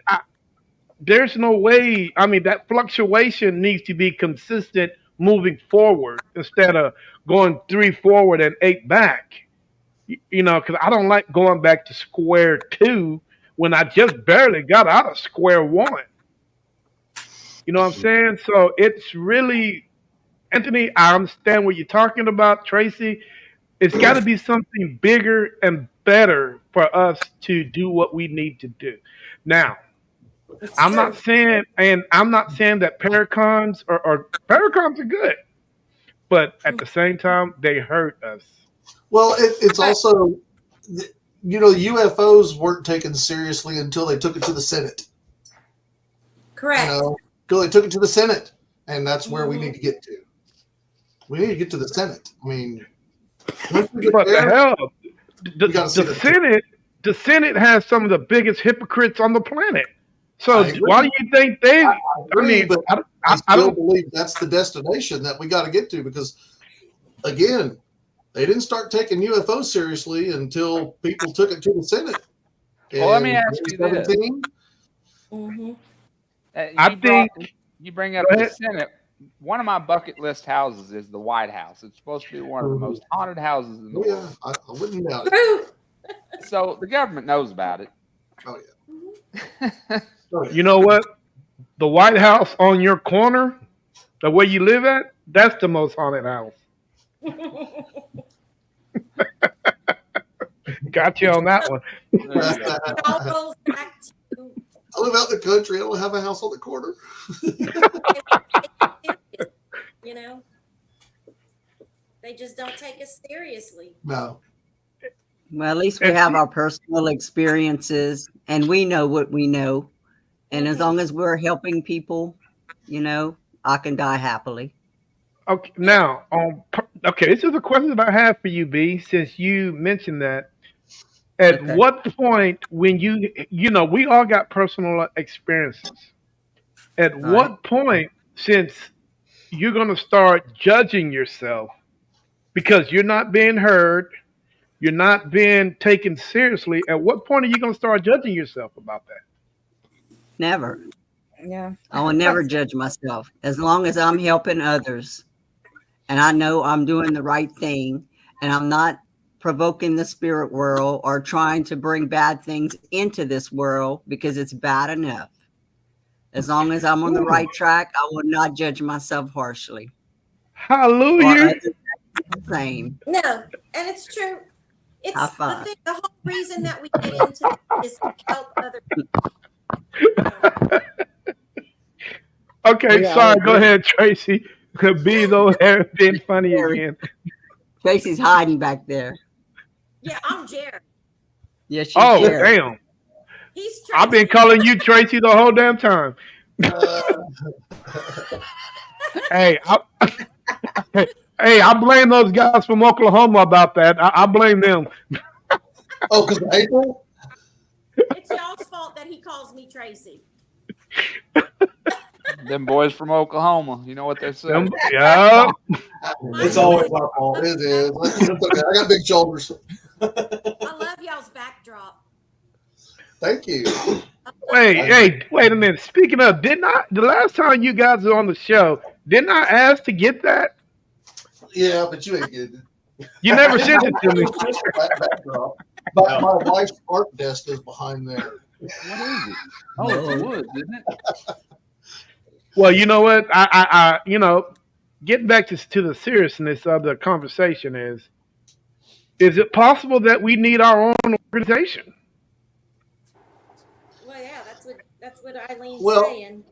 there's no way. I mean, that fluctuation needs to be consistent moving forward instead of going three forward and eight back. Because I don't like going back to square two when I just barely got out of square one. You know what I'm saying? So it's really, Anthony, I understand what you're talking about, Tracy. It's got to be something bigger and better for us to do what we need to do. Now, It's I'm not true. saying, and I'm not saying that Paracons or Paracons are good, but at the same time, they hurt us. Well, it's also, UFOs weren't taken seriously until they took it to the Senate. Correct. Until they took it to the Senate, and that's where we Mm-hmm. need to get to. We need to get to the Senate. I mean, once we get But the there, hell, we got to see the the. Senate has some of the biggest hypocrites on the planet. So I agree. why do you think they? I I agree, mean, but I, I I still don't. believe that's the destination that we got to get to because, again, they didn't start taking UFO seriously until people took it to the Senate Well, let me in ask you this. 2017. Mm-hmm. I think. You bring up Go the ahead. Senate. One of my bucket list houses is the White House. It's supposed to be one of the most haunted houses in the Oh, yeah, world. I wouldn't doubt it. True. So the government knows about it. Oh yeah. Oh, yeah. You know what? The White House on your corner, the way you live at, that's the most haunted house. Got you on that one. There you go. It all goes back to I live out in the country. I don't have a house on the corner. you know, they just don't take us seriously. No. Well, at least we have our personal experiences and we know what we know. And as long as we're helping people, I can die happily. Okay, now, okay, this is a question that I have for you, B. Since you mentioned that, at Okay. what point, when we all got personal experiences. At All right. what point, since you're going to start judging yourself because you're not being heard, you're not being taken seriously, at what point are you going to start judging yourself about that? Never. Yeah. I will never judge myself as long as I'm helping others and I know I'm doing the right thing and I'm not provoking the spirit world or trying to bring bad things into this world because it's bad enough. As long as I'm on the Ooh, right track, I will not judge myself harshly or hallelujah. others the same. No, and it's true. It's High the five. thing. The whole reason that we get into this is to help other people. Okay, Yeah, I sorry, go agree. ahead, Tracy. B's over there being funny Jerry. again. Tracy's hiding back there. Yeah, I'm Jared. Yeah, she's Oh, Jerry. damn. He's Tracy. I've been calling you Tracy the whole damn time. Uh, Hey, hey, I blame those guys from Oklahoma about that. I blame them. oh, because of April? It's y'all's fault that he calls me Tracy. Them boys from Oklahoma. You know what they say. Yeah. It's always our fault. It is. It's okay. I got big shoulders. I love y'all's backdrop. Thank you. Hey, wait a minute. Speaking of, the last time you guys were on the show, didn't I ask to get that? Yeah, but you ain't getting it. You never sent it to me. That backdrop. But my wife's art desk is behind there. What is it? Oh, it's wood, isn't it? Well, you know what? Getting back to the seriousness of the conversation is it possible that we need our own organization? Well, yeah, that's what Eileen's Well, saying.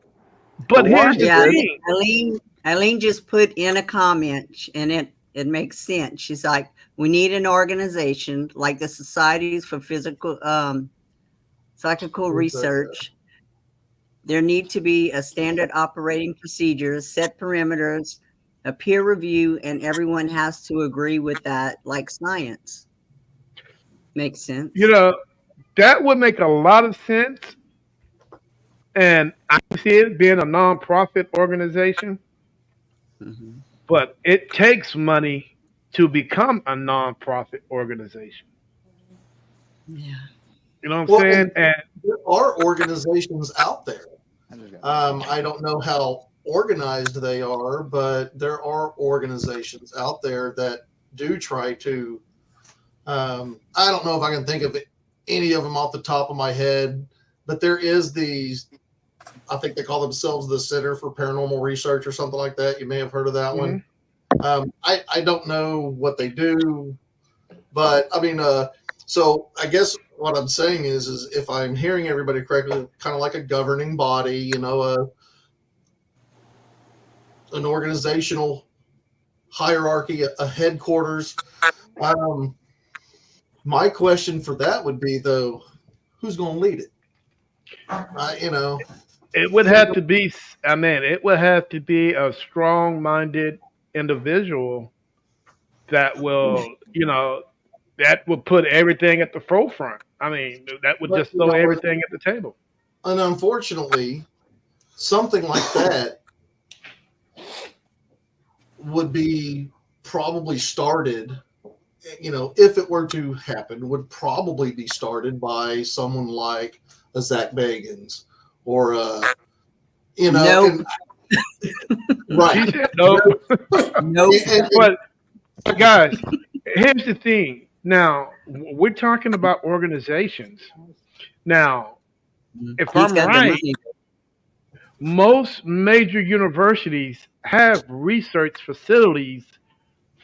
But The one- here's the Yeah, thing. Eileen just put in a comment, and it makes sense. She's like, we need an organization like the Societies for Psychical Research. There need to be a standard operating procedures, set perimeters, a peer review, and everyone has to agree with that, like science. Makes sense. That would make a lot of sense. And I see it being a nonprofit organization, Mhm. but it takes money to become a nonprofit organization. Yeah. You know what I'm Well, saying? and And there are organizations out there. I just got I don't know how organized they are, but there are organizations out there that do try to. I don't know if I can think of any of them off the top of my head, but there is these. I think they call themselves the Center for Paranormal Research or something like that. You may have heard of that one. mhm. I don't know what they do, but I mean, so I guess what I'm saying is if I'm hearing everybody correctly, kind of like a governing body, an organizational hierarchy, a headquarters. Um, my question for that would be though, who's going to lead it? You know, It would have to be, I mean, it would have to be a strong minded individual that will, that would put everything at the forefront. I mean, that would but just throw everything at the table. and unfortunately, something like that would be probably started. If it were to happen, would probably be started by someone like a Zach Bagans or Nope. and right. She said no. Nope. And But guys, here's the thing. Now, we're talking about organizations. Now, if He's I'm got the right, money. most major universities have research facilities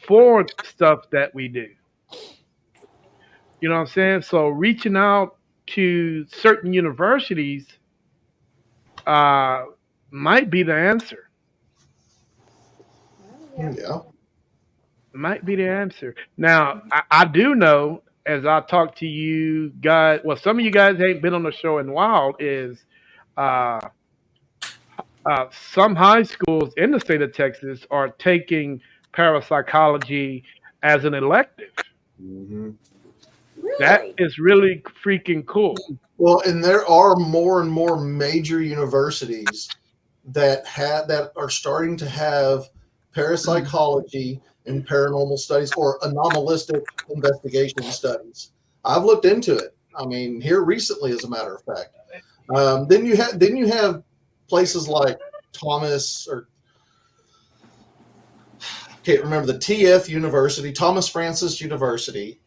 for stuff that we do. You know what I'm saying? So reaching out to certain universities uh, might be the answer. yeah, Might be the answer. Now, I do know as I talk to you guys, well, some of you guys ain't been on the show in a while, is uh, some high schools in the state of Texas are taking parapsychology as an elective. hmm That Really? is really freaking cool. well, and there are more and more major universities that are starting to have parapsychology and paranormal studies or anomalistic investigation studies. I've looked into it. I mean, here recently, as a matter of fact. Then you have places like Thomas or can't remember the TF University, Thomas Francis University.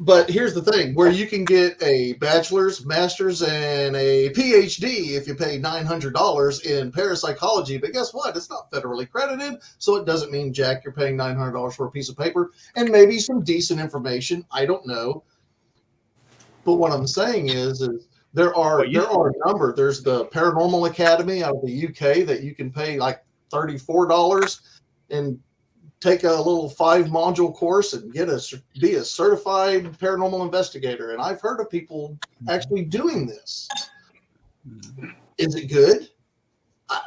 But here's the thing, where you can get a bachelor's, master's, and a PhD if you pay $900 in parapsychology. But guess what? It's not federally accredited, so it doesn't mean jack. You're paying $900 for a piece of paper and maybe some decent information. I don't know. But what I'm saying is there Well, are you there are a number. There's the Paranormal Academy out of the UK that you can pay like $34 and take a little 5 module course and be a certified paranormal investigator. And I've heard of people actually doing this. Is it good?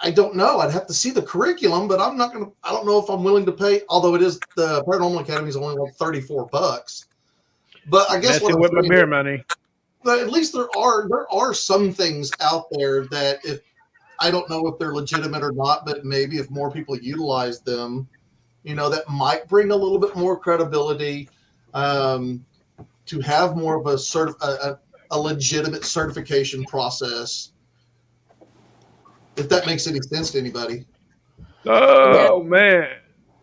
I don't know. I'd have to see the curriculum, but I don't know if I'm willing to pay, although the Paranormal Academy is only like $34. But I guess what messing I'm with my saying beer is, money. but at least there are some things out there that if I don't know if they're legitimate or not, but maybe if more people utilize them, that might bring a little bit more credibility, um, to have more of a legitimate certification process. If that makes any sense to anybody. Yeah. Oh man,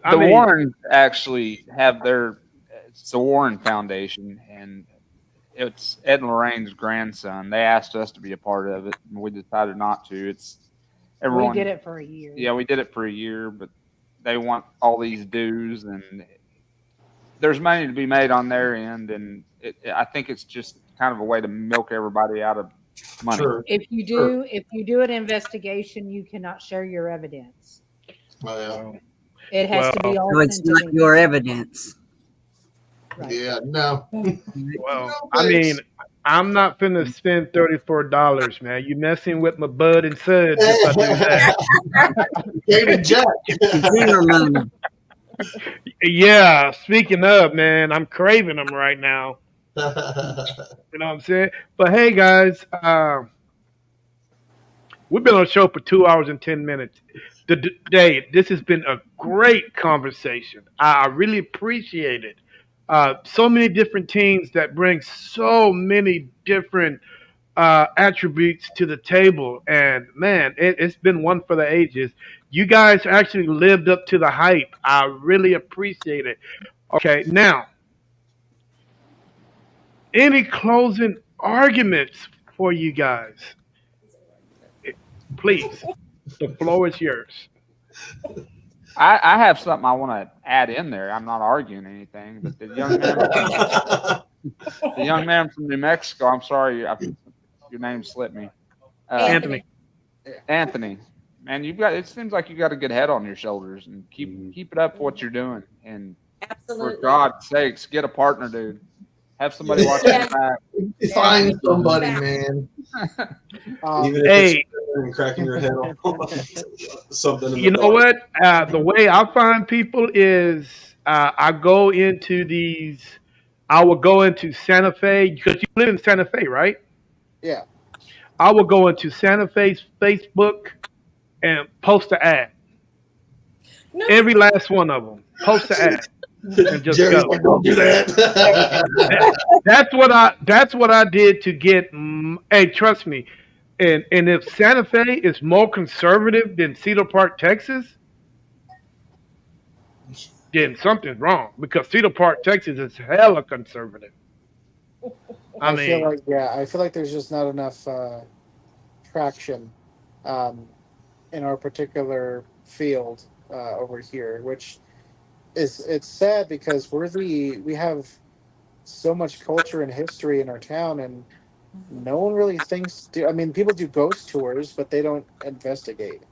I the mean, Warrens actually have it's the Warren Foundation, and it's Ed and Lorraine's grandson. They asked us to be a part of it, and we decided not to. It's We everyone. did it for a year. Yeah, we did it for a year, but they want all these dues, and there's money to be made on their end, and I think it's just kind of a way to milk everybody out of money. Sure. Sure. If you do an investigation, you cannot share your evidence. Oh, yeah. well, It has well, to be all So it's sent to not them. your evidence. Right. Yeah. No. well. No I mean, thanks. I'm not finna spend $34, man. You messing with my bud and suds if I do that. David Jack. Consumer money. Yeah. Speaking of, man, I'm craving them right now. You know what I'm saying? But hey, guys, We've been on the show for 2 hours and 10 minutes. Today, this has been a great conversation. I really appreciate it. So many different teams that bring so many different attributes to the table, and man, it's been one for the ages. You guys actually lived up to the hype. I really appreciate it. Okay, now, any closing arguments for you guys? Please, the floor is yours. I have something I want to add in there. I'm not arguing anything, but the young man from New Mexico. I'm sorry, your name slipped me. Anthony. Anthony, man, you've got. It seems like you got a good head on your shoulders, and keep it up for what you're doing. And Absolutely. for God's sakes, get a partner, dude. Have somebody watch your back. Find somebody, man. Even if Hey, it's and cracking your head on something in you the know dark. what? The way I find people is I go into these. I will go into Santa Fe because you live in Santa Fe, right? Yeah. I will go into Santa Fe's Facebook and post an ad. No, Every last one of them. Post an ad and just Jerry's go. like, don't do that. That's what I did to get. Hey, trust me. And if Santa Fe is more conservative than Cedar Park, Texas, then something's wrong because Cedar Park, Texas is hella conservative. I I feel mean, like yeah, I feel like there's just not enough traction um, in our particular field over here, which is it's sad because we have so much culture and history in our town, and no one really thinks. I mean, people do ghost tours, but they don't investigate.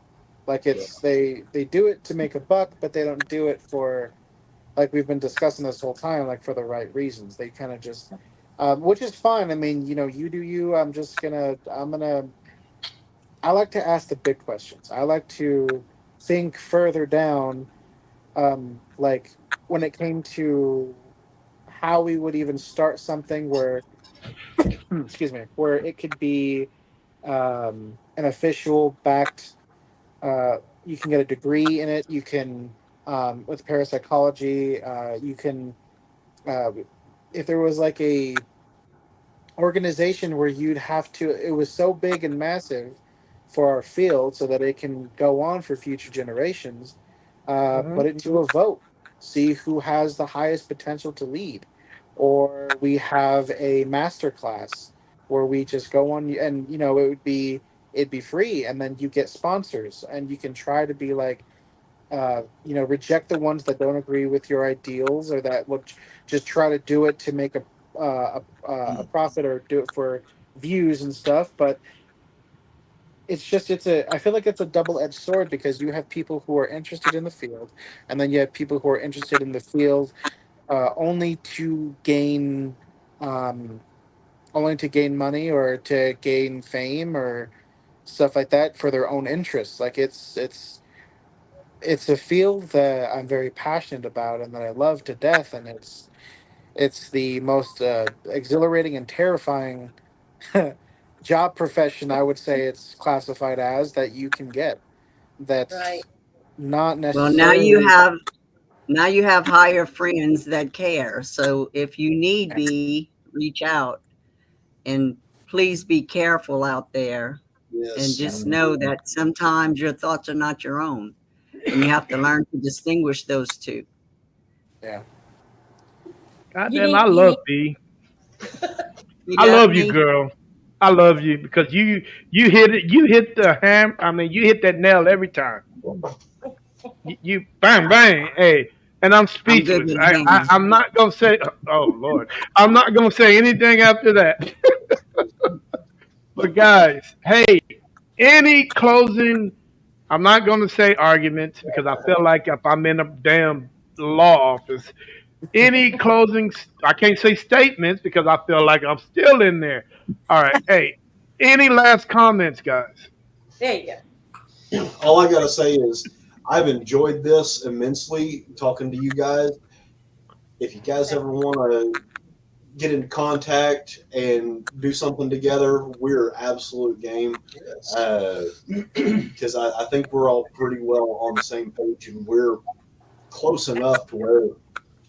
Like it's they do it to make a buck, but they don't do it for like we've been discussing this whole time, like for the right reasons. They kind of just, which is fine. I mean, you do you. I like to ask the big questions. I like to think further down, like when it came to how we would even start something where, excuse me, where it could be an official backed. You can get a degree in it. You can, with parapsychology, you can, uh, if there was like a organization where you'd have to, it was so big and massive for our field so that it can go on for future generations, mhm. put it to a vote, see who has the highest potential to lead. Or we have a master class where we just go on and, it'd be free and then you get sponsors and you can try to be like, reject the ones that don't agree with your ideals or that would just try to do it to make a profit or do it for views and stuff. But I feel like it's a double edged sword because you have people who are interested in the field, and then you have people who are interested in the field only to gain um, only to gain money or to gain fame or stuff like that for their own interests. Like it's a field that I'm very passionate about and that I love to death, and it's the most exhilarating and terrifying job profession I would say it's classified as that you can get. right. That's not Well, necessarily. now you have higher friends that care. So if you need be, reach out and please be careful out there and Yes. just know that sometimes your thoughts are not your own and you have to learn to distinguish those two. Yeah. You goddamn, I need, you love need, B. You I got love you, me? girl. I love you because you hit it. You hit the ham. I mean, you hit that nail every time. You bang bang. Hey, and I'm I'm good speechless. with hands. I'm not gonna say. Oh Lord, I'm not gonna say anything after that. But guys, hey, any closing? I'm not gonna say arguments because I feel like if I'm in a damn law office, any closing? I can't say statements because I feel like I'm still in there. All right, hey, any last comments, guys? there you go. All I gotta say is I've enjoyed this immensely talking to you guys. If you guys ever want to get in contact and do something together, we're absolute game. Because I think we're all pretty well on the same page, and we're close enough to where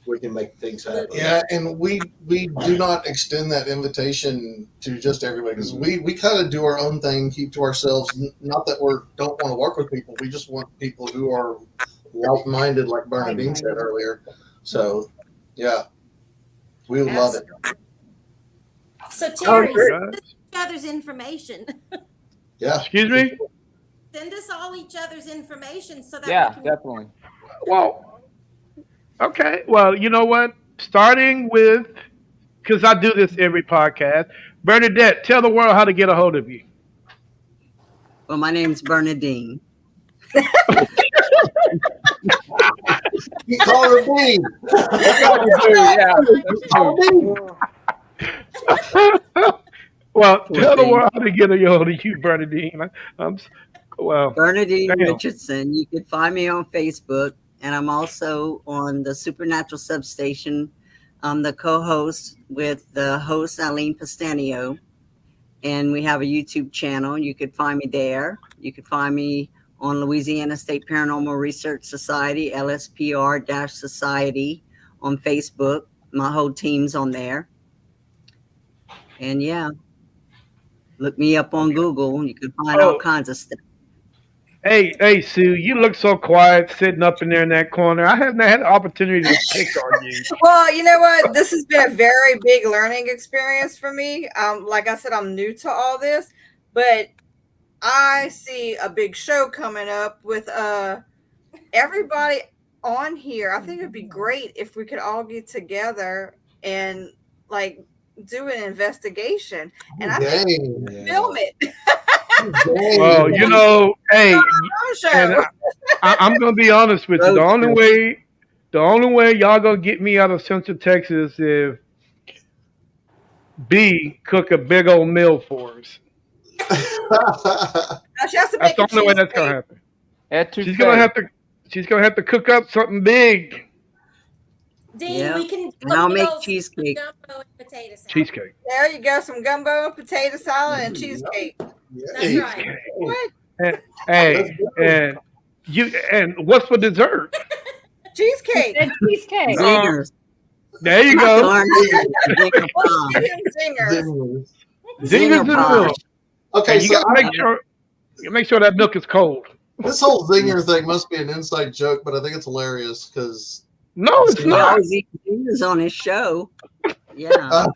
we can make things happen. Yeah, and we do not extend that invitation to just everybody because we kind of do our own thing, keep to ourselves. Not that we don't want to work with people, we just want people who are like-minded, like Bernadine said earlier. So, yeah, we would love it. So Terry, great. send us each other's information. Yeah. Excuse me? Send us all each other's information so that Yeah, we can. definitely. Well, okay. Well, you know what? Starting with, because I do this every podcast. Bernadette, tell the world how to get a hold of you. Well, my name's Bernadine. You call her Bean. Yeah, that's true. Well, Poor tell the thing. world how to get a hold of you, Bernadine. Well, Bernadine damn. Richardson. You can find me on Facebook, and I'm also on the Supernatural Substation. I'm the co-host with the host Eileen Pastanio, and we have a YouTube channel. You could find me there. You could find me on Louisiana State Paranormal Research Society, LSPR-Society on Facebook. My whole team's on there. And yeah, look me up on Google. You can find all kinds of stuff. Hey, Sue, you look so quiet sitting up in there in that corner. I haven't had the opportunity to pick on you. Well, you know what? This has been a very big learning experience for me. Like I said, I'm new to all this, but I see a big show coming up with everybody on here. I think it'd be great if we could all get together and like do an investigation and I think film it. Well, you know, hey, and I'm gonna be honest with you. The only way y'all gonna get me out of Central Texas if B cook a big old meal for us. That's the only way that's gonna happen. She's gonna have to cook up something big. Dean, Yeah. we can. And I'll make cheesecake. Gumbo and potato salad. Cheesecake. There you go, some gumbo, potato salad, and cheesecake. That's right. What? Hey, and what's for dessert? Cheesecake. Cheesecake. Zingers. There you go. Zingers. Zingers in the milk. Okay, And you so gotta make sure that milk is cold. this whole zinger thing must be an inside joke, but I think it's hilarious because No, it's He not. always eats zingers on his show. Yeah.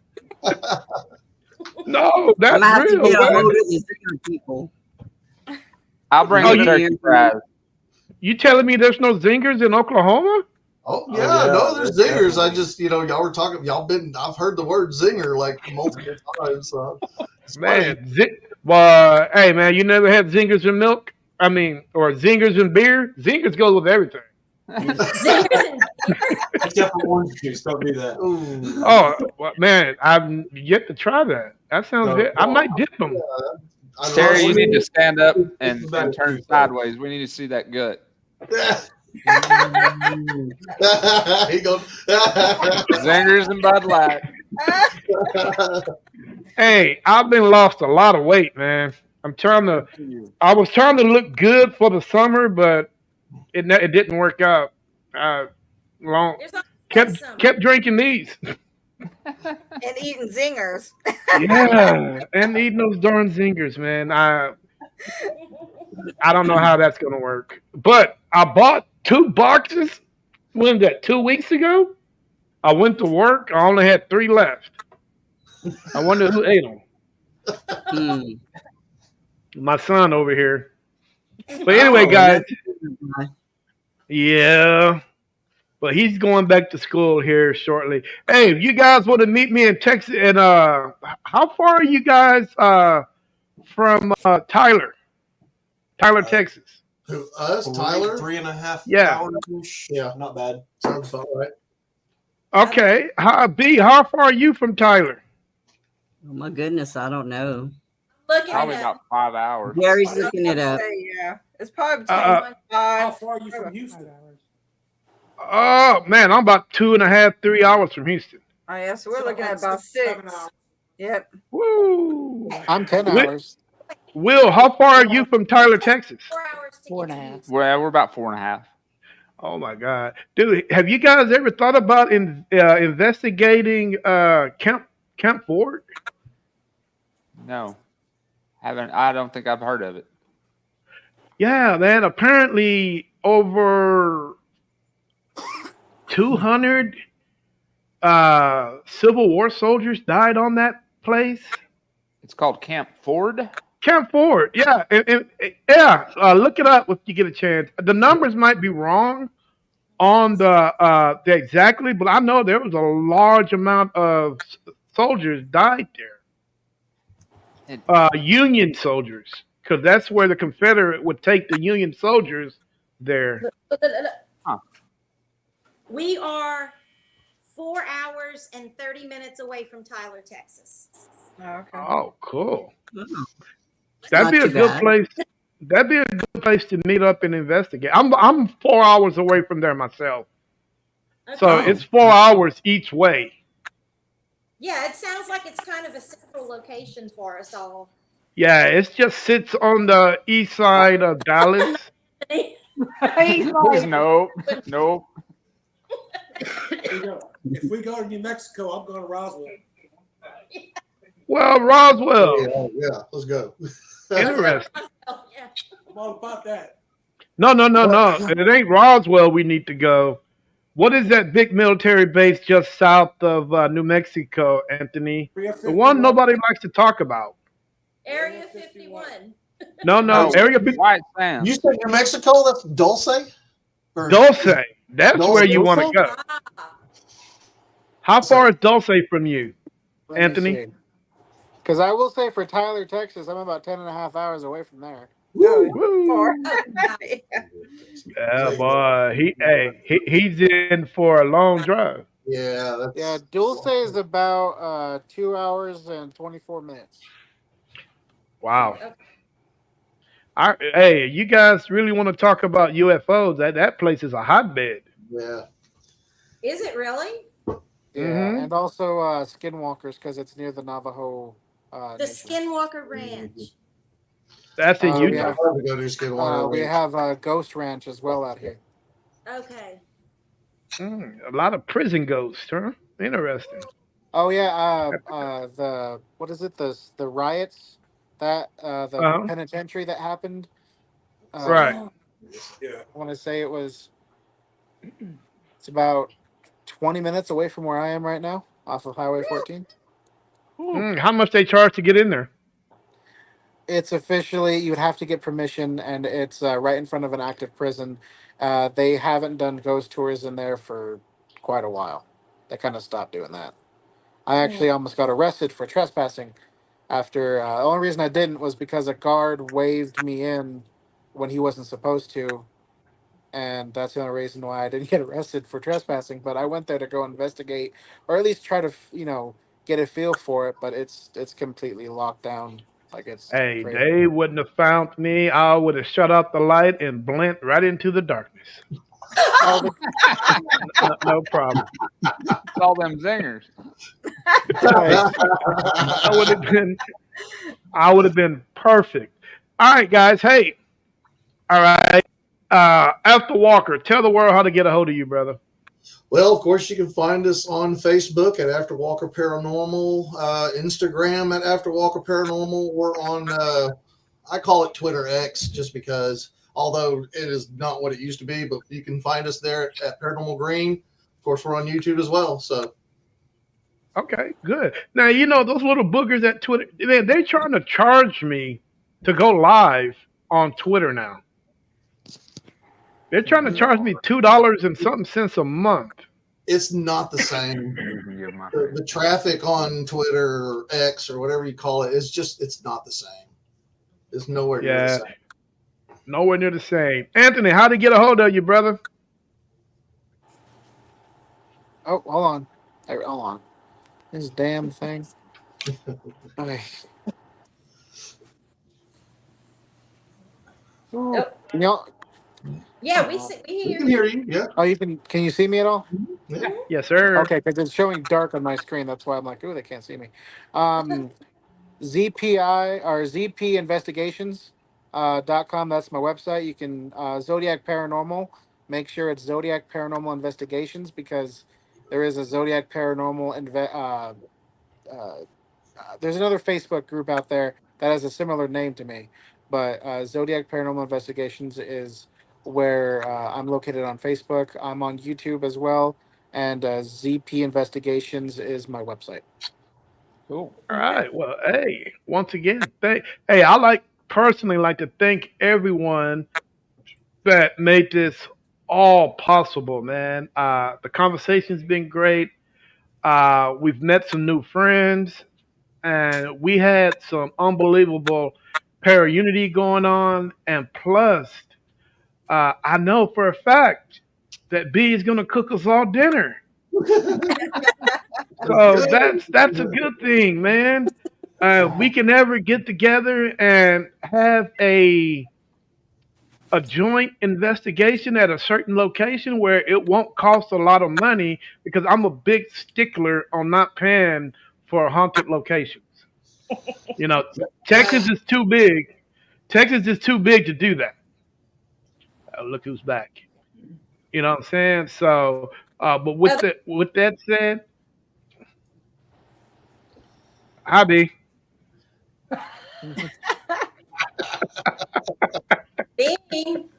No, I'm that's gonna have to real. get a hold man. of the zinger people. I'll bring Oh, you you- turkey fries. You telling me there's no zingers in Oklahoma? oh yeah, no, there's there's zingers. I definitely- just y'all were talking. I've heard the word zinger like multiple times. So it's funny. Man, hey man, you never had zingers in milk? I mean, or zingers in beer? Zingers goes with everything. Zingers and Except for orange juice, don't do that. Ooh. Oh well, man, I've yet to try that. That sounds No, good. I might dip them. I Terry, you love need to stand up and It's about turn it. sideways. We need to see that gut. he goes. Zingers and Bud Light. Hey, I've been lost a lot of weight, man. I was trying to look good for the summer, but it didn't work out. Long there's always some. kept drinking these. And eating zingers. Yeah, and eating those darn zingers, man. I don't know how that's gonna work. But I bought 2 boxes. When was that 2 weeks ago? I went to work. I only had 3 left. I wonder who ate them. Hmm. My son over here. But anyway, guys, yeah. But he's going back to school here shortly. Hey, if you guys want to meet me in Texas, and how far are you guys from Tyler, Texas? Who, us, Tyler? 3.5 Yeah. hours. Yeah. Not bad. Sounds about right. Okay, how far are you from Tyler? Oh my goodness, I don't know. Looking Probably it up. about 5 hours. Gary's looking it up. Yeah, it's probably between Uh, How 5. far are you from Houston? Oh man, I'm about 2.5, 3 hours from Houston. Oh yeah, so we're So looking at like about 7 6. hours. Yep. Woo! I'm 10 Wi- hours. Will, how far are you from Tyler, Texas? 4 hours to Four get and a to half. Houston. Well, we're about 4.5. Oh my God, dude! Have you guys ever thought about investigating Camp Ford? No, haven't. I don't think I've heard of it. Yeah, man. Apparently, over 200 Civil War soldiers died on that place. It's called Camp Ford. Camp Ford, yeah, yeah. Look it up if you get a chance. The numbers might be wrong on the exactly, but I know there was a large amount of soldiers died there. It, Union soldiers, because that's where the Confederate would take the Union soldiers there. Look. huh. We are 4 hours and 30 minutes away from Tyler, Texas. Oh, okay. Oh, cool. Oh, That'd not be a too good bad. place. That'd be a good place to meet up and investigate. I'm 4 hours away from there myself, so Okay. it's 4 hours each way. Yeah, it sounds like it's kind of a central location for us all. Yeah, it just sits on the east side of Dallas. He's There's like, nope. If we go to New Mexico, I'm going to Roswell. Well, Roswell, Yeah, let's go. interesting. Yeah. I'm all about that. No. It ain't Roswell. We need to go. What is that big military base just south of New Mexico, Anthony? Area The one 51. nobody likes to talk about. Area 51. No, No, Area 50, White Sands. You said New Mexico? That's Dulce? Or Dulce. That's Dulce? where you want to go. Ah, How far is Dulce from you, Let Anthony? me see. Because I will say for Tyler, Texas, I'm about 10 and a half hours away from there. No, Woo! oh, wow. Yeah, boy. He's in for a long drive. Yeah, that's Yeah, Dulce is about 2 hours and 24 minutes. Wow. Hey, you guys really want to talk about UFOs? That place is a hotbed. yeah. Is it really? Yeah, Mm-hmm. and also Skinwalkers because it's near the Navajo The Nation. Skinwalker Ranch. That's in We We Utah. have have to go to Skidwater. we have Ghost Ranch as well out here. Okay. A lot of prison ghosts, huh? Interesting. Oh yeah, the what is it? The riots that the Uh-huh. penitentiary that happened. Right. Oh, Yeah. I want to say it's about 20 minutes away from where I am right now, off of Highway 14. How much they charge to get in there? It's officially you'd have to get permission, and it's right in front of an active prison. They haven't done ghost tours in there for quite a while. They kind of stopped doing that. I actually almost got arrested for trespassing. After the only reason I didn't was because a guard waved me in when he wasn't supposed to, and that's the only reason why I didn't get arrested for trespassing. But I went there to go investigate, or at least try to get a feel for it. But it's completely locked down. Like it's Hey, crazy. they wouldn't have found me. I would have shut out the light and blent right into the darkness. Oh, No problem. All them zingers. I would have been. I would have been perfect. All right, guys. Hey. All right. After Walker, tell the world how to get a hold of you, brother. Well, of course, you can find us on Facebook at After Walker Paranormal, Instagram at After Walker Paranormal. We're on, I call it Twitter X just because, although it is not what it used to be, but you can find us there at Paranormal Green. Of course, we're on YouTube as well. So, Okay, good. Now you know those little boogers at Twitter. They're trying to charge me to go live on Twitter now. They're trying to charge me $2 and something cents a month. it's not the same. You're my The traffic on Twitter or X or whatever you call it is just, it's not the same. It's nowhere near the Yeah, same. nowhere near the same. Anthony, how to get a hold of you, brother? oh, hold on. Hey, hold on. This damn thing. Okay. Yep. Can y'all Yeah, we Uh, we We hear can you. hear you. Yeah. oh, you can. Can you see me at all? Yeah. Yes, sir. Okay, because it's showing dark on my screen. That's why I'm like, oh, they can't see me. Um, ZPI or ZP Investigations .com. That's my website. You can Zodiac Paranormal. Make sure it's Zodiac Paranormal Investigations because there is a Zodiac Paranormal there's another Facebook group out there that has a similar name to me, but Zodiac Paranormal Investigations is where I'm located on Facebook. I'm on YouTube as well, and ZP Investigations is my website. Cool. All Okay. right. Well, hey, once again, hey, I personally like to thank everyone that made this all possible, man. The conversation's been great. We've met some new friends, and we had some unbelievable para unity going on. And plus, I know for a fact that B is going to cook us all dinner. That's So good. that's a good thing, man. We can ever get together and have a joint investigation at a certain location where it won't cost a lot of money because I'm a big stickler on not paying for haunted locations. You know, Texas is too big. Texas is too big to do that. Look who's back. You know what I'm saying? So, but with that said, hi B. Being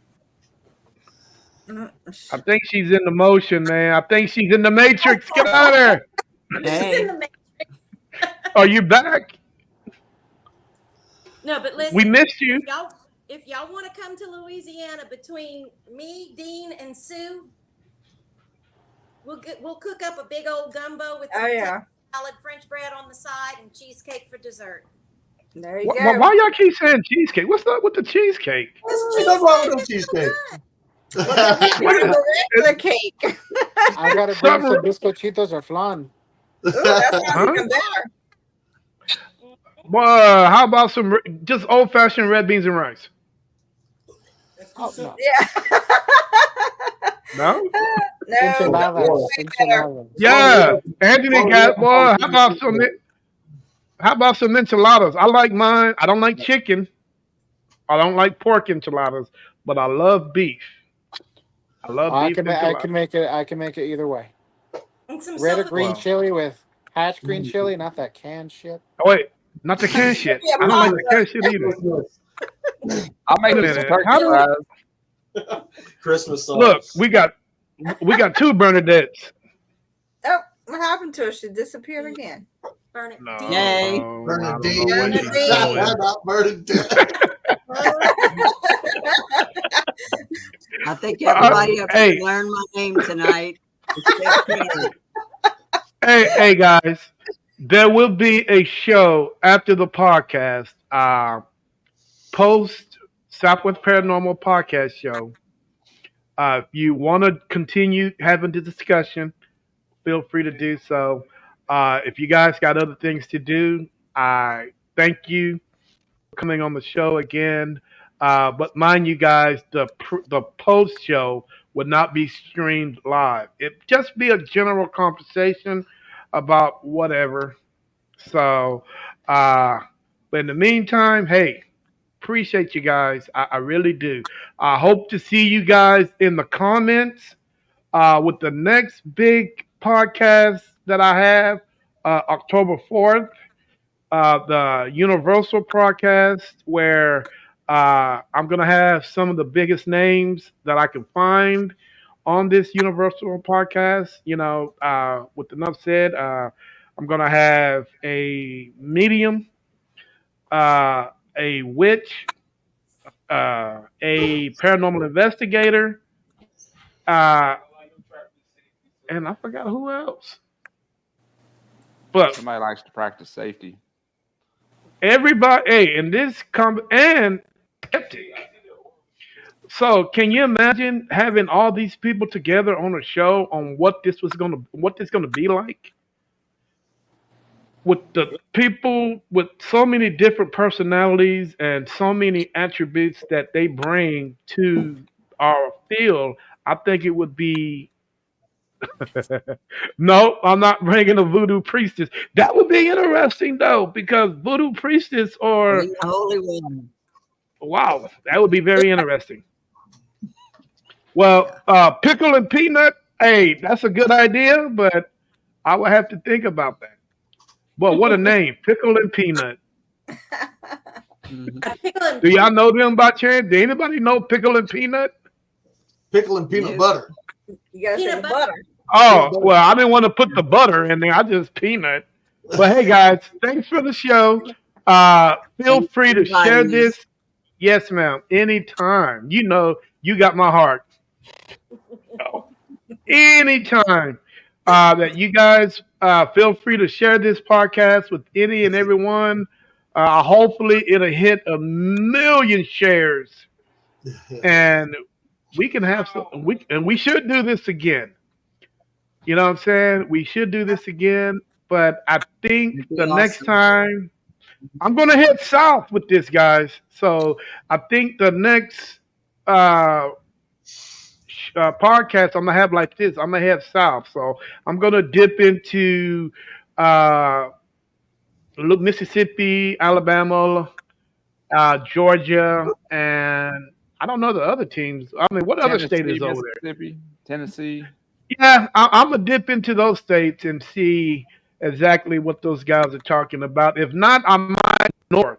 I think she's in the motion, man. I think she's in the matrix. Get out of there. she's in Hey, the Are you back? no, but We listen, missed you. if y'all want to come to Louisiana between me, Dean, and Sue, we'll cook up a big old gumbo with Oh some yeah, salad, French bread on the side, and cheesecake for dessert. there you Why go. y'all keep saying cheesecake? What's up with the cheesecake? This Ain't nothing wrong with cheesecake no is cheesecake. Well, then we What do is the it? regular cake. I gotta bring Something? some bizcochitos or flan. Ooh, that sounds Huh? even better. Well, how about some just old fashioned red beans and rice? That's too Oh simple. no, Yeah. No. No, Oh something boy. enchiladas, way better. enchiladas. Yeah, Anthony Well, we got. haven't found Well, the cheesecake. how about some enchiladas? I like mine. I don't like chicken. I don't like pork enchiladas, but I love beef. I love beef I enchiladas. can make it. I can make it either way. and some Red or silver. green Well, chili with hatch green chili, not that canned shit. oh wait, not the can shit. Yeah, I don't like Christmas, the pasta. can shit either. Christmas, I'll make Wait a you some minute. turkey How do we fries. Christmas look? sauce. We got two Bernadettes. Oh, what happened to her? She disappeared again. Burn it. No, yay. I don't know what Bernadine. she's Bernadine. doing. Not Bernadette. I think everybody up here Hey, learned my name tonight, except Ken. hey, guys. There will be a show after the podcast. Post Southwest Paranormal podcast show. If you want to continue having the discussion, feel free to do so. If you guys got other things to do, I thank you for coming on the show again. But mind you guys, the post show would not be streamed live. It just be a general conversation about whatever. So, uh, but in the meantime, hey, appreciate you guys. I really do. I hope to see you guys in the comments with the next big podcast that I have, October 4th, the Universal podcast, where I'm going to have some of the biggest names that I can find on this Universal podcast. You know, with enough said, I'm going to have a medium, a witch, a paranormal investigator, uh, and I forgot who else. But Somebody likes to practice safety. everybody, hey, in this and skeptic. So, can you imagine having all these people together on a show on what this gonna be like? With the people with so many different personalities and so many attributes that they bring to or feel, I think it would be. No, I'm not bringing a voodoo priestess. That would be interesting though, because voodoo priestess or Bring the Holy One. wow, that would be very interesting. Well, pickle and peanut, hey, that's a good idea, but I would have to think about that. Well, what a name, pickle and peanut. Mhm. A pickle and Do y'all know them by chance? Do anybody know pickle and peanut? Pickle and peanut Nope. butter. You gotta say Peanut the butter. butter. Oh, well, I didn't want to put the butter in there. I just peanut. But hey, guys, thanks for the show. Feel Thanks free for to share inviting this. us. Yes, ma'am. Anytime. You know, you got my heart. Oh, anytime that you guys feel free to share this podcast with any and everyone. Hopefully, it'll hit 1,000,000 shares, and we can have some. We should do this again. You know what I'm saying? We should do this again, but I think It'd be the next awesome. time I'm gonna head south with this, guys. So I think the next uh, podcast I'm gonna have like this. I'm gonna head south, so I'm gonna dip into uh, Mississippi, Alabama, Georgia, and I don't know the other teams. I mean, what other state Tennessee, is over there? Mississippi, Tennessee. Yeah, I'm gonna dip into those states and see exactly what those guys are talking about. If not, I might north.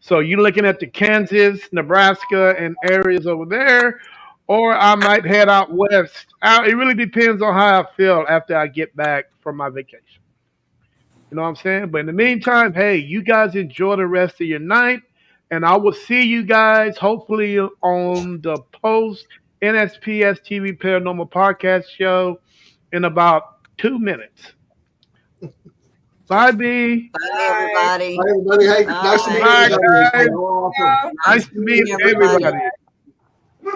So you're looking at the Kansas, Nebraska, and areas over there, or I might head out west. It really depends on how I feel after I get back from my vacation. You know what I'm saying? But in the meantime, hey, you guys enjoy the rest of your night, and I will see you guys hopefully on the post NSPS TV Paranormal Podcast show in about 2 minutes. Bye, B. Bye, Bye. everybody. Hi, everybody. Hey, nice to meet Bye, you. guys. Awesome. Nice to meet everybody.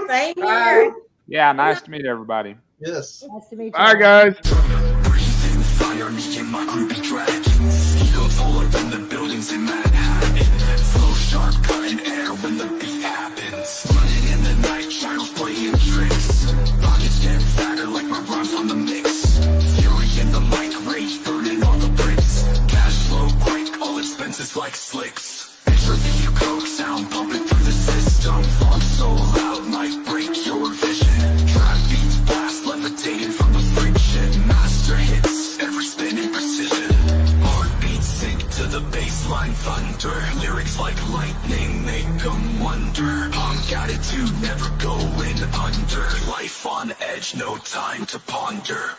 Same here. Yeah, nice to meet everybody. Yes. Nice to meet you. Bye, guys. Breathing fire, me and my groupie dragons. Ego taller than the buildings in Manhattan. Flow sharp, cutting air when the beat happens. Running in the night, shadows playing tricks. Pockets get fatter like my rhymes on the mix. Fury in the mic, rage burning all the bricks. Cash flow quick, all expenses like slicks. Intravenous coke sound pumping through the system. Fog so loud, might break your vision. Trap beats blast, levitating from the friction. Master hits, every spin in precision. Heartbeat sync to the baseline thunder. Lyrics like lightning make them wonder. Punk attitude, never going under. Life on edge, no time to ponder.